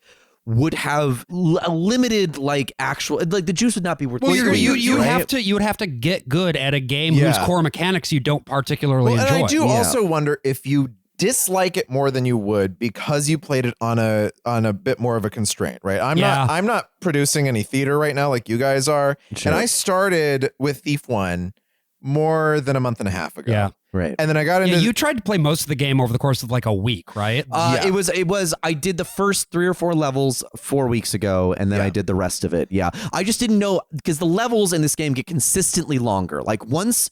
would have a limited like actual like the juice would not be worth. Well, you would have to get good at a game whose core mechanics you don't particularly enjoy. And I do also wonder if you dislike it more than you would because you played it on a bit more of a constraint, right? I'm not producing any theater right now like you guys are. Sure. And I started with Thief 1 more than a month and a half ago. Yeah. Right. And then I got into you tried to play most of the game over the course of like a week, right? It was I did the first 3 or 4 levels 4 weeks ago and then I did the rest of it. Yeah. I just didn't know because the levels in this game get consistently longer. Like once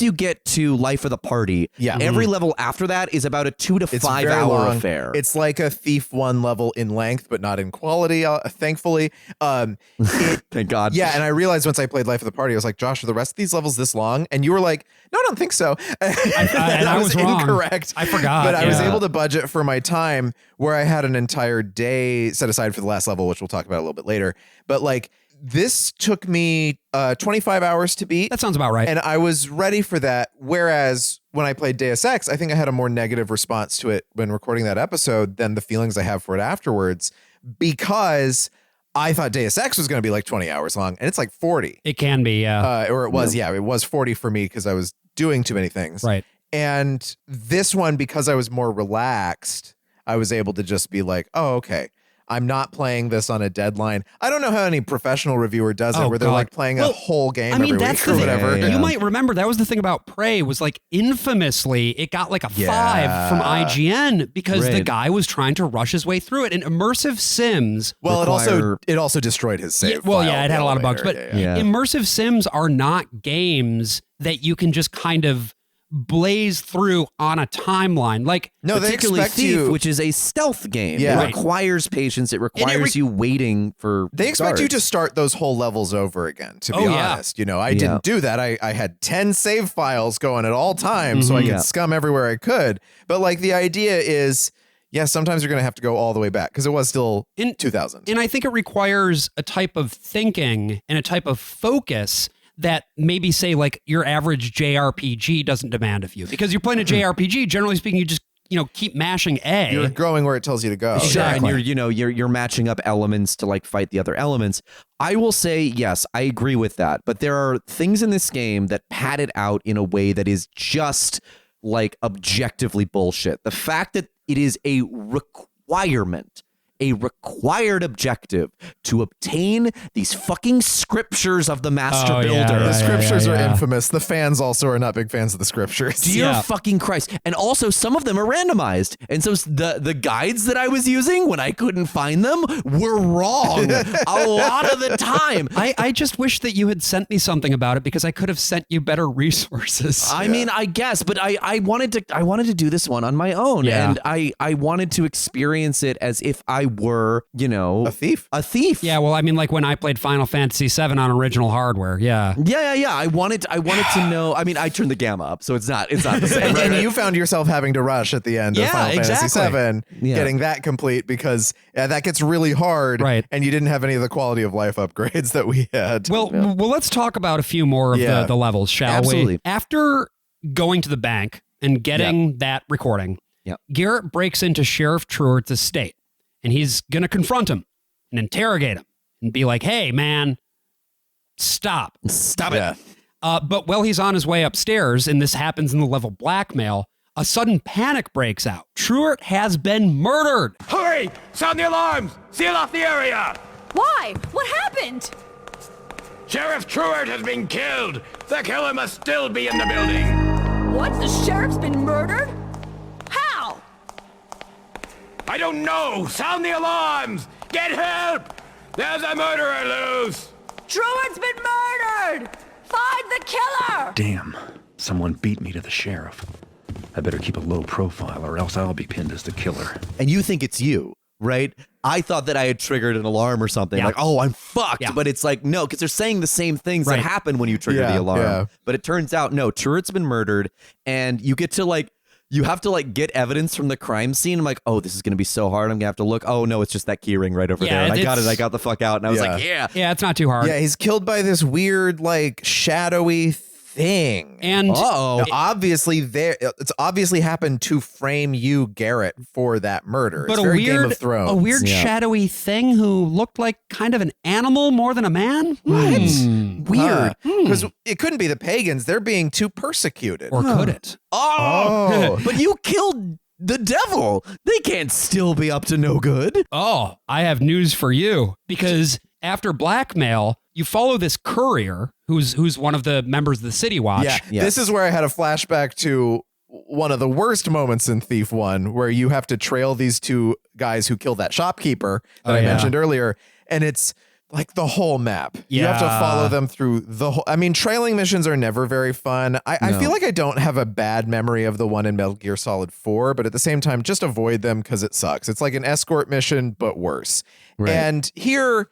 you get to Life of the Party, every level after that is about a 2 to 5 hour affair. It's like a Thief 1 level in length, but not in quality, thankfully. Thank God. Yeah, and I realized once I played Life of the Party, I was like, Josh, are the rest of these levels this long? And you were like, no, I don't think so. And I was wrong. Incorrect. I forgot. But I was able to budget for my time where I had an entire day set aside for the last level, which we'll talk about a little bit later. But like this took me 25 hours to beat. That sounds about right. And I was ready for that. Whereas when I played Deus Ex, I think I had a more negative response to it when recording that episode than the feelings I have for it afterwards, because I thought Deus Ex was going to be like 20 hours long and it's like 40. It can be, yeah. Or it was, it was 40 for me because I was doing too many things. Right. And this one, because I was more relaxed, I was able to just be like, oh, okay, I'm not playing this on a deadline. I don't know how any professional reviewer does it, where they're like playing a whole game every week or whatever. You might remember that was the thing about Prey was like infamously it got like a 5 from IGN because the guy was trying to rush his way through it. And immersive sims. Well, it also destroyed his save. It had a lot of bugs, but immersive sims are not games that you can just kind of blaze through on a timeline. Like particularly Thief, which is a stealth game. Yeah. It requires patience. It requires you waiting for They expect you to start those whole levels over again, to be honest. You know, I didn't do that. I had 10 save files going at all times so I could scum everywhere I could. But like the idea is, sometimes you're going to have to go all the way back because it was still in 2000. And I think it requires a type of thinking and a type of focus that maybe say like your average JRPG doesn't demand of you, because you're playing a JRPG. Generally speaking, you just keep mashing A. You're going where it tells you to go. Exactly. And you're matching up elements to like fight the other elements. I will say yes, I agree with that. But there are things in this game that pad it out in a way that is just like objectively bullshit. The fact that it is a required objective to obtain these fucking scriptures of the master builder. The scriptures are infamous. The fans also are not big fans of the scriptures. Dear fucking Christ. And also some of them are randomized. And so the guides that I was using when I couldn't find them were wrong a lot of the time. I just wish that you had sent me something about it because I could have sent you better resources. I mean, I guess, but I wanted to do this one on my own. And I wanted to experience it as if I I were, a thief. Yeah, well, I mean, like when I played Final Fantasy VII on original hardware. Yeah. Yeah. I wanted to know. I mean, I turned the gamma up, so it's not the same. And you found yourself having to rush at the end of Final Fantasy VII, Yeah. getting that complete because that gets really hard, right? And you didn't have any of the quality of life upgrades that we had. Well, let's talk about a few more of the levels, shall Absolutely. we? After going to the bank and getting that recording, Garrett breaks into Sheriff Truart's estate, and he's going to confront him and interrogate him and be like, hey, man, stop it. But while he's on his way upstairs, and this happens in the level Blackmail, a sudden panic breaks out. Truart has been murdered. Hurry! Sound the alarms! Seal off the area! Why? What happened? Sheriff Truart has been killed! The killer must still be in the building! What? The sheriff's been murdered? How? I don't know! Sound the alarms! Get help! There's a murderer loose! Truart's been murdered! Find the killer! Damn, someone beat me to the sheriff. I better keep a low profile or else I'll be pinned as the killer. And you think it's you, right? I thought that I had triggered an alarm or something. Like, oh, I'm fucked. But it's like, no, because they're saying the same things that happen when you trigger the alarm. Yeah. But it turns out, no, Truart's been murdered, and you get to you have to get evidence from the crime scene. I'm like, oh, this is going to be so hard. I'm going to have to look. Oh, no, it's just that key ring right over there. And I got it. I got the fuck out. And I was like, yeah. Yeah, it's not too hard. Yeah, he's killed by this weird, shadowy thing. And it's obviously happened to frame you, Garrett, for that murder. But it's very Game of Thrones. a weird shadowy thing who looked like kind of an animal more than a man. Weird. Because it couldn't be the pagans. They're being too persecuted. Or could it? Oh. But you killed the devil. They can't still be up to no good. Oh, I have news for you. Because after Blackmail, you follow this courier who's one of the members of the City Watch. Yeah, this is where I had a flashback to one of the worst moments in Thief 1, where you have to trail these two guys who killed that shopkeeper that I mentioned earlier, and it's like the whole map. You have to follow them through the whole... I mean, trailing missions are never very fun. I feel like I don't have a bad memory of the one in Metal Gear Solid 4, but at the same time, just avoid them because it sucks. It's like an escort mission, but worse. Right. And here...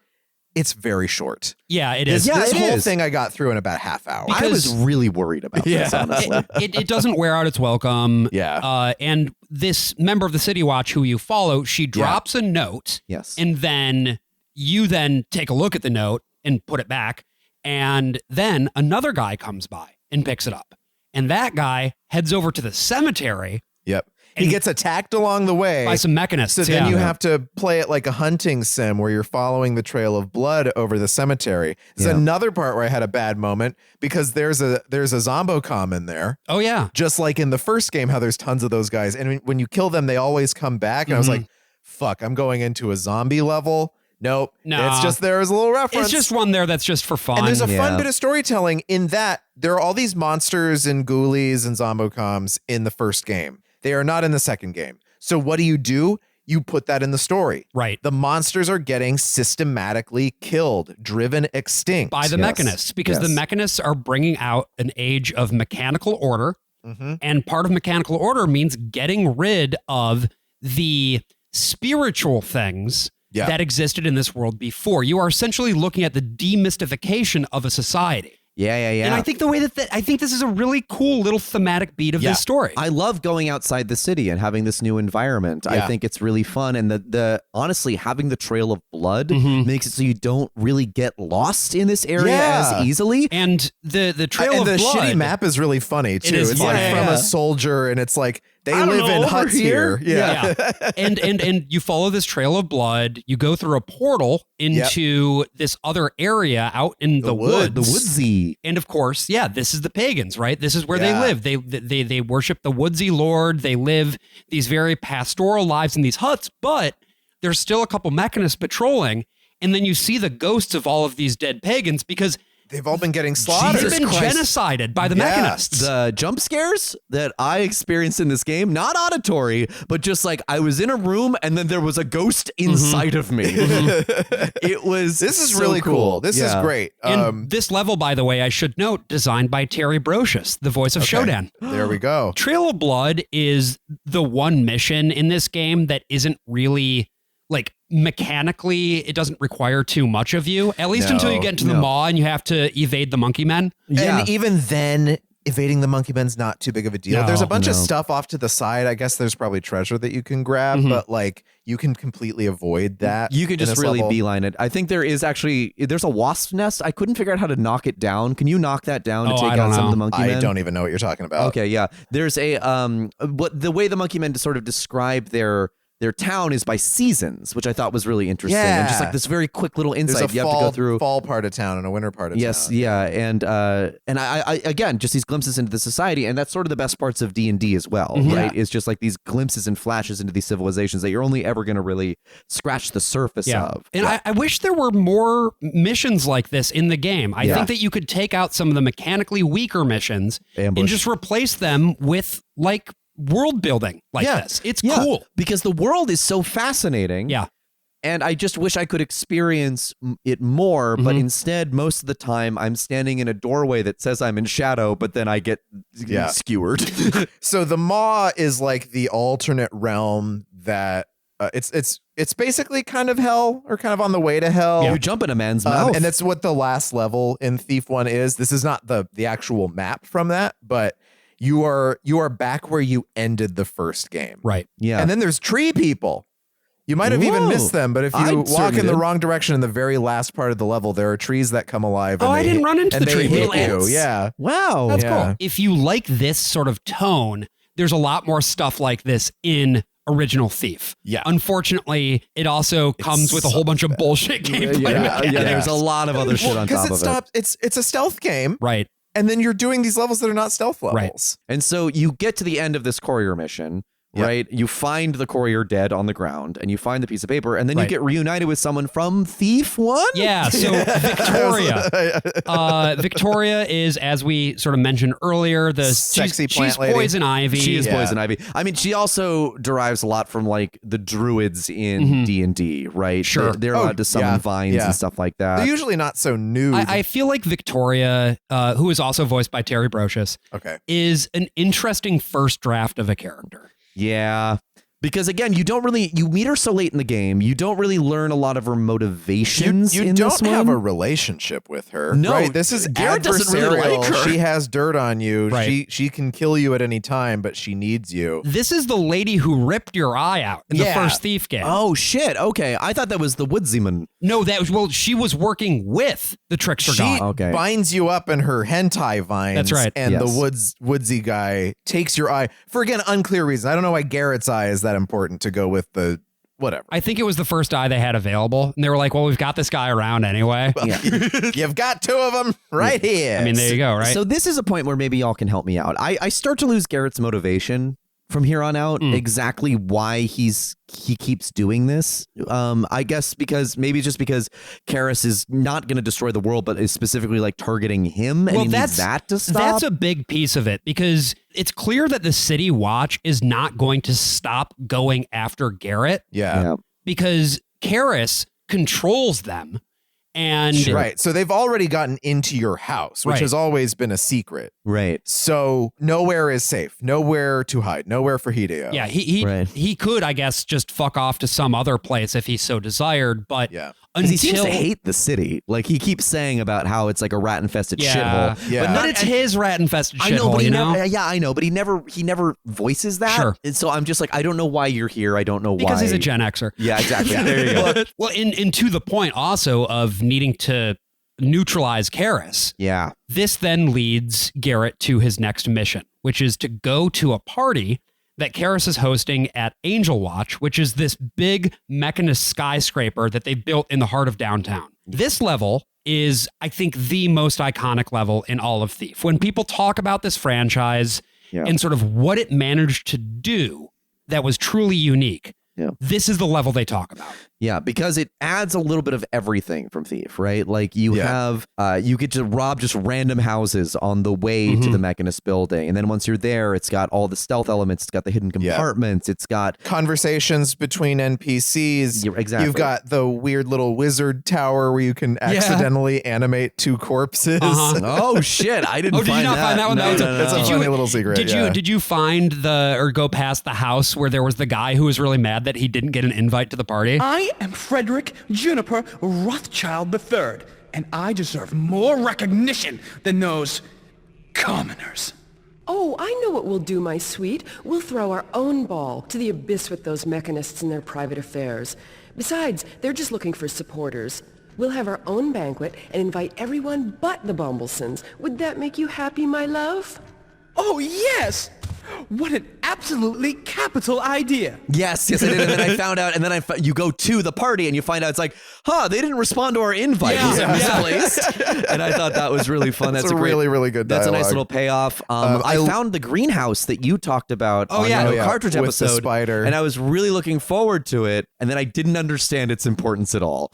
it's very short. Yeah, it is. This whole thing I got through in about half hour. I was really worried about this, honestly. It doesn't wear out its welcome. Yeah. And this member of the City Watch who you follow, she drops a note. Yes. And then you then take a look at the note and put it back. And then another guy comes by and picks it up. And that guy heads over to the cemetery. Yep. He gets attacked along the way by some mechanists. So then you have to play it like a hunting sim where you're following the trail of blood over the cemetery. There's another part where I had a bad moment because there's a zombocom in there. Oh, yeah. Just like in the first game, how there's tons of those guys. And when you kill them, they always come back. And I was like, fuck, I'm going into a zombie level. Nope. Nah. It's just there as a little reference. It's just one there that's just for fun. And there's a fun bit of storytelling in that there are all these monsters and ghoulies and zombocoms in the first game. They are not in the second game. So what do? You put that in the story. Right. The monsters are getting systematically killed, driven extinct. By the Mechanists, because the Mechanists are bringing out an age of mechanical order. And part of mechanical order means getting rid of the spiritual things that existed in this world before. You are essentially looking at the demystification of a society. Yeah. And I think the way that I think this is a really cool little thematic beat of this story. I love going outside the city and having this new environment. Yeah. I think it's really fun. And the honestly, having the trail of blood makes it so you don't really get lost in this area as easily. And the trail and of the blood, shitty map is really funny too. is It's funny. like from a soldier, and it's like they live in huts here. Yeah. and you follow this trail of blood. You go through a portal into this other area out in the woods. The woodsy. And of course, this is the pagans, right? This is where they live. They worship the woodsy lord. They live these very pastoral lives in these huts, but there's still a couple mechanists patrolling. And then you see the ghosts of all of these dead pagans because they've all been getting slaughtered. They've been genocided by the mechanists. The jump scares that I experienced in this game, not auditory, but just like I was in a room and then there was a ghost inside of me. It was This is so really cool. This is great. And this level, by the way, I should note, designed by Terry Brocious, the voice of Shodan. There we go. Trail of Blood is the one mission in this game that isn't really like mechanically, it doesn't require too much of you, at least until you get into the maw and you have to evade the monkey men. Yeah. And even then, evading the monkey men's not too big of a deal. No, there's a bunch of stuff off to the side. I guess there's probably treasure that you can grab, but like you can completely avoid that. You can just really beeline it. I think there's a wasp nest. I couldn't figure out how to knock it down. Can you knock that down to take out some of the monkey men? I don't even know what you're talking about. Okay, yeah. There's but the way the monkey men sort of describe their town is by seasons, which I thought was really interesting. Yeah. And just like this very quick little insight There's a you have to go through. fall part of town and a winter part of town. Yes, yeah. And I again, just these glimpses into the society, and that's sort of the best parts of D&D as well, right? It's just like these glimpses and flashes into these civilizations that you're only ever going to really scratch the surface of. And I wish there were more missions like this in the game. I think that you could take out some of the mechanically weaker missions and just replace them with like world building like this. It's cool because the world is so fascinating. Yeah. And I just wish I could experience it more, but instead, most of the time, I'm standing in a doorway that says I'm in shadow, but then I get skewered. So the maw is like the alternate realm that it's basically kind of hell or kind of on the way to hell. You jump in a man's mouth. And that's what the last level in Thief 1 is. This is not the actual map from that, but you are back where you ended the first game. Right. Yeah. And then there's tree people. You might have even missed them, but if you walk in the wrong direction in the very last part of the level, there are trees that come alive. And I didn't run into the tree hit people. you. Yeah. Wow. That's cool. If you like this sort of tone, there's a lot more stuff like this in Original Thief. Yeah. Unfortunately, it also comes with a whole bunch of bullshit gameplay. Yeah, there's a lot of other shit on top of it. It's a stealth game. Right. And then you're doing these levels that are not stealth levels. Right. And so you get to the end of this courier mission, right? You find the courier dead on the ground, and you find the piece of paper, and then you get reunited with someone from Thief 1? Yeah, so Victoria. Victoria is, as we sort of mentioned earlier, sexy plant she's lady. Poison Ivy. She is Poison Ivy. I mean, she also derives a lot from like the druids in D&D, right? Sure. They're allowed to summon vines and stuff like that. They're usually not so nude. I feel like Victoria, who is also voiced by Terry Brocious, is an interesting first draft of a character. Yeah. Because again, you meet her so late in the game, you don't really learn a lot of her motivations. You in don't this one. have a relationship with her. No, right? This is Garrett doesn't really like her. She has dirt on you. Right. She can kill you at any time, but she needs you. This is the lady who ripped your eye out in the first Thief game. Oh shit! Okay, I thought that was the Woodsyman. No, she was working with the trickster god. She binds you up in her hentai vines. That's right. And the woodsy guy takes your eye for, again, unclear reason. I don't know why Garrett's eye is that important to go with the whatever. I think it was the first eye they had available, and they were like, well, we've got this guy around anyway. Well, you've got two of them right here. I mean, there you go, right? So this is a point where maybe y'all can help me out. I start to lose Garrett's motivation from here on out, exactly why he keeps doing this. I guess because Karras is not going to destroy the world, but is specifically like targeting him, and he needs that to stop. That's a big piece of it, because it's clear that the City Watch is not going to stop going after Garrett. Yeah. Because Karras controls them. And right. So they've already gotten into your house, which has always been a secret. Right. So nowhere is safe. Nowhere to hide. Nowhere for Hideo. Yeah, he could, I guess, just fuck off to some other place if he so desired. But because he seems to hate the city. Like he keeps saying about how it's like a rat-infested shithole. Yeah. But it's his rat-infested shithole, but you know? I know, but he never voices that. Sure. And so I'm just like, I don't know why you're here. I don't know why. Because he's a Gen Xer. Yeah, exactly. There you go. Well, and to the point also of needing to neutralize Karras. Yeah. This then leads Garrett to his next mission, which is to go to a party that Karras is hosting at Angel Watch, which is this big Mechanist skyscraper that they built in the heart of downtown. This level is, I think, the most iconic level in all of Thief. When people talk about this franchise and sort of what it managed to do that was truly unique, this is the level they talk about. Yeah, because it adds a little bit of everything from Thief, right? Like you have, you get to rob just random houses on the way to the Mechanist building. And then once you're there, it's got all the stealth elements. It's got the hidden compartments. It's got conversations between NPCs. Yeah, exactly. You've got the weird little wizard tower where you can accidentally animate 2 corpses. Oh, shit. I didn't did you not find that one? It's a funny little secret. Did you find or go past the house where there was the guy who was really mad that he didn't get an invite to the party? I am Frederick Juniper Rothschild III, and I deserve more recognition than those commoners. Oh, I know what we'll do, my sweet. We'll throw our own ball to the abyss with those Mechanists and their private affairs. Besides, they're just looking for supporters. We'll have our own banquet and invite everyone but the Bumblesons. Would that make you happy, my love? Oh, yes! What an absolutely capital idea. Yes, I did. And then I found out, and then you go to the party and you find out it's like, they didn't respond to our invite. Was it misplaced? And I thought that was really fun. That's a really, really good dialogue. That's a nice little payoff. I found the greenhouse that you talked about on the cartridge with episode. The spider. And I was really looking forward to it. And then I didn't understand its importance at all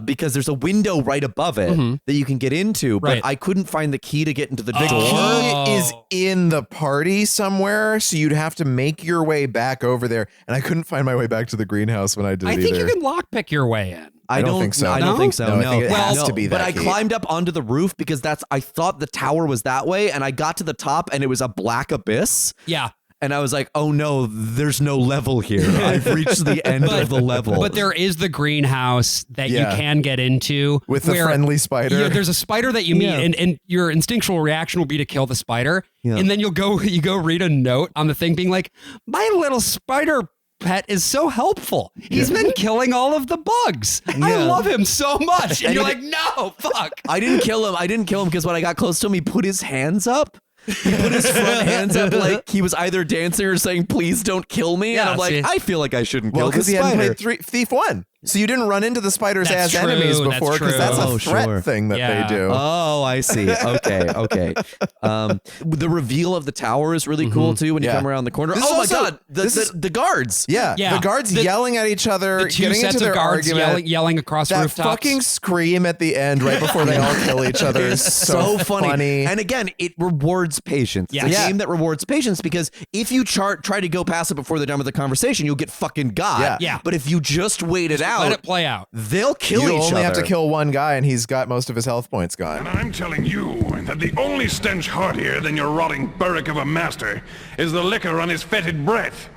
because there's a window right above it that you can get into, but I couldn't find the key to get into the door. The key is in the party somewhere, so you'd have to make your way back over there. And I couldn't find my way back to the greenhouse when I did it I think either. you can lockpick your way in. I don't think so. I don't think so. No, I think it has to be that But I key. climbed up onto the roof because I thought the tower was that way, and I got to the top and it was a black abyss. Yeah. And I was like, oh no, there's no level here. I've reached the end of the level. But there is the greenhouse that you can get into. With the friendly spider. There's a spider that you meet, and your instinctual reaction will be to kill the spider. Yeah. And then you go read a note on the thing being like, my little spider pet is so helpful. He's been killing all of the bugs. I love him so much. And you're like, no, fuck. I didn't kill him because when I got close to him, he put his hands up. He put his front hands up like he was either dancing or saying, please don't kill me. And I'm like, I feel like I shouldn't kill this because he spider. hadn't played Thief 1. So you didn't run into the spiders as enemies before because that's a threat thing that they do. Oh, I see. Okay. The reveal of the tower is really cool too when you come around the corner. This oh my also, god, the guards. Yeah, the guards yelling at each other, The two getting sets into their of guards argument. yelling across that rooftops. fucking scream at the end right before they all kill each other is so funny. And again, it rewards patience. It's a game that rewards patience because if you try to go past it before they're done with the conversation, you'll get fucking got. Yeah. But if you just wait it out, let it play out. They'll kill each other. You only have to kill one guy and he's got most of his health points gone. And I'm telling you that the only stench heartier than your rotting burrick of a master is the liquor on his fetid breath.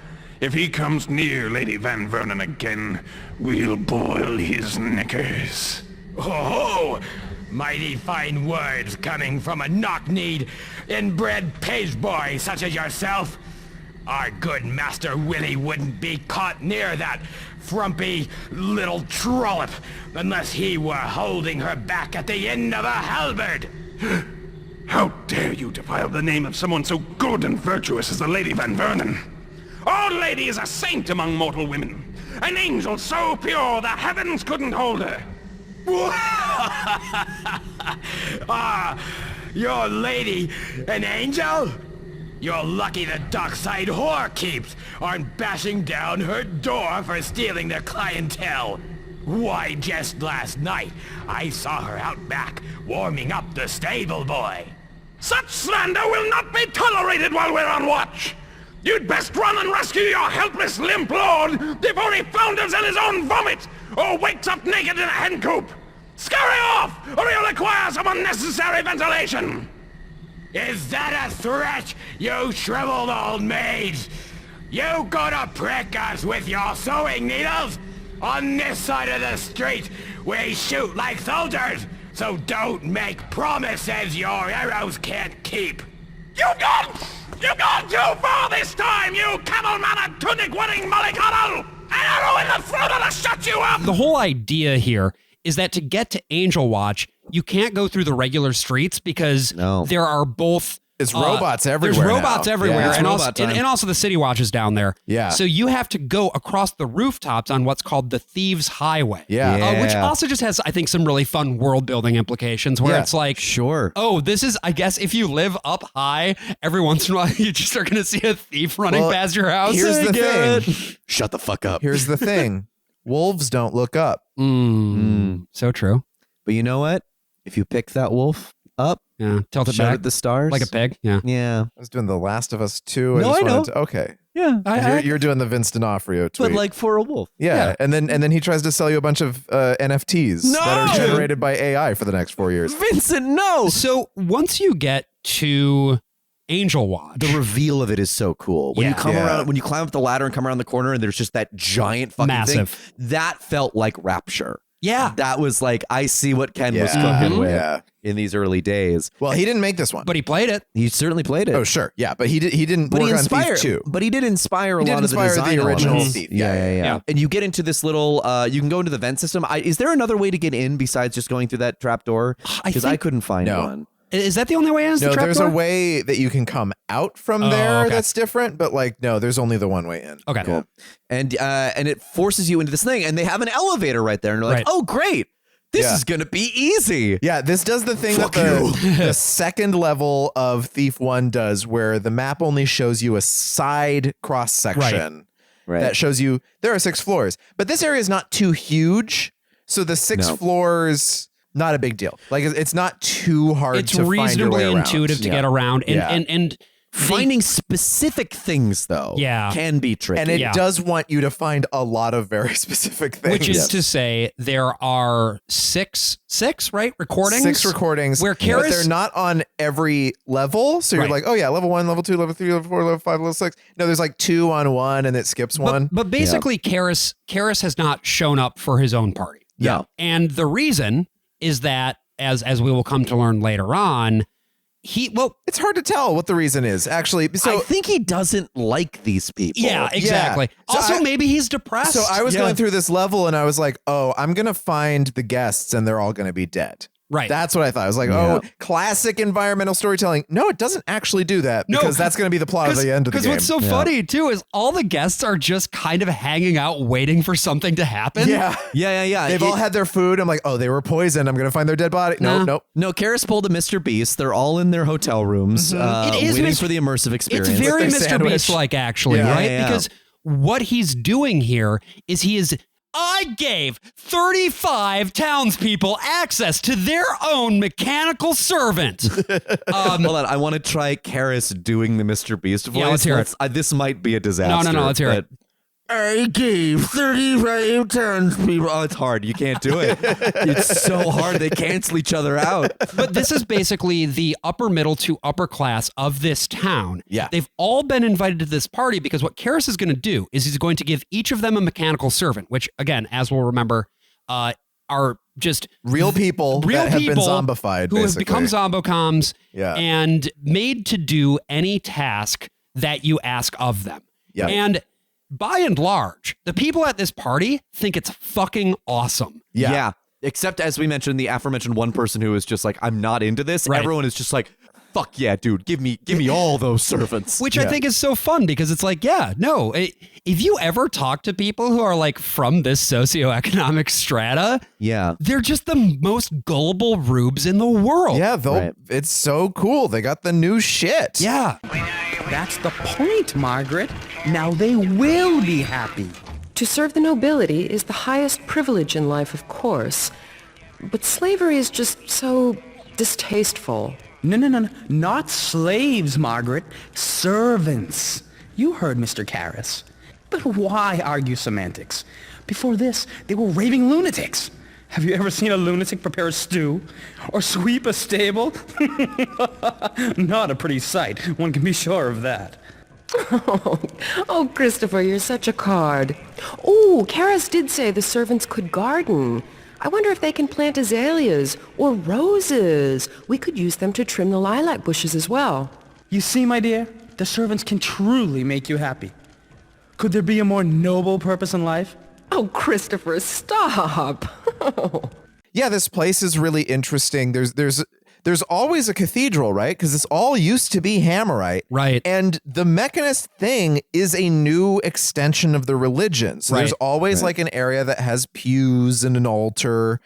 If he comes near Lady Van Vernon again, we'll boil his knickers. Oh, mighty fine words coming from a knock-kneed, inbred page boy such as yourself. Our good Master Willie wouldn't be caught near that frumpy little trollop unless he were holding her back at the end of a halberd. How dare you defile the name of someone so good and virtuous as the Lady Van Vernon? Our lady is a saint among mortal women, an angel so pure the heavens couldn't hold her. Your lady, an angel? You're lucky the dockside whore keeps aren't bashing down her door for stealing their clientele. Why, just last night, I saw her out back warming up the stable boy. Such slander will not be tolerated while we're on watch. You'd best run and rescue your helpless limp lord before he flounders in his own vomit or wakes up naked in a hen coop. Scurry off, or you'll require some unnecessary ventilation. Is that a threat, you shriveled old maid? You gonna prick us with your sewing needles? On this side of the street, we shoot like soldiers, so don't make promises your arrows can't keep. You've gone too far this time, you camelman and tunic-wearing mollycoddle! An arrow in the throat will shut you up! The whole idea here is that to get to Angel Watch, you can't go through the regular streets because there are both... It's robots everywhere. There's robots everywhere, Yeah, and also the City Watch is down there. Yeah. So you have to go across the rooftops on what's called the Thieves' Highway. Which also just has, I think, some really fun world building implications where it's like, oh, this is, I guess, if you live up high, every once in a while you just are going to see a thief running past your house. Here's the thing. Shut the fuck up. Here's the thing. Wolves don't look up. So true. But you know what? If you pick that wolf up, tilt it shout back at the stars. like a pig. Yeah. I was doing The Last of Us 2. No, I know. Okay. Yeah. You're doing the Vince D'Onofrio tweet. But like for a wolf. Yeah. And then he tries to sell you a bunch of NFTs that are generated by AI for the next 4 years. Vincent, no. So once you get to Angel Watch, the reveal of it is so cool. When you come around, when you climb up the ladder and come around the corner and there's just that giant fucking Massive thing, that felt like Rapture. Yeah. That was like, I see what Ken was cooking with in these early days. Well, he didn't make this one. But he played it. He certainly played it. Oh, sure. Yeah, but he didn't work on Thief 2. But he did inspire a lot of the inspire design the original elements. Thief. Yeah. And you get into this little, you can go into the vent system. Is there another way to get in besides just going through that trap door? Because I couldn't find one. Is that the only way in? No, the there's trapdoor? a way that you can come out from there that's different, but like, no, there's only the one way in. Okay. Cool. And it forces you into this thing, and they have an elevator right there, and you're like, oh, great. This is going to be easy. Yeah, this does the thing that the second level of Thief 1 does, where the map only shows you a side cross section that shows you there are 6 floors. But this area is not too huge, so the 6 floors, not a big deal. Like, it's not too hard It's to find your reasonably way around. intuitive to get around. And finding specific things, though, can be tricky. And it does want you to find a lot of very specific things. Which is to say, there are six, right? Recordings? 6 recordings. Where Karras, but they're not on every level. So you're like, oh yeah, level 1, level 2, level 3, level 4, level 5, level 6. No, there's like 2 on one and it skips one. But basically, Karras has not shown up for his own party. Yeah. And the reason is that, as we will come to learn later on, it's hard to tell what the reason is, actually. So I think he doesn't like these people. Yeah, exactly. So also, maybe he's depressed. So I was going through this level and I was like, oh, I'm going to find the guests and they're all going to be dead. Right. That's what I thought. I was like, oh, classic environmental storytelling. No, it doesn't actually do that, because that's going to be the plot of the end of the game. Because what's so funny, too, is all the guests are just kind of hanging out waiting for something to happen. Yeah. Yeah. They've all had their food. I'm like, oh, they were poisoned. I'm going to find their dead body. Nope. No, Karras pulled a Mr. Beast. They're all in their hotel rooms It is waiting for the immersive experience. It's very Like Mr. sandwich. Beast-like, actually, right? Yeah. Because what he's doing here is I gave 35 townspeople access to their own mechanical servant. Hold on, I want to try Karras doing the Mr. Beast voice. Yeah, let's hear it. This might be a disaster. No, let's hear it. I gave 35 townspeople. Oh, it's hard. You can't do it. It's so hard. They cancel each other out. But this is basically the upper middle to upper class of this town. Yeah. They've all been invited to this party because what Karras is going to do is he's going to give each of them a mechanical servant, which, again, as we'll remember, are just real people that have been zombified, who basically. have become zombocoms Yeah. and made to do any task that you ask of them. Yeah. And by and large, the people at this party think it's fucking awesome. Yeah. Except, as we mentioned, the aforementioned one person who is just like, I'm not into this. Right. Everyone is just like, fuck yeah, dude, give me all those servants. Which I think is so fun because it's like, if you ever talk to people who are like from this socioeconomic strata, they're just the most gullible rubes in the world. Yeah, it's so cool. They got the new shit. Yeah. That's the point, Margaret. Now they will be happy. To serve the nobility is the highest privilege in life, of course. But slavery is just so distasteful. No. Not slaves, Margaret. Servants. You heard Mr. Karras. But why argue semantics? Before this, they were raving lunatics. Have you ever seen a lunatic prepare a stew? Or sweep a stable? Not a pretty sight, one can be sure of that. Oh, Christopher, you're such a card. Oh, Karras did say the servants could garden. I wonder if they can plant azaleas or roses. We could use them to trim the lilac bushes as well. You see, my dear, the servants can truly make you happy. Could there be a more noble purpose in life? Oh, Christopher, stop. Yeah, this place is really interesting. There's always a cathedral, right? Because this all used to be Hammerite. Right. And the Mechanist thing is a new extension of the religion. So there's always like an area that has pews and an altar.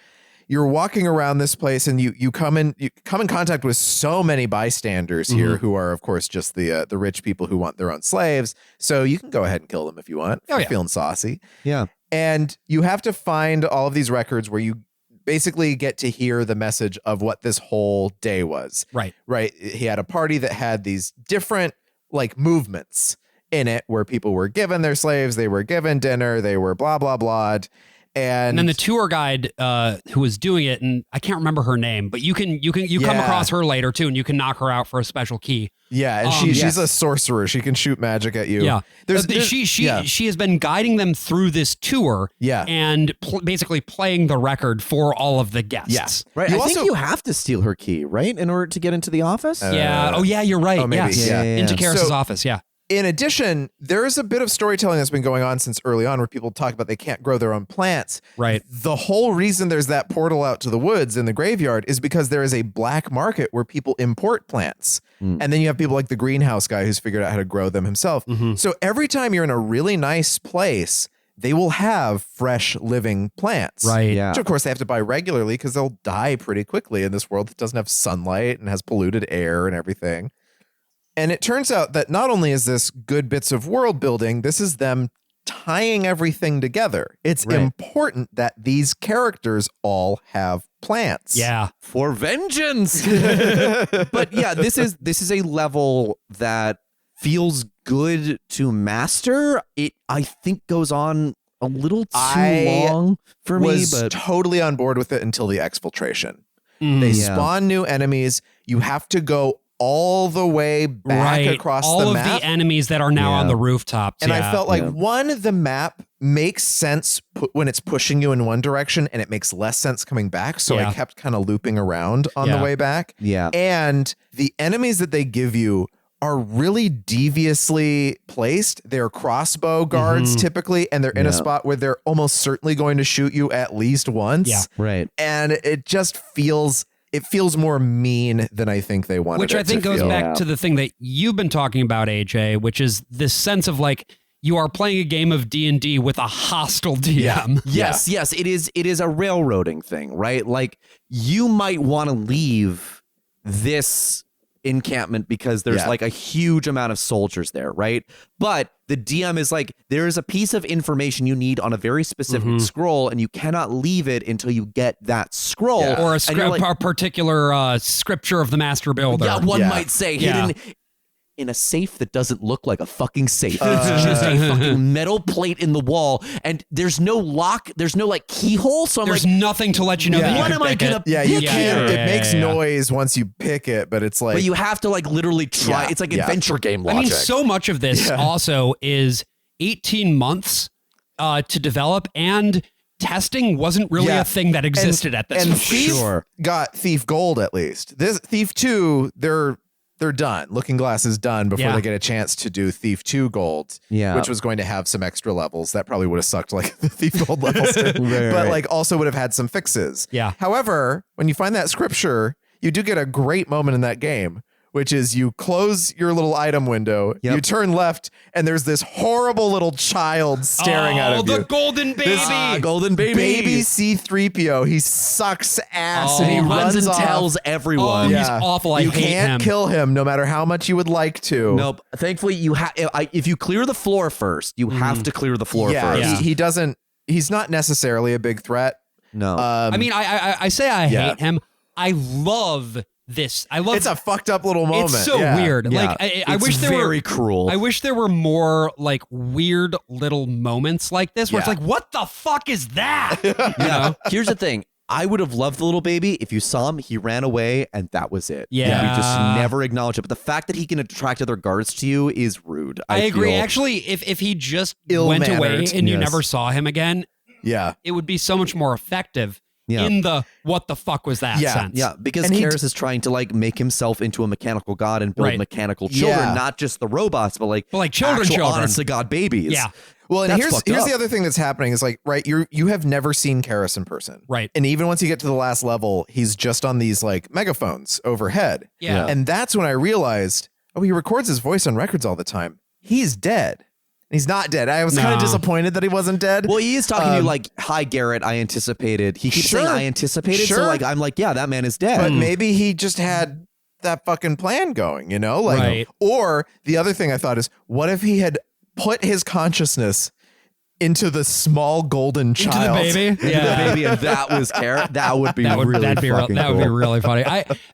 you're walking around this place and you come in contact with so many bystanders here who are, of course, just the rich people who want their own slaves. So you can go ahead and kill them if you want. If you're feeling saucy. Yeah. And you have to find all of these records where you basically get to hear the message of what this whole day was. Right. He had a party that had these different like movements in it where people were given their slaves, they were given dinner, they were blah, blah, blah. And then the tour guide who was doing it, and I can't remember her name, but you come across her later too, and you can knock her out for a special key. Yeah, and she's a sorcerer. She can shoot magic at you. Yeah, she has been guiding them through this tour. Yeah, and basically playing the record for all of the guests. Yes, right. I think you have to steal her key, right, in order to get into the office. Yeah. Oh yeah, you're right. Oh, maybe. Yes. Yeah. Into Karras' office. Yeah. In addition, there is a bit of storytelling that's been going on since early on where people talk about they can't grow their own plants. Right. The whole reason there's that portal out to the woods in the graveyard is because there is a black market where people import plants. And then you have people like the greenhouse guy who's figured out how to grow them himself. So every time you're in a really nice place, they will have fresh living plants. Right. Yeah. Which of course they have to buy regularly because they'll die pretty quickly in this world that doesn't have sunlight and has polluted air and everything. And it turns out that not only is this good bits of world building, this is them tying everything together. It's important that these characters all have plants. Yeah. For vengeance. But yeah, this is a level that feels good to master. It, I think, goes on a little too long for me, but totally on board with it until the exfiltration. They spawn new enemies. You have to go all the way back across all the map. All of the enemies that are now on the rooftops. And I felt like the map makes sense when it's pushing you in one direction and it makes less sense coming back. So I kept kind of looping around on the way back. Yeah. And the enemies that they give you are really deviously placed. They're crossbow guards typically, and they're in a spot where they're almost certainly going to shoot you at least once. Yeah. Right. And it just feels more mean than I think they wanted. Which I think goes back to the thing that you've been talking about, AJ, which is this sense of like you are playing a game of D&D with a hostile DM. Yes, it is a railroading thing, right? Like you might want to leave this encampment because there's like a huge amount of soldiers there, right? But the DM is like, there is a piece of information you need on a very specific scroll, and you cannot leave it until you get that scroll. Or a particular scripture of the master builder. Yeah, one might say hidden in a safe that doesn't look like a fucking safe. It's just a fucking metal plate in the wall, and there's no lock, there's no like keyhole. So there's nothing to let you know that you can pick it. Yeah, you can't. It makes noise once you pick it, but it's like. But you have to like literally try. It's like adventure game logic. I mean, so much of this also is 18 months to develop, and testing wasn't really a thing that existed at this point. And Thief got Thief Gold at least. This Thief 2, they're done. Looking Glass is done before they get a chance to do Thief 2 Gold, which was going to have some extra levels. That probably would have sucked like the Thief Gold levels did, but like also would have had some fixes. Yeah. However, when you find that scripture, you do get a great moment in that game, which is you close your little item window, you turn left, and there's this horrible little child staring at you. Oh, the golden baby. Golden baby. Baby C-3PO. He sucks ass and he runs and off. tells everyone. Oh, he's awful. I you hate can't him. kill him no matter how much you would like to. Nope. Thankfully, you have. If you clear the floor first, you have to clear the floor first. Yeah. He doesn't. He's not necessarily a big threat. No. I mean, I say I hate him. I love this. It's a fucked up little moment. It's so weird. Yeah. Like I wish there were very cruel. I wish there were more like weird little moments like this where it's like, what the fuck is that? You know? Here's the thing. I would have loved the little baby if you saw him, he ran away, and that was it. Yeah. We just never acknowledge it. But the fact that he can attract other guards to you is rude. I agree. feel. Actually, if he just went away and you never saw him again, it would be so much more effective. In the what the fuck was that sense. Yeah, because Karras is trying to like make himself into a mechanical god and build mechanical children, not just the robots, but like children, honest to God babies. Yeah. Well, and here's the other thing that's happening is like, right, you have never seen Karras in person. Right. And even once you get to the last level, he's just on these like megaphones overhead. Yeah. And that's when I realized, he records his voice on records all the time. He's dead. He's not dead. I was kind of disappointed that he wasn't dead. Well, he is talking to you like, hi, Garrett, I anticipated. He keeps saying I anticipated. So like, I'm like, yeah, that man is dead. But maybe he just had that fucking plan going, you know? Like, Right. Or the other thing I thought is, what if he had put his consciousness into the small golden child? Into the baby? The baby, and that was Garrett. That would be really fucking That cool. would be really funny.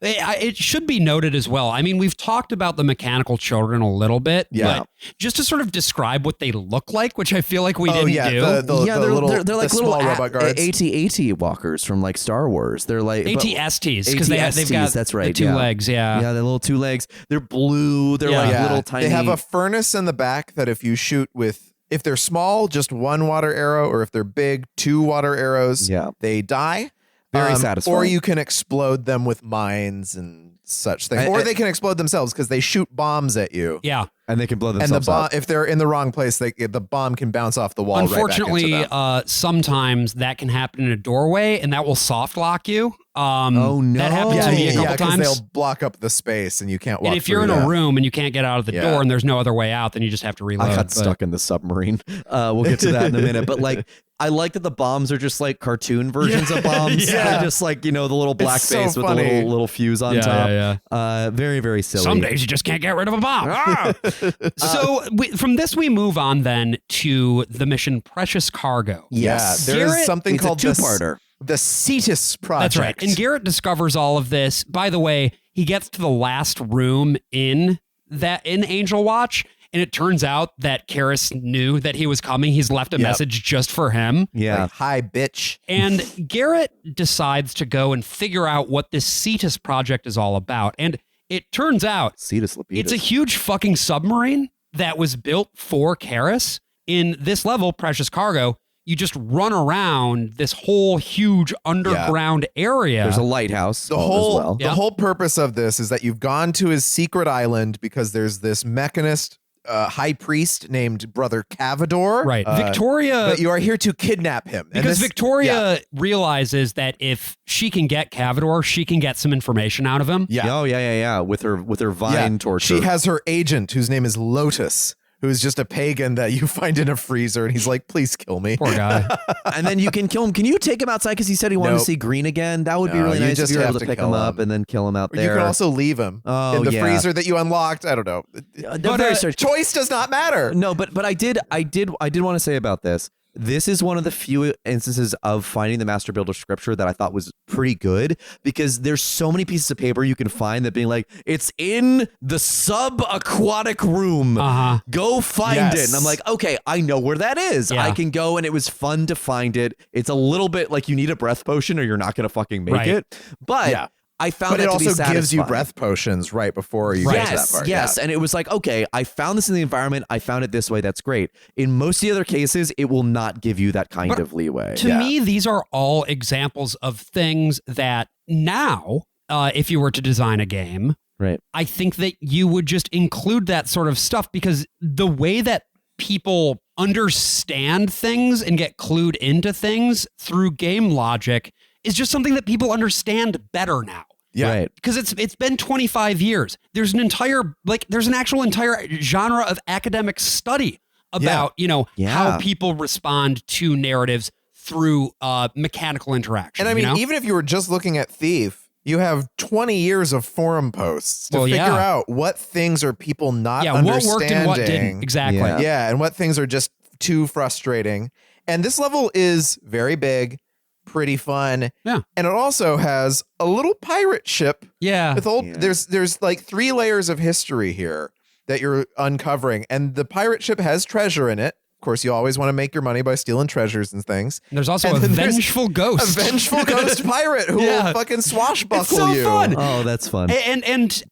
It should be noted as well. I mean, we've talked about the mechanical children a little bit, but just to sort of describe what they look like, which I feel like we didn't do. They're like little small robot guards. AT-AT walkers from like Star Wars. They're like AT-STs, because they've got that's right, the two legs. Yeah, the little two legs. They're blue. They're like little tiny. They have a furnace in the back that if you shoot with, if they're small, just one water arrow, or if they're big, 2 water arrows, they die. Very satisfying. Or you can explode them with mines and such things. Or they can explode themselves because they shoot bombs at you. Yeah. And they can blow And themselves up. if they're in the wrong place, the bomb can bounce off the wall. Unfortunately, right back into them. sometimes that can happen in a doorway, and that will soft lock you. Oh no! That happened to me a couple times. They'll block up the space, and you can't walk. And if you're in a room and you can't get out of the door, and there's no other way out, then you just have to reload. I got stuck in the submarine. We'll get to that in a minute. But like, I like that the bombs are just like cartoon versions of bombs. They're just like, you know, the little black face with the little fuse on top. Very, very silly. Some days you just can't get rid of a bomb. So from this, we move on then to the mission Precious Cargo. Yes. There is something called a two-parter. The Cetus Project. That's right. And Garrett discovers all of this. By the way, he gets to the last room in Angel Watch, and it turns out that Karras knew that he was coming. He's left a message just for him. Yeah. Like, hi, bitch. And Garrett decides to go and figure out what this Cetus Project is all about. And it turns out Cetus Lapidus. It's a huge fucking submarine that was built for Karras. In this level, Precious Cargo, you just run around this whole huge underground area. There's a lighthouse. The whole purpose of this is that you've gone to his secret island because there's this Mechanist high priest named Brother Cavador. Right. Victoria. But you are here to kidnap him. Because Victoria realizes that if she can get Cavador, she can get some information out of him. Yeah. Oh, yeah. With her vine torture. She has her agent, whose name is Lotus, who's just a pagan that you find in a freezer, and he's like, please kill me. Poor guy. And then you can kill him. Can you take him outside? Because he said he wanted to see green again. That would be really nice if you were able to pick him up and then kill him out there. You can also leave him in the freezer that you unlocked. I don't know. But choice does not matter. No, but I did want to say about this. This is one of the few instances of finding the Master Builder scripture that I thought was pretty good, because there's so many pieces of paper you can find that being like, it's in the sub-aquatic room. Go find it. And I'm like, okay, I know where that is. I can go, and it was fun to find it. It's a little bit like you need a breath potion or you're not going to fucking make it. But I found it to be satisfying. But it also gives you breath potions right before you get to that part. Yes, and it was like, okay, I found this in the environment. I found it this way. That's great. In most of the other cases, it will not give you that kind of leeway. To me, these are all examples of things that now, if you were to design a game, I think that you would just include that sort of stuff, because the way that people understand things and get clued into things through game logic is just something that people understand better now. Yeah. Right. Because it's been 25 years. There's an actual entire genre of academic study about, how people respond to narratives through mechanical interaction. And I mean, even if you were just looking at Thief, you have 20 years of forum posts to figure out what things are people not understanding. What worked and what didn't. Exactly. Yeah, and what things are just too frustrating. And this level is very big, pretty fun. Yeah. And it also has a little pirate ship. Yeah. With there's like 3 layers of history here that you're uncovering. And the pirate ship has treasure in it. Of course, you always want to make your money by stealing treasures and things. There's also a vengeful ghost. A vengeful ghost pirate who will fucking swashbuckle it's so you. Fun. Oh, that's fun. And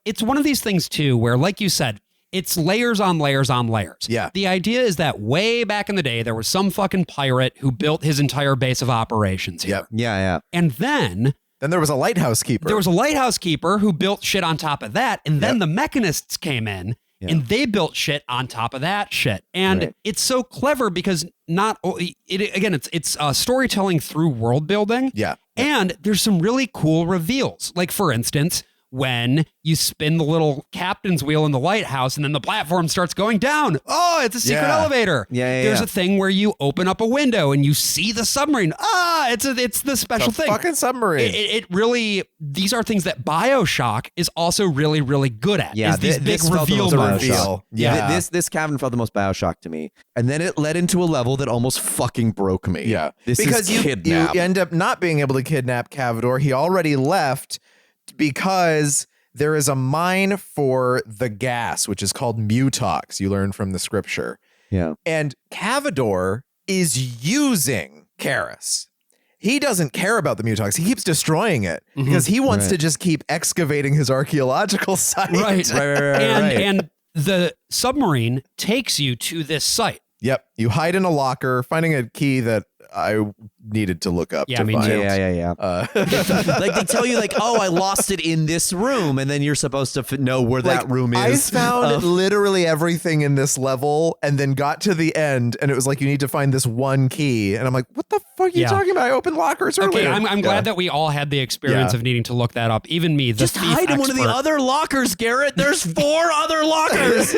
it's one of these things too, where, like you said, it's layers on layers on layers. Yeah. The idea is that way back in the day, there was some fucking pirate who built his entire base of operations here. Yep. Yeah. And then there was a lighthouse keeper. There was a lighthouse keeper who built shit on top of that. And then the Mechanists came in and they built shit on top of that shit. And it's so clever because it's storytelling through world building. Yeah. And there's some really cool reveals. Like, for instance, when you spin the little captain's wheel in the lighthouse and then the platform starts going down. Oh, it's a secret elevator. There's a thing where you open up a window and you see the submarine. It's the special thing. Fucking submarine. It really, these are things that BioShock is also really, really good at. Yeah, is these big reveal moments. Yeah, this cavern felt the most BioShock to me, and then it led into a level that almost fucking broke me. Yeah, this because is Kidnap. you end up not being able to kidnap Cavador. He already left because there is a mine for the gas, which is called Mutox. You learn from the scripture. Yeah, and Cavador is using Karras. He doesn't care about the Mutox. He keeps destroying it because he wants to just keep excavating his archaeological site. Right. And the submarine takes you to this site. Yep. You hide in a locker, finding a key that I needed to look up. Yeah, to me find. too. Yeah. Like they tell you like, oh, I lost it in this room. And then you're supposed to know where that room is. I found literally everything in this level and then got to the end and it was like, you need to find this one key. And I'm like, what the fuck are you talking about? I opened lockers earlier. Okay, I'm glad that we all had the experience of needing to look that up. Even me, the just hide in one of the other lockers, Garrett. There's 4 other lockers.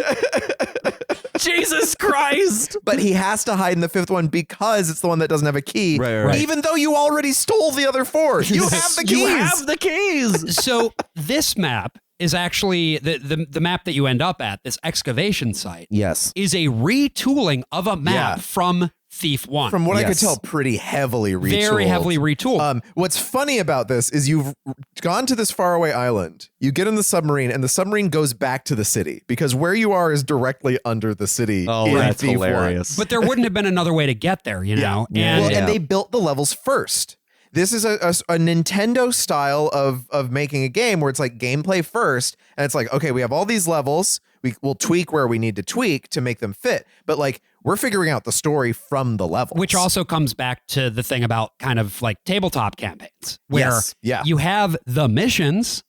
Jesus Christ. But he has to hide in the 5th one because it's the one that doesn't have a key. Right. Even though you already stole the other 4. You have the keys. You have the keys. So this map is actually the map that you end up at, this excavation site. Yes. Is a retooling of a map from Thief 1. From what I could tell, pretty heavily retooled. Very heavily retooled. What's funny about this is you've gone to this faraway island, you get in the submarine, and the submarine goes back to the city because where you are is directly under the city. Oh, that's Thief hilarious. 1. But there wouldn't have been another way to get there, you know? And they built the levels first. This is a Nintendo style of making a game where it's like gameplay first. And it's like, okay, we have all these levels. We'll tweak where we need to tweak to make them fit. But like, we're figuring out the story from the levels. Which also comes back to the thing about kind of like tabletop campaigns where you have the missions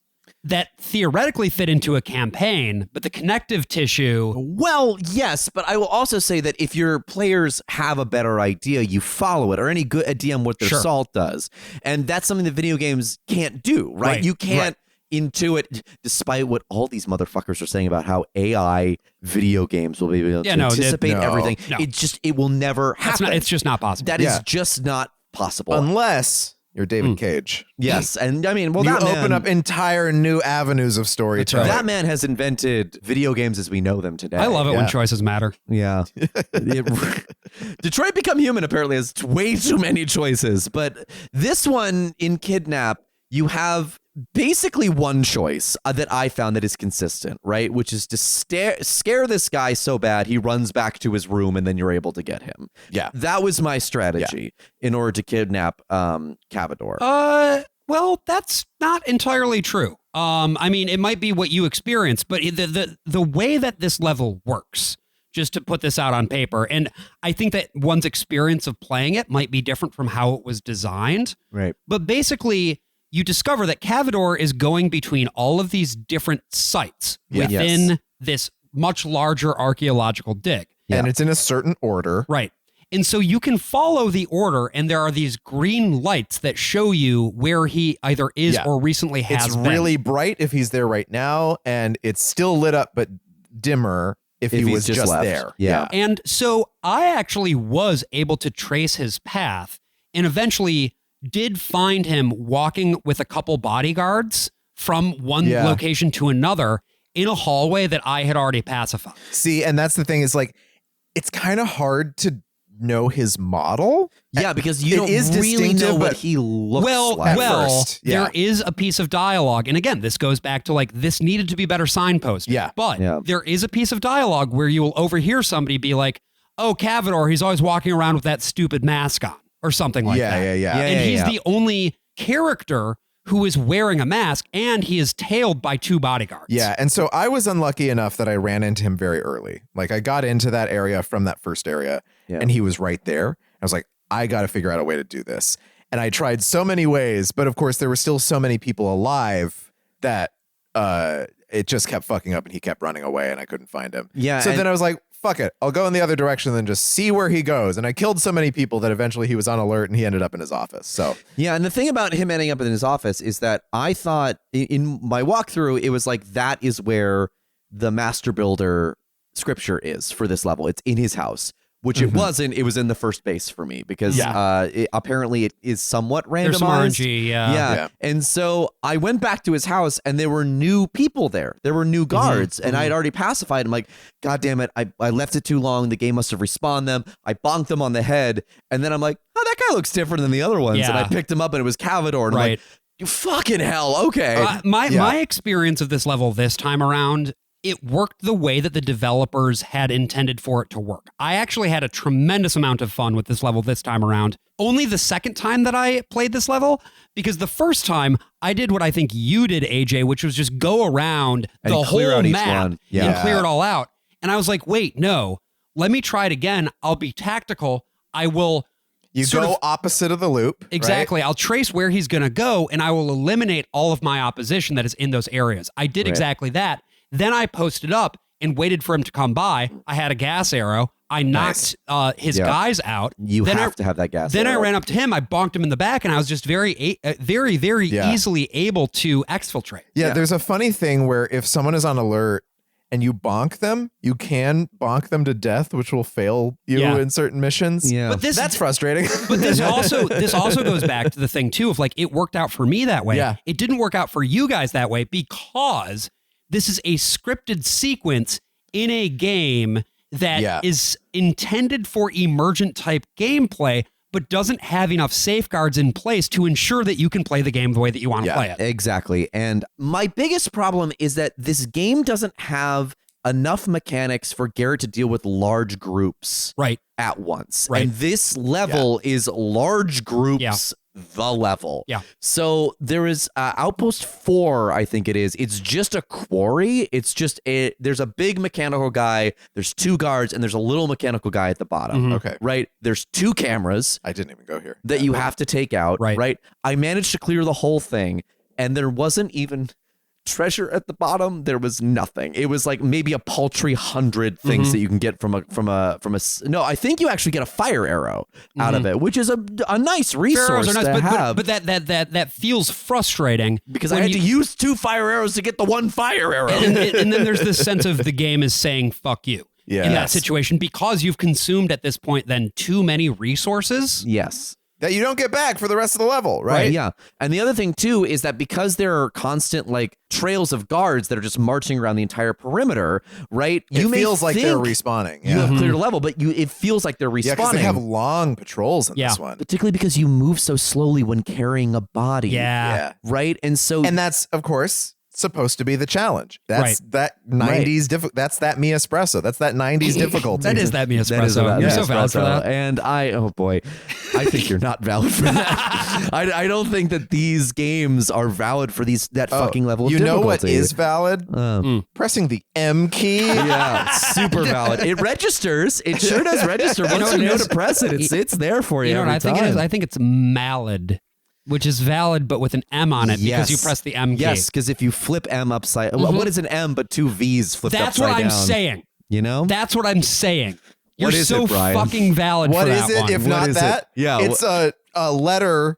that theoretically fit into a campaign, but the connective tissue. Well, yes, but I will also say that if your players have a better idea, you follow it, or any good DM what their salt does. And that's something that video games can't do, right? You can't intuit, despite what all these motherfuckers are saying about how AI video games will be able to anticipate everything. No. It will never happen. It's just not possible. That is just not possible. Unless you're David Cage. Yes. And I mean, well, you that man, open up entire new avenues of storytelling. That man has invented video games as we know them today. I love it when choices matter. Yeah. Detroit Become Human apparently has way too many choices, but this one in Kidnap, you have basically one choice that I found that is consistent, right? Which is to scare this guy so bad he runs back to his room and then you're able to get him. Yeah. That was my strategy in order to kidnap Cavador. Well, that's not entirely true. I mean, it might be what you experience, but the way that this level works, just to put this out on paper, and I think that one's experience of playing it might be different from how it was designed. Right. But basically, you discover that Cavador is going between all of these different sites within this much larger archaeological dig. And it's in a certain order. Right. And so you can follow the order, and there are these green lights that show you where he either is or recently has It's been. really bright if he's there right now, and it's still lit up but dimmer if he was just left. there. Yeah. And so I actually was able to trace his path and eventually did find him walking with a couple bodyguards from one location to another in a hallway that I had already pacified. See, and that's the thing is like, it's kind of hard to know his model. Yeah, because you don't really know what he looks like. Well, first. Yeah. there is a piece of dialogue. And again, this goes back to like, this needed to be better signposted. Yeah. But there is a piece of dialogue where you will overhear somebody be like, oh, Cavador, he's always walking around with that stupid mask on or something like that. And he's the only character who is wearing a mask, and he is tailed by 2 bodyguards. Yeah, and so I was unlucky enough that I ran into him very early. Like I got into that area from that first area, and he was right there. I was like, I got to figure out a way to do this. And I tried so many ways, but of course there were still so many people alive that it just kept fucking up and he kept running away and I couldn't find him. Yeah. So then I was like, fuck it. I'll go in the other direction and then just see where he goes. And I killed so many people that eventually he was on alert and he ended up in his office. So yeah, and the thing about him ending up in his office is that I thought in my walkthrough, it was like that is where the master builder scripture is for this level. It's in his house. Which it wasn't. It was in the first base for me because apparently it is somewhat randomized. There's some RNG, yeah. And so I went back to his house and there were new people there. There were new guards and I had already pacified. I'm like, God damn it. I left it too long. The game must have respawned them. I bonked them on the head. And then I'm like, oh, that guy looks different than the other ones. And I picked him up and it was Calvador. And I'm like, you fucking hell. Okay. My experience of this level this time around, it worked the way that the developers had intended for it to work. I actually had a tremendous amount of fun with this level this time around. Only the second time that I played this level, because the first time I did what I think you did, AJ, which was just go around and the clear whole out each map one. and clear it all out. And I was like, wait, no, let me try it again. I'll be tactical. I will... You go opposite of the loop. Exactly. Right? I'll trace where he's going to go and I will eliminate all of my opposition that is in those areas. I did exactly that. Then I posted up and waited for him to come by. I had a gas arrow. I knocked his guys out. You have to have that gas arrow. Then I arrow. ran up to him. I bonked him in the back, and I was just very easily able to exfiltrate. Yeah, there's a funny thing where if someone is on alert and you bonk them, you can bonk them to death, which will fail you in certain missions. Yeah, but that's frustrating. But this also goes back to the thing too of like it worked out for me that way. Yeah. It didn't work out for you guys that way because this is a scripted sequence in a game that is intended for emergent type gameplay, but doesn't have enough safeguards in place to ensure that you can play the game the way that you want to play it. Exactly. And my biggest problem is that this game doesn't have enough mechanics for Garrett to deal with large groups at once. And this level is large groups the level. Yeah. So there is Outpost 4, I think it is. It's just a quarry. It's just there's a big mechanical guy, there's 2 guards, and there's a little mechanical guy at the bottom. Okay. Right? There's 2 cameras. I didn't even go here. That you have to take out. Right? I managed to clear the whole thing, and there wasn't even treasure at the bottom. There was nothing. It was like maybe a paltry 100 things that you can get from a no, I think you actually get a fire arrow out of it, which is a nice resource to have. But that feels frustrating because I had to use 2 fire arrows to get the 1 fire arrow. And then there's this sense of the game is saying fuck you in that situation because you've consumed at this point then too many resources. Yes. That you don't get back for the rest of the level, right? Yeah. And the other thing, too, is that because there are constant, like, trails of guards that are just marching around the entire perimeter, right? It feels like they're respawning. You have cleared a level, but it feels like they're respawning. Yeah, because they have long patrols in this one. Particularly because you move so slowly when carrying a body. Yeah. Right? And so... And that's, of course... supposed to be the challenge. That's that 90s that's that me espresso. That's that 90s difficulty. That is that me espresso. You're so valid for that. And oh boy, I think you're not valid for that. I don't think that these games are valid for that fucking level of difficulty. You know what is valid? Pressing the M key. Yeah, super valid. It registers. It sure does register. Once you know to press it, it's there for you. You know what I think it is? I think it's malad. Which is valid, but with an M on it because you press the M key. Yes, because if you flip M upside, what is an M but 2 V's flipped upside down? That's what I'm saying. You know? That's what I'm saying. You're so it, Brian? fucking valid what for that is it one. if not that? Yeah, it's a letter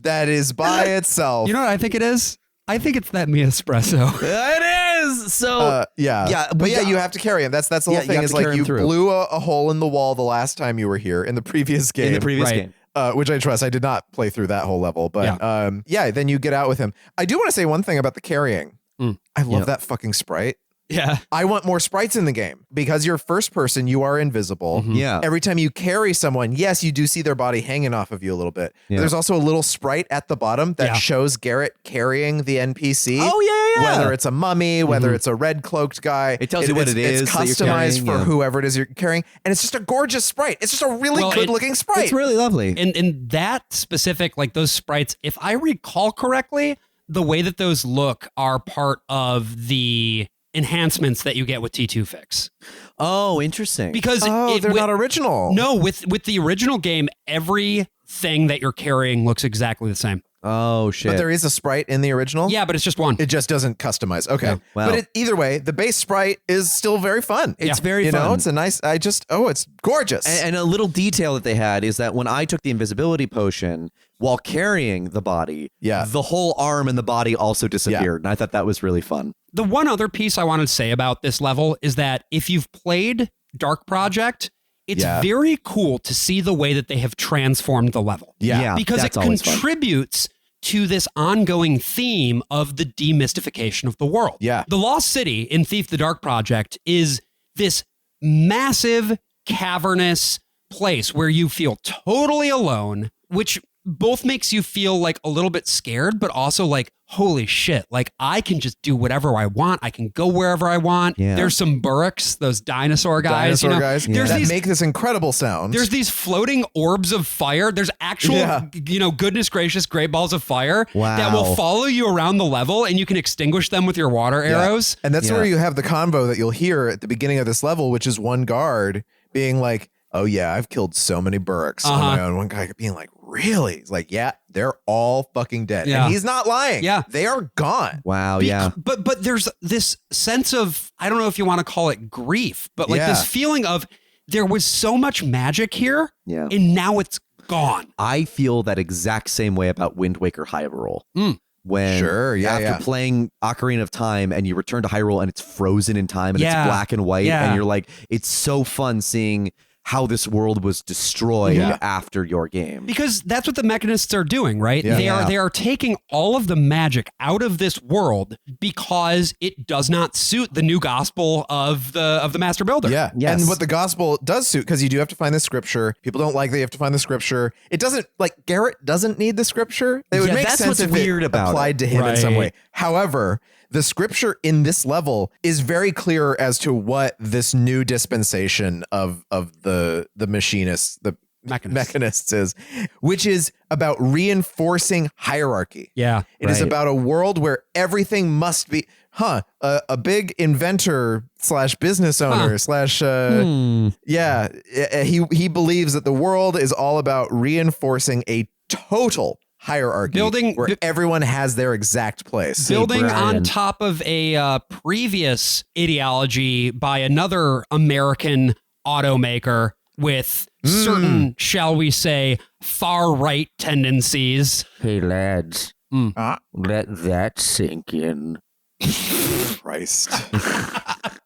that is by itself. You know what I think it is? I think it's that me espresso. It is. So but you have to carry him. That's the whole thing. Is like you blew a hole in the wall the last time you were here in the previous game. In the previous game. Which I trust. I did not play through that whole level, but then you get out with him. I do want to say one thing about the carrying. I love that fucking sprite. Yeah. I want more sprites in the game because you're first person, you are invisible. Yeah. Every time you carry someone, yes, you do see their body hanging off of you a little bit. Yeah. There's also a little sprite at the bottom that shows Garrett carrying the NPC. Oh, yeah. Whether it's a mummy, whether it's a red cloaked guy. It tells you what it is. It's customized for whoever it is you're carrying. And it's just a gorgeous sprite. It's just a really good looking sprite. It's really lovely. And that specific, like those sprites, if I recall correctly, the way that those look are part of the enhancements that you get with T2 Fix. Oh, interesting. Because they're not original. No, with the original game, everything that you're carrying looks exactly the same. Oh, shit. But there is a sprite in the original? Yeah, but it's just one. It just doesn't customize. Okay. Yeah. Wow. But either way, the base sprite is still very fun. It's very you fun. know, it's a nice, it's gorgeous. And a little detail that they had is that when I took the invisibility potion while carrying the body, the whole arm and the body also disappeared. And I thought that was really fun. The one other piece I want to say about this level is that if you've played Dark Project, it's very cool to see the way that they have transformed the level. Yeah. Because it contributes to this ongoing theme of the demystification of the world. Yeah. The Lost City in Thief the Dark Project is this massive, cavernous place where you feel totally alone, which both makes you feel like a little bit scared, but also like, holy shit, like I can just do whatever I want. I can go wherever I want. Yeah. There's some Burks, those dinosaur guys. There's that make this incredible sound. There's these floating orbs of fire. There's actual, goodness gracious, gray balls of fire that will follow you around the level, and you can extinguish them with your water arrows. And that's where you have the convo that you'll hear at the beginning of this level, which is one guard being like, oh yeah, I've killed so many Burks on my own. One guy being like, really? He's like, yeah, they're all fucking dead. Yeah. And he's not lying. Yeah. They are gone. Wow, But there's this sense of, I don't know if you want to call it grief, but like this feeling of there was so much magic here and now it's gone. I feel that exact same way about Wind Waker Hyrule. When after playing Ocarina of Time and you return to Hyrule and it's frozen in time and it's black and white and you're like, it's so fun seeing how this world was destroyed after your game. Because that's what the Mechanists are doing, right? Yeah. They are taking all of the magic out of this world because it does not suit the new gospel of the Master Builder. Yeah. Yes. And what the gospel does suit, because you do have to find the scripture. People don't like that you have to find the scripture. It doesn't, like, Garrett doesn't need the scripture. It would make that's sense what's if weird it about applied it. to him in some Right. way. However, the scripture in this level is very clear as to what this new dispensation of the Machinists, the Mechanists is, which is about reinforcing hierarchy. Yeah. It is about a world where everything must be, a big inventor / business owner he believes that the world is all about reinforcing a total hierarchy where everyone has their exact place. Building on top of a previous ideology by another American automaker with certain, shall we say, far-right tendencies. Hey, lads, let that sink in. Christ.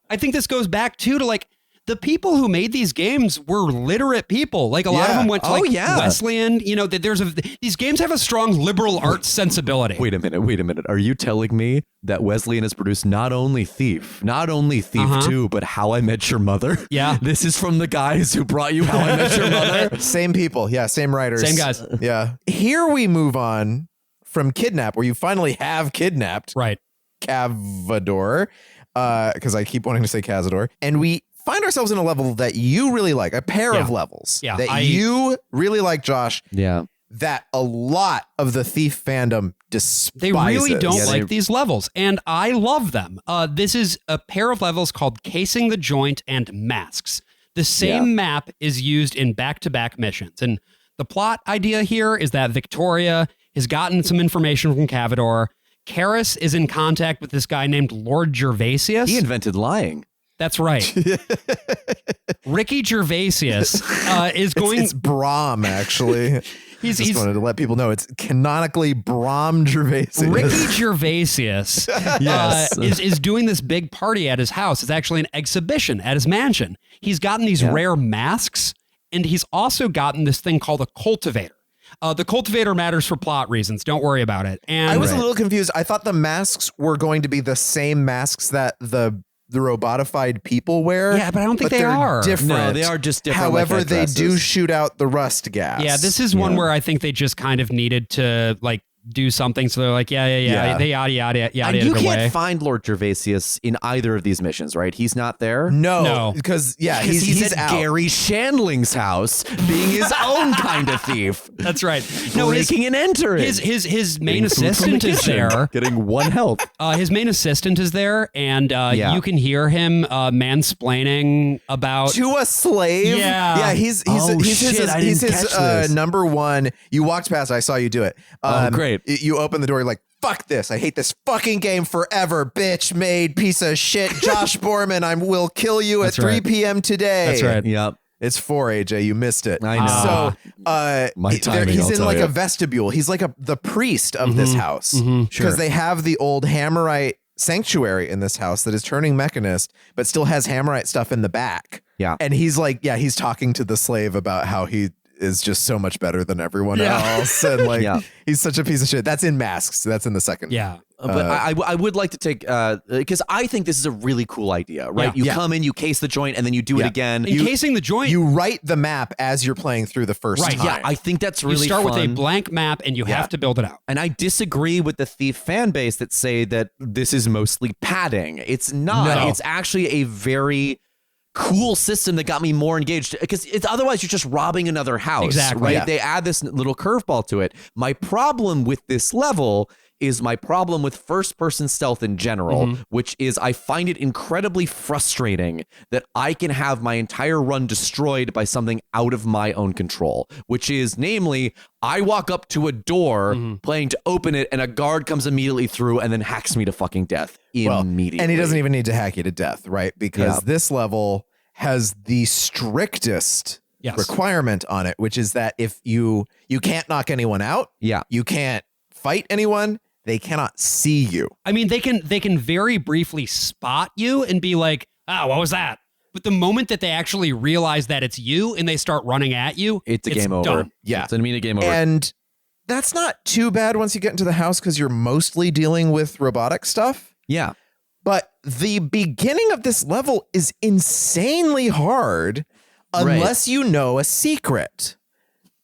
I think this goes back, too, to, like, the people who made these games were literate people. Like, a lot of them went to, Wesleyan. You know, that these games have a strong liberal arts sensibility. Wait a minute. Are you telling me that Wesleyan has produced not only Thief 2, but How I Met Your Mother? Yeah. This is from the guys who brought you How I Met Your Mother? Same people. Yeah, same writers. Same guys. Yeah. Here we move on from Kidnap, where you finally have kidnapped Cavador, because I keep wanting to say Cazador, and we find ourselves in a level that you really like, a pair of levels that you really like, Josh. Yeah. That a lot of the Thief fandom despises. They really don't like these levels, and I love them. This is a pair of levels called Casing the Joint and Masks. The same map is used in back-to-back missions, and the plot idea here is that Victoria has gotten some information from Cavador. Karras is in contact with this guy named Lord Gervasius. He invented lying. That's right. Ricky Gervasius is going... It's Brahm, actually. Just wanted to let people know it's canonically Brahm Gervasius. Ricky Gervasius is doing this big party at his house. It's actually an exhibition at his mansion. He's gotten these rare masks, and he's also gotten this thing called a cultivator. The cultivator matters for plot reasons. Don't worry about it. And I was a little confused. I thought the masks were going to be the same masks that the robotified people wear. Yeah, but I don't think they are. Different. No, they are just different. However, they do shoot out the rust gas. Yeah, this is one where I think they just kind of needed to like do something. So they're like, they yada. And you can't find Lord Gervasius in either of these missions, right? He's not there. No, because he's at out. Gary Shandling's house, being his own kind of thief. That's right. Breaking and entering. His main assistant is there, getting 1 health. His main assistant is there, and you can hear him mansplaining about to a slave. Yeah, he's his number one. You walked past. I saw you do it. Great. right. You open the door, you're like, fuck this. I hate this fucking game forever, bitch made piece of shit. Josh Boerman, I will kill you at 3 p.m. today. That's right. Yep. It's 4, AJ. You missed it. I know. So My timing, he's I'll in tell like you. a vestibule. He's like the priest of this house because they have the old Hammerite sanctuary in this house that is turning Mechanist, but still has Hammerite stuff in the back. Yeah. And he's like, he's talking to the slave about how he is just so much better than everyone else. And like, he's such a piece of shit. That's in Masks. That's in the second. Yeah. But I would like to take, because I think this is a really cool idea, right? You come in, you case the joint, and then you do it again. Encasing the joint. You write the map as you're playing through the first time. Yeah, I think that's really You start fun. with a blank map and you have to build it out. And I disagree with the Thief fan base that say that this is mostly padding. It's not. No. It's actually a very cool system that got me more engaged, because it's otherwise you're just robbing another house. Exactly. Right? Yeah. They add this little curveball to it. My problem with this level is my problem with first-person stealth in general, which is I find it incredibly frustrating that I can have my entire run destroyed by something out of my own control, which is, namely, I walk up to a door playing to open it, and a guard comes immediately through and then hacks me to fucking death immediately. And he doesn't even need to hack you to death, right? Because this level has the strictest requirement on it, which is that if you can't knock anyone out, you can't fight anyone, they cannot see you. I mean, they can very briefly spot you and be like, what was that? But the moment that they actually realize that it's you and they start running at you, it's a game over. Done. Yeah. It's an immediate game over. And that's not too bad once you get into the house because you're mostly dealing with robotic stuff. Yeah. But the beginning of this level is insanely hard unless you know a secret.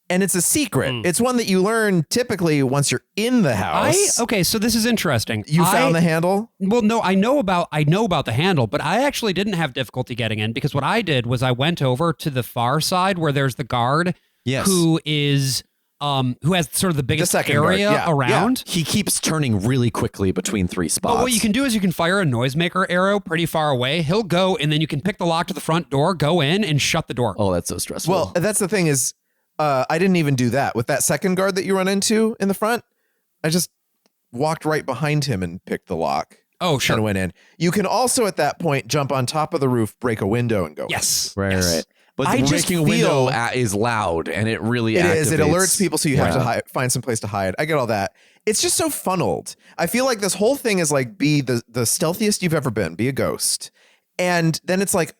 And it's a secret. It's one that you learn typically once you're in the house. Okay, so this is interesting. You found the handle? Well, no, I know about the handle, but I actually didn't have difficulty getting in because what I did was I went over to the far side where there's the guard who is who has sort of the biggest area around. He keeps turning really quickly between 3 spots. But what you can do is you can fire a noisemaker arrow pretty far away. He'll go, and then you can pick the lock to the front door, go in, and shut the door. Oh, that's so stressful. Well, that's the thing is, I didn't even do that. With that second guard that you run into in the front, I just walked right behind him and picked the lock. Oh, sure. And went in. You can also, at that point, jump on top of the roof, break a window, and go in. Right. But I just breaking a window is loud, and it really activates. It alerts people, so you have to find some place to hide. I get all that. It's just so funneled. I feel like this whole thing is like, be the stealthiest you've ever been. Be a ghost. And then it's like,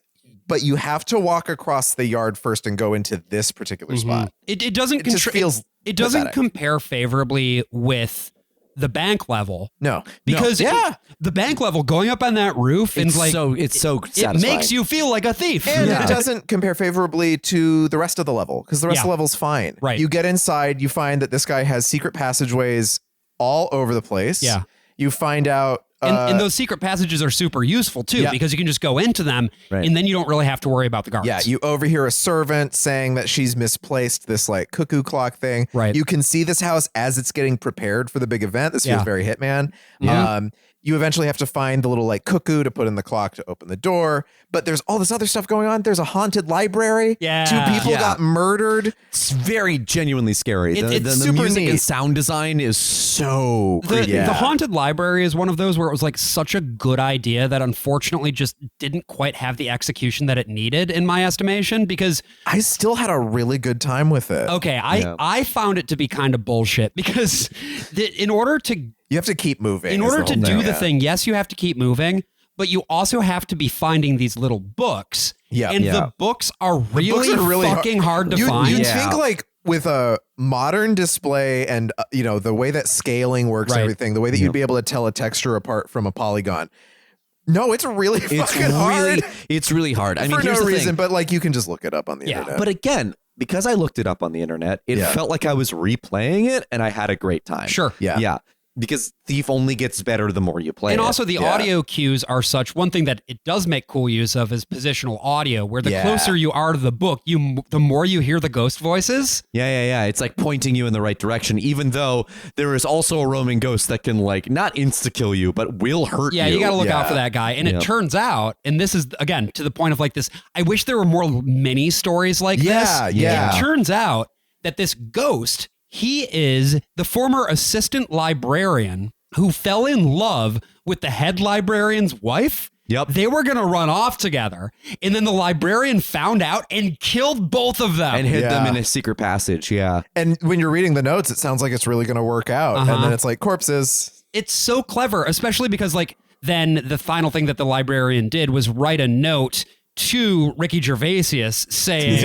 but you have to walk across the yard first and go into this particular spot. It doesn't just feels it doesn't pathetic. compare favorably with the bank level. No. Because the bank level going up on that roof and It's like so it satisfying. makes you feel like a thief. And it doesn't compare favorably to the rest of the level because the rest of the level's fine. Right. You get inside, you find that this guy has secret passageways all over the place. Yeah. You find out. And those secret passages are super useful too because you can just go into them and then you don't really have to worry about the guards. Yeah, you overhear a servant saying that she's misplaced this like cuckoo clock thing. Right. You can see this house as it's getting prepared for the big event. This feels very Hitman. Yeah. You eventually have to find the little like cuckoo to put in the clock to open the door. But there's all this other stuff going on. There's a haunted library. Yeah. 2 people got murdered. It's very genuinely scary. It's the super music neat. and sound design is so creepy. The haunted library is one of those where it was like such a good idea that unfortunately just didn't quite have the execution that it needed in my estimation because I still had a really good time with it. Okay, I found it to be kind of bullshit because in order to you have to keep moving. In order to do the thing, yes, you have to keep moving, but you also have to be finding these little books. Yeah. And the books are really fucking hard to find. You'd think like with a modern display and the way that scaling works and everything, the way that you'd be able to tell a texture apart from a polygon. No, it's really fucking hard. It's really hard. I mean, for here's no the reason, thing. but like you can just look it up on the internet. But again, because I looked it up on the internet, it felt like I was replaying it and I had a great time. Sure. Yeah. Because Thief only gets better the more you play And it. also the audio cues are such. One thing that it does make cool use of is positional audio, where the closer you are to the book, the more you hear the ghost voices. Yeah. It's like pointing you in the right direction, even though there is also a roaming ghost that can like not insta-kill you, but will hurt you. Yeah, you got to look out for that guy. And it turns out, and this is, again, to the point of like this, I wish there were more mini stories like this. Yeah. It turns out that this ghost He is the former assistant librarian who fell in love with the head librarian's wife. Yep. They were going to run off together. And then the librarian found out and killed both of them. And hid them in a secret passage. Yeah. And when you're reading the notes, it sounds like it's really going to work out. And then it's like corpses. It's so clever, especially because like then the final thing that the librarian did was write a note to Ricky Gervaisius saying,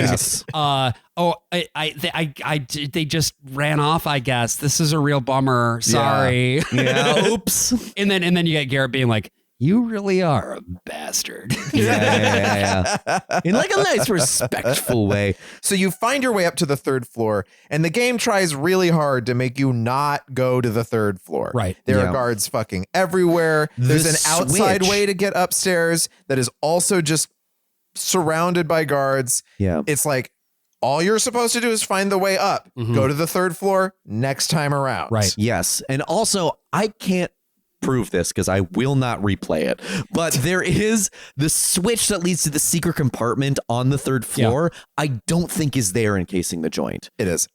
they just ran off, I guess. This is a real bummer. Sorry. Yeah. Oops. And then you get Garrett being like, you really are a bastard. Yeah. In like a nice, respectful way. So you find your way up to the 3rd floor, and the game tries really hard to make you not go to the 3rd floor. Right. There are guards fucking everywhere. There's an outside way to get upstairs that is also just surrounded by guards. Yeah. It's like all you're supposed to do is find the way up. Go to the 3rd floor next time around. Right. Yes. And also, I can't prove this because I will not replay it, but there is the switch that leads to the secret compartment on the 3rd floor. I don't think is there encasing the joint. It is.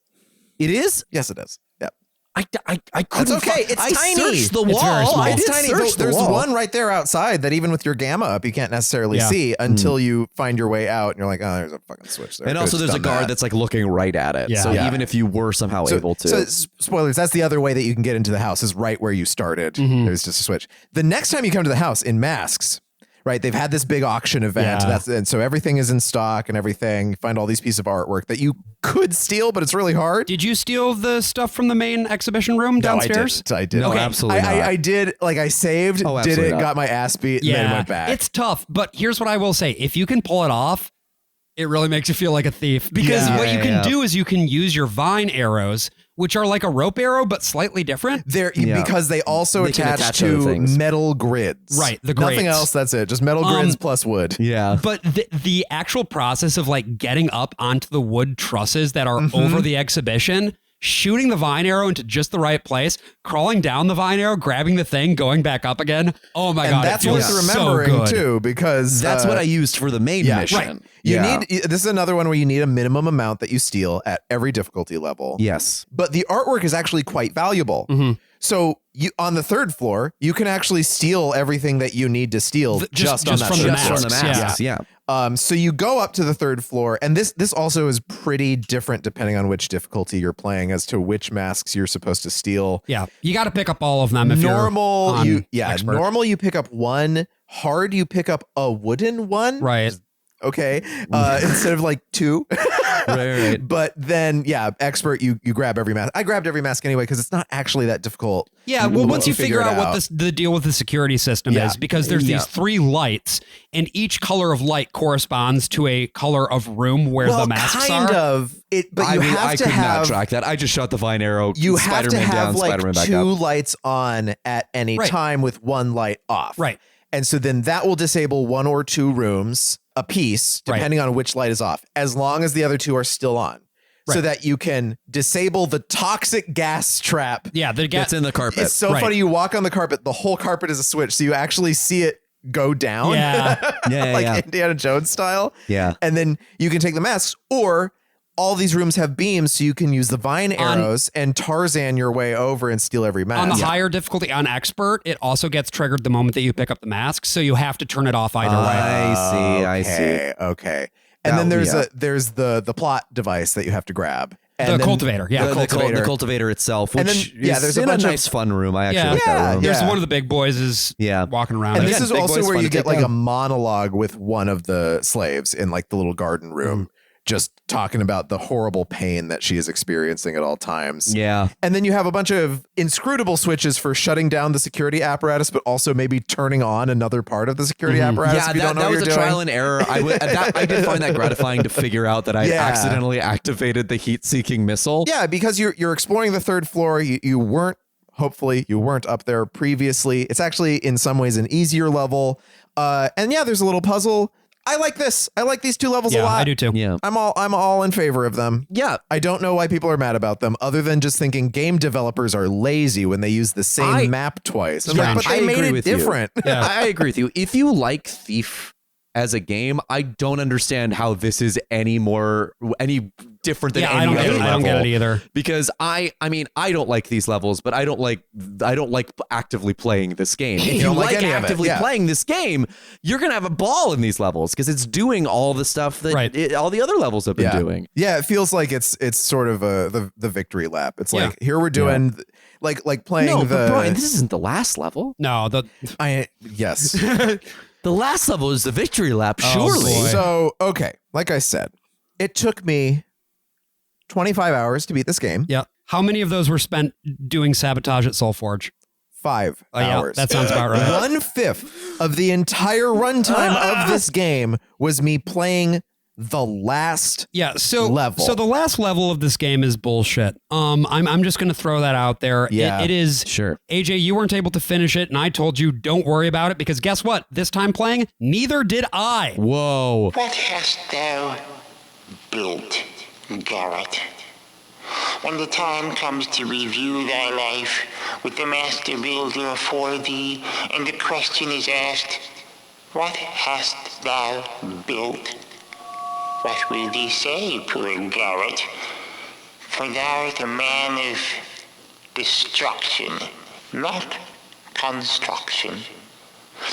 It is? Yes, it is. Yep. I couldn't. That's okay. It's I tiny. searched the It's wall. very small. I did It's tiny. search the There's wall. one right there outside that even with your gamma up, you can't necessarily see until you find your way out. And you're like, oh, there's a fucking switch there. And also there's a guard that's like looking right at it. Yeah. So even if you were somehow able to. So spoilers, that's the other way that you can get into the house is right where you started. There's just a switch. The next time you come to the house in Masks, right, they've had this big auction event. And so everything is in stock and everything. You find all these pieces of artwork that you could steal, but it's really hard. Did you steal the stuff from the main exhibition room downstairs? No, I didn't. No, absolutely not. I did, like I saved, did it, got my ass beat, and then went back. It's tough, but here's what I will say. If you can pull it off, it really makes you feel like a thief. Because what you can do is you can use your vine arrows, which are like a rope arrow, but slightly different. Because they also attach to metal grids. Right, the grids. Nothing else, that's it. Just metal grids plus wood. Yeah. But the actual process of like getting up onto the wood trusses that are over the exhibition, shooting the vine arrow into just the right place, crawling down the vine arrow, grabbing the thing, going back up again. Oh my God. That's it feels worth remembering so good. too, because that's what I used for the main mission. Right. You need, this is another one where you need a minimum amount that you steal at every difficulty level. Yes. But the artwork is actually quite valuable. So you on the 3rd floor, you can actually steal everything that you need to steal just on that from the masks. Yeah. So you go up to the 3rd floor, and this also is pretty different depending on which difficulty you're playing as to which masks you're supposed to steal. Yeah, you got to pick up all of them. If normal, you're expert. Normal you pick up one. Hard you pick up a wooden one. Right. Okay. Instead of like 2. Right. But then, expert, you grab every mask. I grabbed every mask anyway because it's not actually that difficult. Yeah, well, once you figure out what the deal with the security system is, because there's these 3 lights, and each color of light corresponds to a color of room where the masks are. Kind of. But I could have not track that. I just shot the vine arrow. You have Spider-Man to have down, like Spider-Man back 2 up. lights on at any time with 1 light off. Right. And so then that will disable 1 or 2 rooms a piece, depending on which light is off, as long as the other 2 are still on. So that you can disable the toxic gas trap. Yeah, the gas that's in the carpet. It's so funny. You walk on the carpet, the whole carpet is a switch, so you actually see it go down. Like Indiana Jones style. Yeah. And then you can take the masks, or all these rooms have beams, so you can use the vine arrows and Tarzan your way over and steal every mask. On the higher difficulty, on expert, it also gets triggered the moment that you pick up the mask, so you have to turn it off either way. I see. Okay. And then there's the plot device that you have to grab. And the cultivator, the cultivator itself, which there's a bunch nice of fun room. I actually like that room. There's one of the big boys is walking around. And this is also where you get like a monologue with one of the slaves in like the little garden room. Just talking about the horrible pain that she is experiencing at all times. Yeah. And then you have a bunch of inscrutable switches for shutting down the security apparatus, but also maybe turning on another part of the security apparatus. Yeah, if you don't know that what was you're a doing. trial and error. I did find that gratifying to figure out that I accidentally activated the heat-seeking missile. Yeah, because you're exploring the 3rd floor. You weren't, hopefully, you weren't up there previously. It's actually in some ways an easier level. And there's a little puzzle. I like this. I like these 2 levels a lot. I do too. Yeah. I'm all in favor of them. Yeah. I don't know why people are mad about them, other than just thinking game developers are lazy when they use the same map twice. I'm like, but they made it different. I agree with you. If you like Thief as a game, I don't understand how this is any different than Yeah, any I don't other get it. level. I don't get it either. Because I mean, I don't like these levels, but I don't like actively playing this game. If you don't like like any of it, actively yeah. playing this game, you're gonna have a ball in these levels because it's doing all the stuff that all the other levels have been doing. Yeah, it feels like it's sort of the victory lap. It's Yeah. like here we're doing like playing No, the. but Brian, this isn't the last level. No, yes. The last level is the victory lap, surely. So okay, like I said, it took me 25 hours to beat this game. Yeah. How many of those were spent doing sabotage at Soulforge? 5 Yeah, hours. that sounds about right. 1/5 of the entire runtime of this game was me playing the last level. So the last level of this game is bullshit. I'm just going to throw that out there. Yeah. It is. Sure. AJ, you weren't able to finish it, and I told you don't worry about it because guess what? This time playing, neither did I. Whoa. What hast thou built, Garrett? When the time comes to review thy life with the master builder for thee, and the question is asked, what hast thou built? What will thee say, poor Garrett? For thou art a man of destruction, not construction.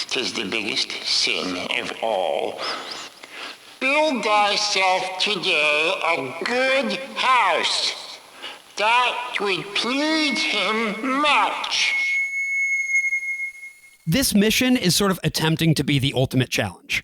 'Tis the biggest sin of all. Build thyself today a good house. That would please him much. This mission is sort of attempting to be the ultimate challenge.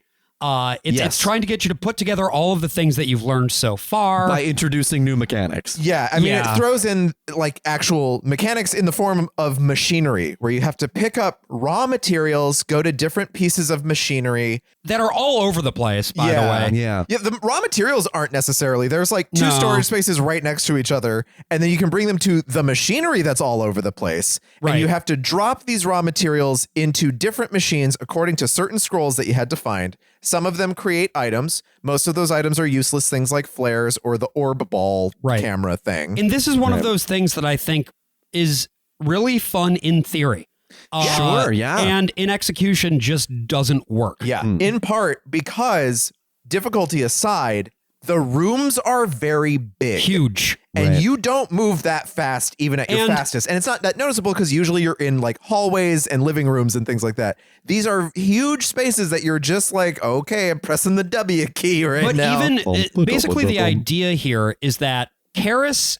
It's trying to get you to put together all of the things that you've learned so far by introducing new mechanics. Yeah, I mean, it throws in like actual mechanics in the form of machinery, where you have to pick up raw materials, go to different pieces of machinery that are all over the place, by the way. Yeah. Yeah, the raw materials aren't necessarily. There's like 2 No. storage spaces right next to each other, and then you can bring them to the machinery that's all over the place. Right. And you have to drop these raw materials into different machines according to certain scrolls that you had to find. Some of them create items. Most of those items are useless things like flares or the orb ball camera thing. And this is one of those things that I think is really fun in theory. Sure, yeah. And in execution just doesn't work. Yeah, in part because, difficulty aside, the rooms are very big. Huge. And you don't move that fast even at your fastest. And it's not that noticeable because usually you're in like hallways and living rooms and things like that. These are huge spaces that you're just like, okay, I'm pressing the W key right now. But even basically the idea here is that Karras,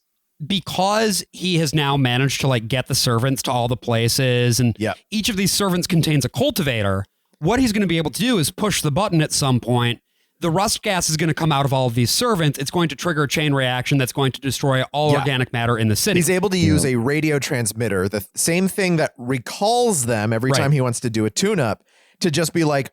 because he has now managed to like get the servants to all the places, and each of these servants contains a cultivator, what he's going to be able to do is push the button at some point. The rust gas is going to come out of all of these servants. It's going to trigger a chain reaction that's going to destroy all organic matter in the city. He's able to use a radio transmitter, the same thing that recalls them every time he wants to do a tune-up, to just be like,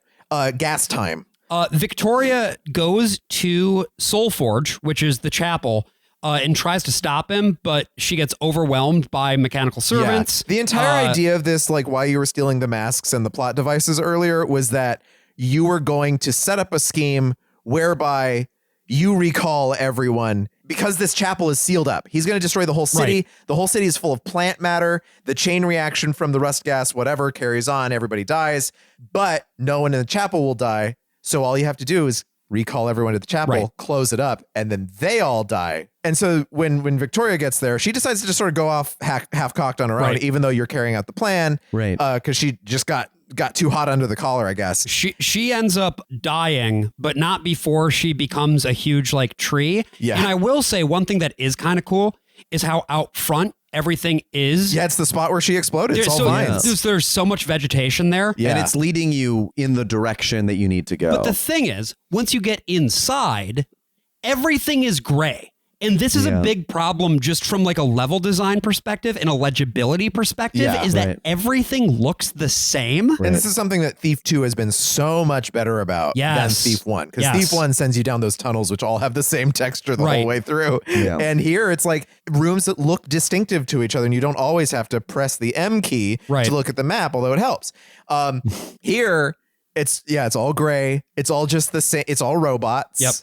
gas time. Victoria goes to Soulforge, which is the chapel, and tries to stop him, but she gets overwhelmed by mechanical servants. Yeah. The entire idea of this, like why you were stealing the masks and the plot devices earlier, was that you were going to set up a scheme whereby you recall everyone because this chapel is sealed up. He's going to destroy the whole city. Right. The whole city is full of plant matter. The chain reaction from the rust gas, whatever, carries on. Everybody dies, but no one in the chapel will die. So all you have to do is recall everyone to the chapel, close it up, and then they all die. And so when Victoria gets there, she decides to just sort of go off half-cocked on her own, even though you're carrying out the plan. Right. Because she just got too hot under the collar, I guess. She ends up dying, but not before she becomes a huge like tree. Yeah. And I will say one thing that is kind of cool is how out front everything is. Yeah, it's the spot where she exploded. It's all vines. There's so much vegetation there. Yeah. And it's leading you in the direction that you need to go. But the thing is, once you get inside, everything is gray. And this is a big problem just from like a level design perspective and a legibility perspective, is that everything looks the same. And this is something that Thief 2 has been so much better about than Thief 1. Because Thief 1 sends you down those tunnels, which all have the same texture the whole way through. Yeah. And here it's like rooms that look distinctive to each other, and you don't always have to press the M key to look at the map, although it helps. Here, it's all gray. It's all just the same. It's all robots. Yep.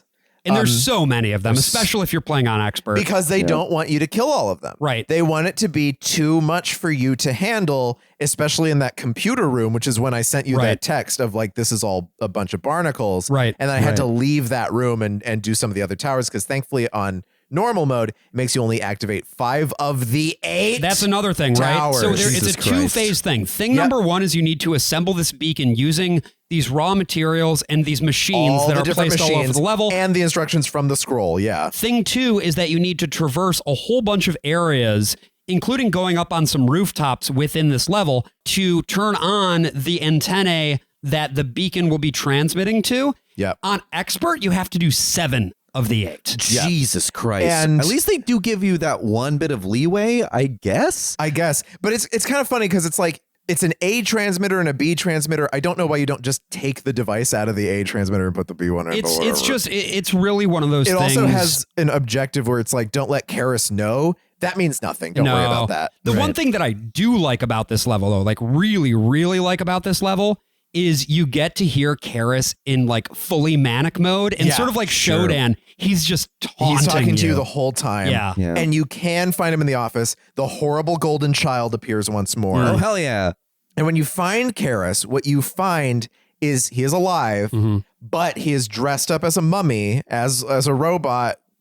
And there's so many of them, especially if you're playing on expert. Because they don't want you to kill all of them. Right. They want it to be too much for you to handle, especially in that computer room, which is when I sent you that text of like, this is all a bunch of barnacles. Right. And I had to leave that room and do some of the other towers because thankfully on normal mode, it makes you only activate 5 of the 8. That's another thing, right? So it's a two-phase thing. Thing number one is you need to assemble this beacon using these raw materials and these machines that are placed all over the level. And the instructions from the scroll, yeah. Thing 2 is that you need to traverse a whole bunch of areas, including going up on some rooftops within this level to turn on the antennae that the beacon will be transmitting to. Yep. On Expert, you have to do 7 of the 8. Jesus Christ. And at least they do give you that one bit of leeway, I guess. But it's kind of funny because it's like, it's an A transmitter and a B transmitter. I don't know why you don't just take the device out of the A transmitter and put the B one in. It's really one of those things. It also has an objective where it's like, don't let Karras know. That means nothing. Don't worry about that. The one thing that I do like about this level, though, like really, really like about this level, is you get to hear Karras in like fully manic mode and sort of like Shodan. He's just taunting He's talking to you you the whole time. Yeah. And you can find him in the office. The horrible golden child appears once more. Oh, hell yeah. And when you find Karras, what you find is he is alive, but he is dressed up as a mummy, as a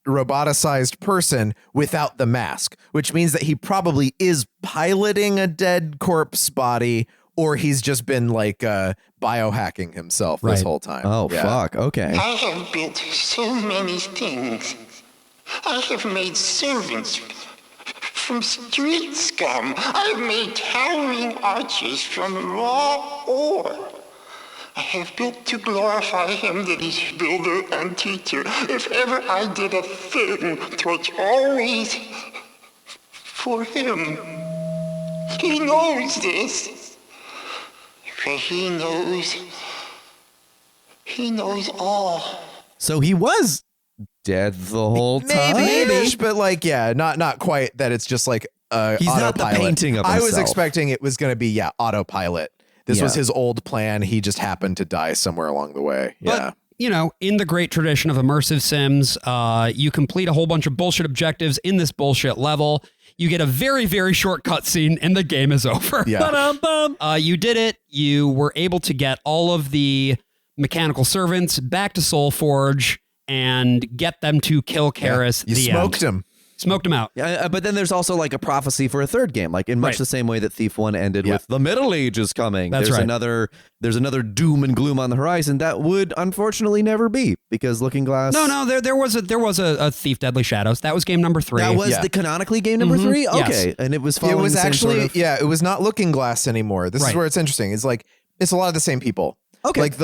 roboticized person without the mask, which means that he probably is piloting a dead corpse body, or he's just been like biohacking himself this whole time. Oh, fuck. Okay. I have built so many things. I have made servants from street scum. I have made towering arches from raw ore. I have built to glorify him that is builder and teacher. If ever I did a thing, 'twas always for him. He knows this. For he knows all. So he was dead the whole time? Maybe, but like, not quite that it's just like he's autopilot. not the painting of I was himself. expecting it was going to be, autopilot. This was his old plan. He just happened to die somewhere along the way. But, you know, in the great tradition of immersive sims, you complete a whole bunch of bullshit objectives in this bullshit level. You get a very, very short cutscene and the game is over. Yeah. You did it. You were able to get all of the mechanical servants back to Soulforge and get them to kill Karras. You smoked him. Smoked him out. Yeah, but then there's also like a prophecy for a third game, like in much the same way that Thief 1 ended with the Middle Age is coming. That's there's right. There's another doom and gloom on the horizon that would unfortunately never be, because Looking Glass. No, there was a Thief Deadly Shadows. That was game number 3. That was the canonically game number 3? Okay. Yes. And it was It following was the same actually, sort of... it was not Looking Glass anymore. This is where it's interesting. It's like, it's a lot of the same people. Okay. Like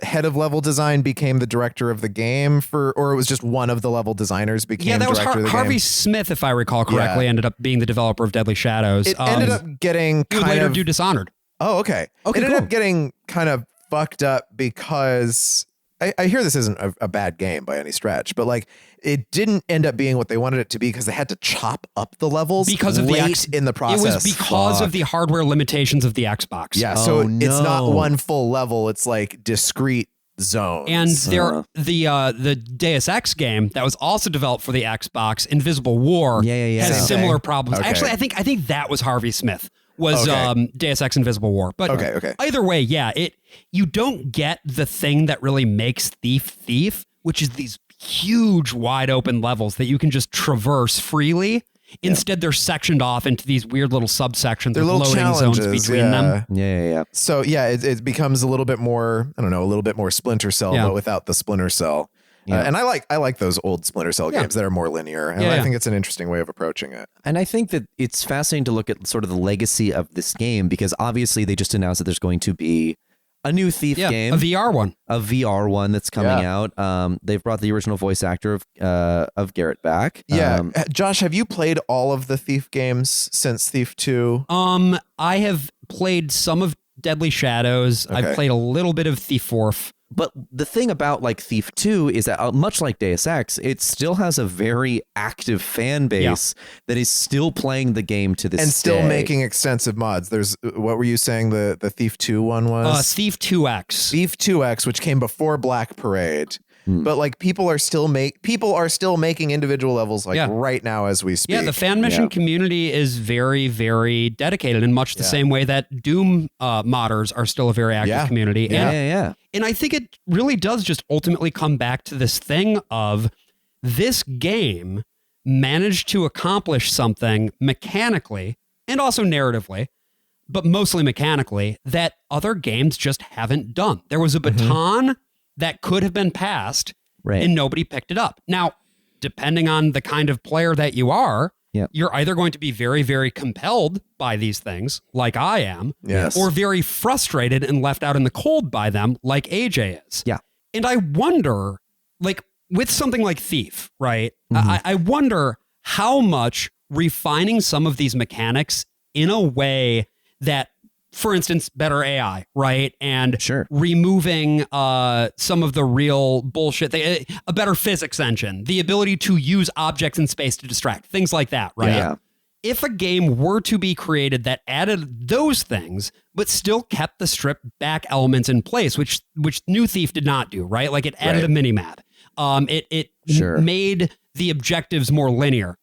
head of level design became the director of the game or it was just one of the level designers became that was director of the Harvey game. Smith, if I recall correctly, ended up being the developer of Deadly Shadows. It ended up getting he would kind later of do Dishonored. Oh, okay. It ended up getting kind of fucked up because I hear this isn't a bad game by any stretch, but like it didn't end up being what they wanted it to be because they had to chop up the levels because of late in the process. It was because of the hardware limitations of the Xbox. Yeah, so it's not one full level, it's like discrete zones. And the Deus Ex game that was also developed for the Xbox, Invisible War, has similar problems. Okay. Actually, I think that was Harvey Smith. Was Deus Ex Invisible War. But either way, you don't get the thing that really makes Thief, which is these huge wide open levels that you can just traverse freely. Instead, they're sectioned off into these weird little subsections with loading zones between them. Yeah. So it becomes a little bit more, a little bit more Splinter Cell, but without the Splinter Cell. And I like those old Splinter Cell games that are more linear. And I think it's an interesting way of approaching it. And I think that it's fascinating to look at sort of the legacy of this game, because obviously they just announced that there's going to be a new Thief game. A VR one. A VR one that's coming out. They've brought the original voice actor of Garrett back. Yeah. Josh, have you played all of the Thief games since Thief 2? I have played some of Deadly Shadows. Okay. I've played a little bit of Thief 4. But the thing about like Thief 2 is that much like Deus Ex, it still has a very active fan base that is still playing the game to this and still day. making extensive mods. There's, what were you saying the Thief 2 one was? Thief 2X. Thief 2X, which came before Black Parade. But like people are still making individual levels right now as we speak. Yeah, the fan mission community is very, very dedicated in much the same way that Doom modders are still a very active community. Yeah. And I think it really does just ultimately come back to this thing of this game managed to accomplish something mechanically and also narratively, but mostly mechanically, that other games just haven't done. There was a baton that could have been passed, and nobody picked it up. Now, depending on the kind of player that you are, you're either going to be very, very compelled by these things, like I am, or very frustrated and left out in the cold by them, like AJ is. Yeah. And I wonder, like, with something like Thief, right? I wonder how much refining some of these mechanics in a way that, for instance, better AI, right? And removing some of the real bullshit, a better physics engine, the ability to use objects in space to distract, things like that, right? Yeah. If a game were to be created that added those things, but still kept the stripped back elements in place, which New Thief did not do, right? Like it added a mini-map. It made the objectives more linear.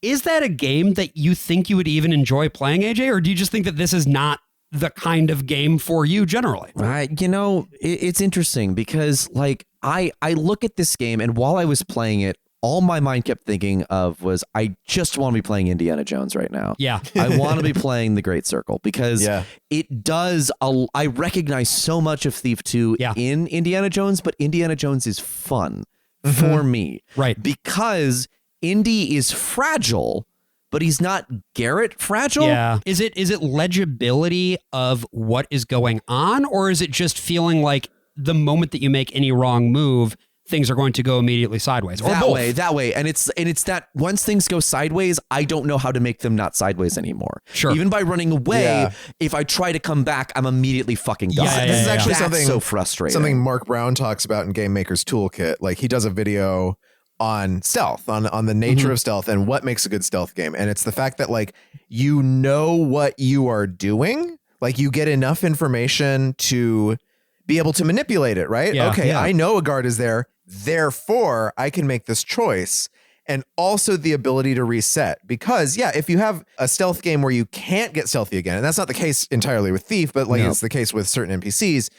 Is that a game that you think you would even enjoy playing, AJ? Or do you just think that this is not the kind of game for you generally? You know, it's interesting because like I look at this game, and while I was playing it, all my mind kept thinking of was I just want to be playing Indiana Jones right now. Yeah. I want to be playing The Great Circle because it does. I recognize so much of Thief 2 in Indiana Jones, but Indiana Jones is fun for me. Right. Because Indy is fragile, but he's not Garrett fragile. Yeah. Is it legibility of what is going on, or is it just feeling like the moment that you make any wrong move, things are going to go immediately sideways? Or that way. And it's that once things go sideways, I don't know how to make them not sideways anymore. Sure. Even by running away, if I try to come back, I'm immediately fucking done. This is actually That's so frustrating. Something Mark Brown talks about in Game Maker's Toolkit. Like he does a video on stealth, on the nature of stealth and what makes a good stealth game. And it's the fact that like, you know what you are doing. Like you get enough information to be able to manipulate it, right? I know a guard is there. Therefore, I can make this choice. And also the ability to reset. Because, if you have a stealth game where you can't get stealthy again, and that's not the case entirely with Thief, but like it's the case with certain NPCs,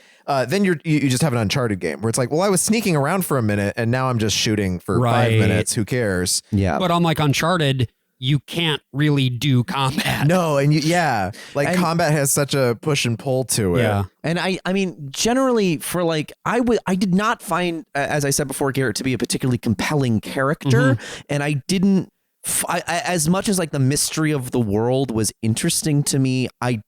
then you just have an Uncharted game where it's like, well, I was sneaking around for a minute and now I'm just shooting for 5 minutes. Who cares? Yeah. But unlike Uncharted, you can't really do combat. No, and combat has such a push and pull to it. Yeah. And I mean, generally for like, I did not find, as I said before, Garrett to be a particularly compelling character. And I didn't, as much as like the mystery of the world was interesting to me, I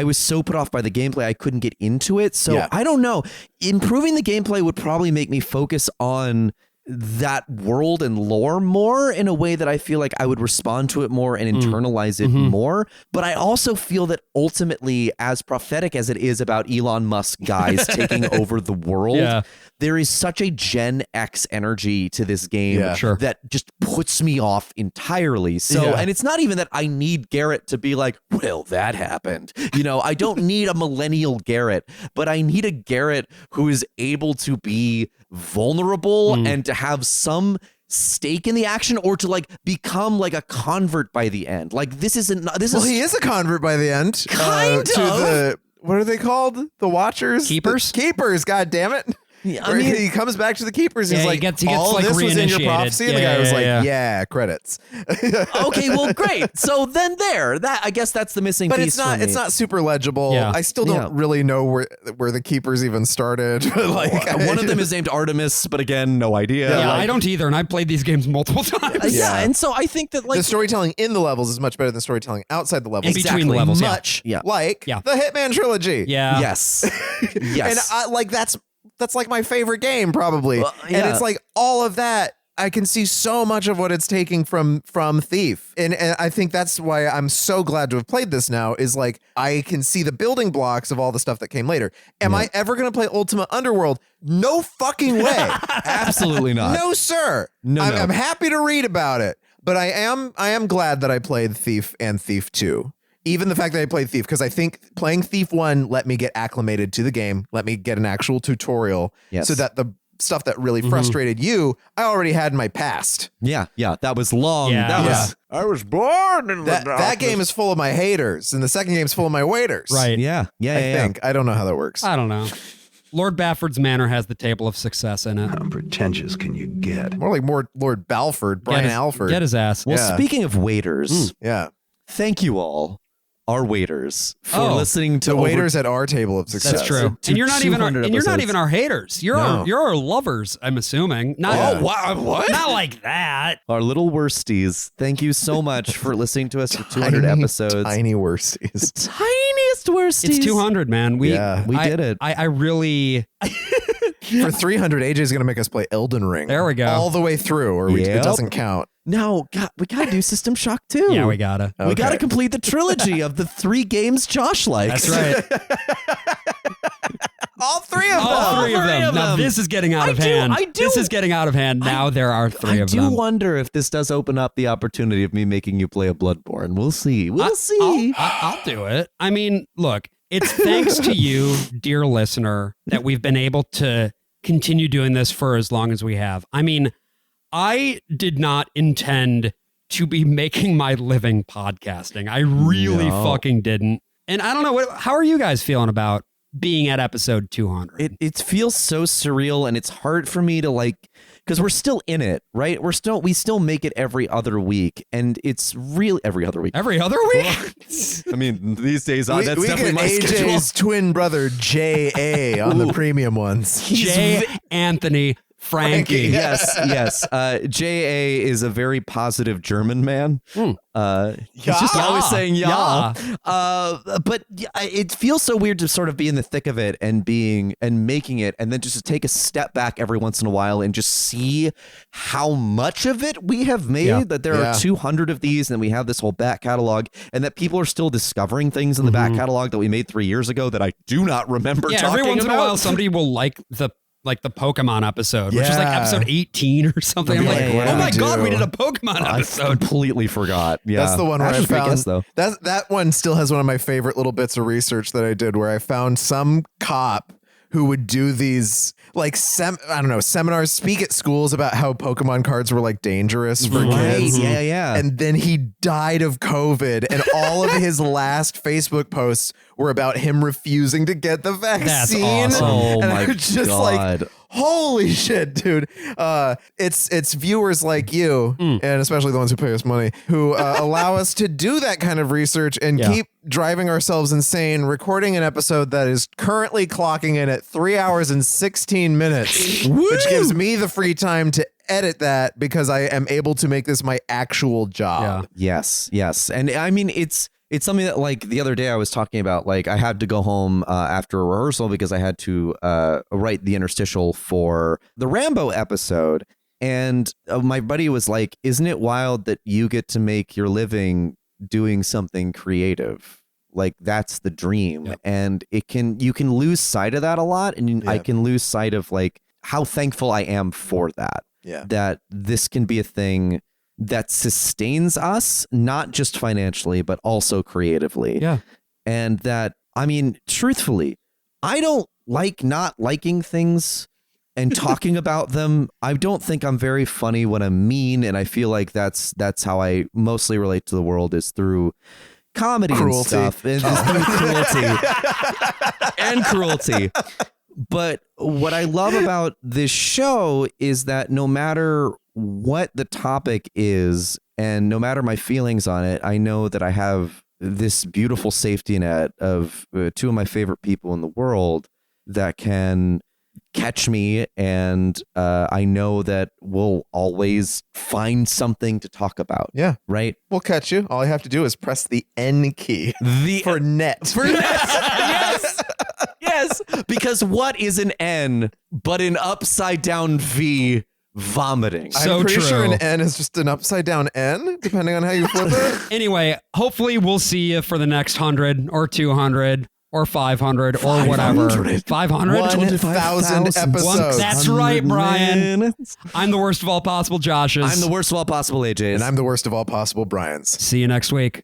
was so put off by the gameplay, I couldn't get into it. So I don't know. Improving the gameplay would probably make me focus on that world and lore more in a way that I feel like I would respond to it more and internalize it more. But I also feel that ultimately, as prophetic as it is about Elon Musk guys taking over the world, there is such a Gen X energy to this game that just puts me off entirely. So, and it's not even that I need Garrett to be like, well, that happened. You know, I don't need a millennial Garrett, but I need a Garrett who is able to be vulnerable and to have some stake in the action, or to like become like a convert by the end. Like he is a convert by the end. Kind of. To the, what are they called? The Watchers? Keepers? Keepers, god damn it. Yeah, I mean, he comes back to the Keepers. He's like, he gets all like this was in your reinitiated. prophecy. And the guy was like, credits. Okay, well, great. So then I guess that's the missing but piece. But it's not super legible. Yeah. I still don't really know where the Keepers even started. One of them is named Artemis, but again, no idea. Yeah, I don't either, and I've played these games multiple times. And so I think that like the storytelling in the levels is much better than storytelling outside the levels. In between the levels, much like the Hitman trilogy. Yeah. Yes. Yes. And that's like my favorite game probably. And it's like all of that. I can see so much of what it's taking from Thief. And I think that's why I'm so glad to have played this now, is like I can see the building blocks of all the stuff that came later. Am I ever going to play Ultima Underworld? No fucking way. Absolutely not. No, sir. I'm happy to read about it, but I am glad that I played Thief and Thief 2. Even the fact that I played Thief, because I think playing Thief 1 let me get acclimated to the game, let me get an actual tutorial, so that the stuff that really frustrated you, I already had in my past. Yeah, that was long. Yeah. I was born in that game is full of my haters, and the second game's full of my waiters. Right. Yeah. I think. I don't know how that works. I don't know. Lord Bafford's Manor has the table of success in it. How pretentious can you get? More like Lord Balford, Brian Alford. Get his ass. Well, speaking of waiters, yeah. Thank you all, our waiters, for listening to the waiters at our table of success. That's true. And you're not even our haters. You're our lovers, I'm assuming. Not what? Not like that. Our little worsties. Thank you so much for listeing to us for 200 episodes. Tiny worsties. The tiniest worsties. It's 200, man. We did it. I really For 300, AJ's going to make us play Elden Ring. There we go. All the way through, or it doesn't count. No, we gotta do System Shock 2. Yeah, we gotta. We gotta complete the trilogy of the 3 games Josh likes. That's right. All three of them. All three of them. Now this is getting out of hand. This is getting out of hand. Now there are 3 of them. I do wonder if this does open up the opportunity of me making you play a Bloodborne. We'll see. We'll see. I'll do it. I mean, look, it's thanks to you, dear listener, that we've been able to continue doing this for as long as we have. I mean, I did not intend to be making my living podcasting. I really fucking didn't. And I don't know, how are you guys feeling about being at episode 200? It feels so surreal, and it's hard for me to because we're still in it, right? We still make it every other week, and it's really every other week. Every other week? I mean, these days, that's we definitely get my schedule. AJ's twin brother, J.A., on the premium ones. Jay Anthony Franke. Yes. J.A. is a very positive German man. He's just always saying yeah. But it feels so weird to sort of be in the thick of it and making it, and then just to take a step back every once in a while and just see how much of it we have made. Yeah. That there are 200 of these, and we have this whole back catalog, and that people are still discovering things in the back catalog that we made 3 years ago that I do not remember talking about. Every once in a while, somebody will like the Pokemon episode, which is like episode 18 or something. I'm like, oh my God, we did a Pokemon episode. I completely forgot. Yeah. That's the one where I found, guess, though. That one still has one of my favorite little bits of research that I did, where I found some cop who would do these seminars, speak at schools about how Pokemon cards were like dangerous for kids. Yeah. And then he died of COVID, and all of his last Facebook posts were about him refusing to get the vaccine. That's awesome. Oh and my I was just God. like, holy shit, dude. It's viewers like you, and especially the ones who pay us money, who allow us to do that kind of research and keep driving ourselves insane, recording an episode that is currently clocking in at 3 hours and 16 minutes, which gives me the free time to edit that because I am able to make this my actual job. Yes. And I mean, it's something that, like, the other day I was talking about, like, I had to go home after a rehearsal because I had to write the interstitial for the Rambo episode. And my buddy was like, isn't it wild that you get to make your living doing something creative? Like, that's the dream. Yep. And you can lose sight of that a lot. And I can lose sight of, like, how thankful I am for that. Yeah. That this can be a thing that sustains us, not just financially, but also creatively. Yeah. And that, I mean, truthfully, I don't like not liking things and talking about them. I don't think I'm very funny when I'm mean. And I feel like that's how I mostly relate to the world, is through comedy and stuff. And and cruelty. But what I love about this show is that no matter what the topic is, and no matter my feelings on it, I know that I have this beautiful safety net of 2 of my favorite people in the world that can catch me, and I know that we'll always find something to talk about. Yeah. Right? We'll catch you. All I have to do is press the N key for net. For net. Yes. Because what is an N but an upside down V vomiting? I'm pretty sure an N is just an upside down N, depending on how you flip it. Anyway, hopefully we'll see you for the next 100 or 200 or 500 or whatever. 500? 1,000 episodes. That's right, Brian. I'm the worst of all possible Joshes. I'm the worst of all possible AJs. And I'm the worst of all possible Brians. See you next week.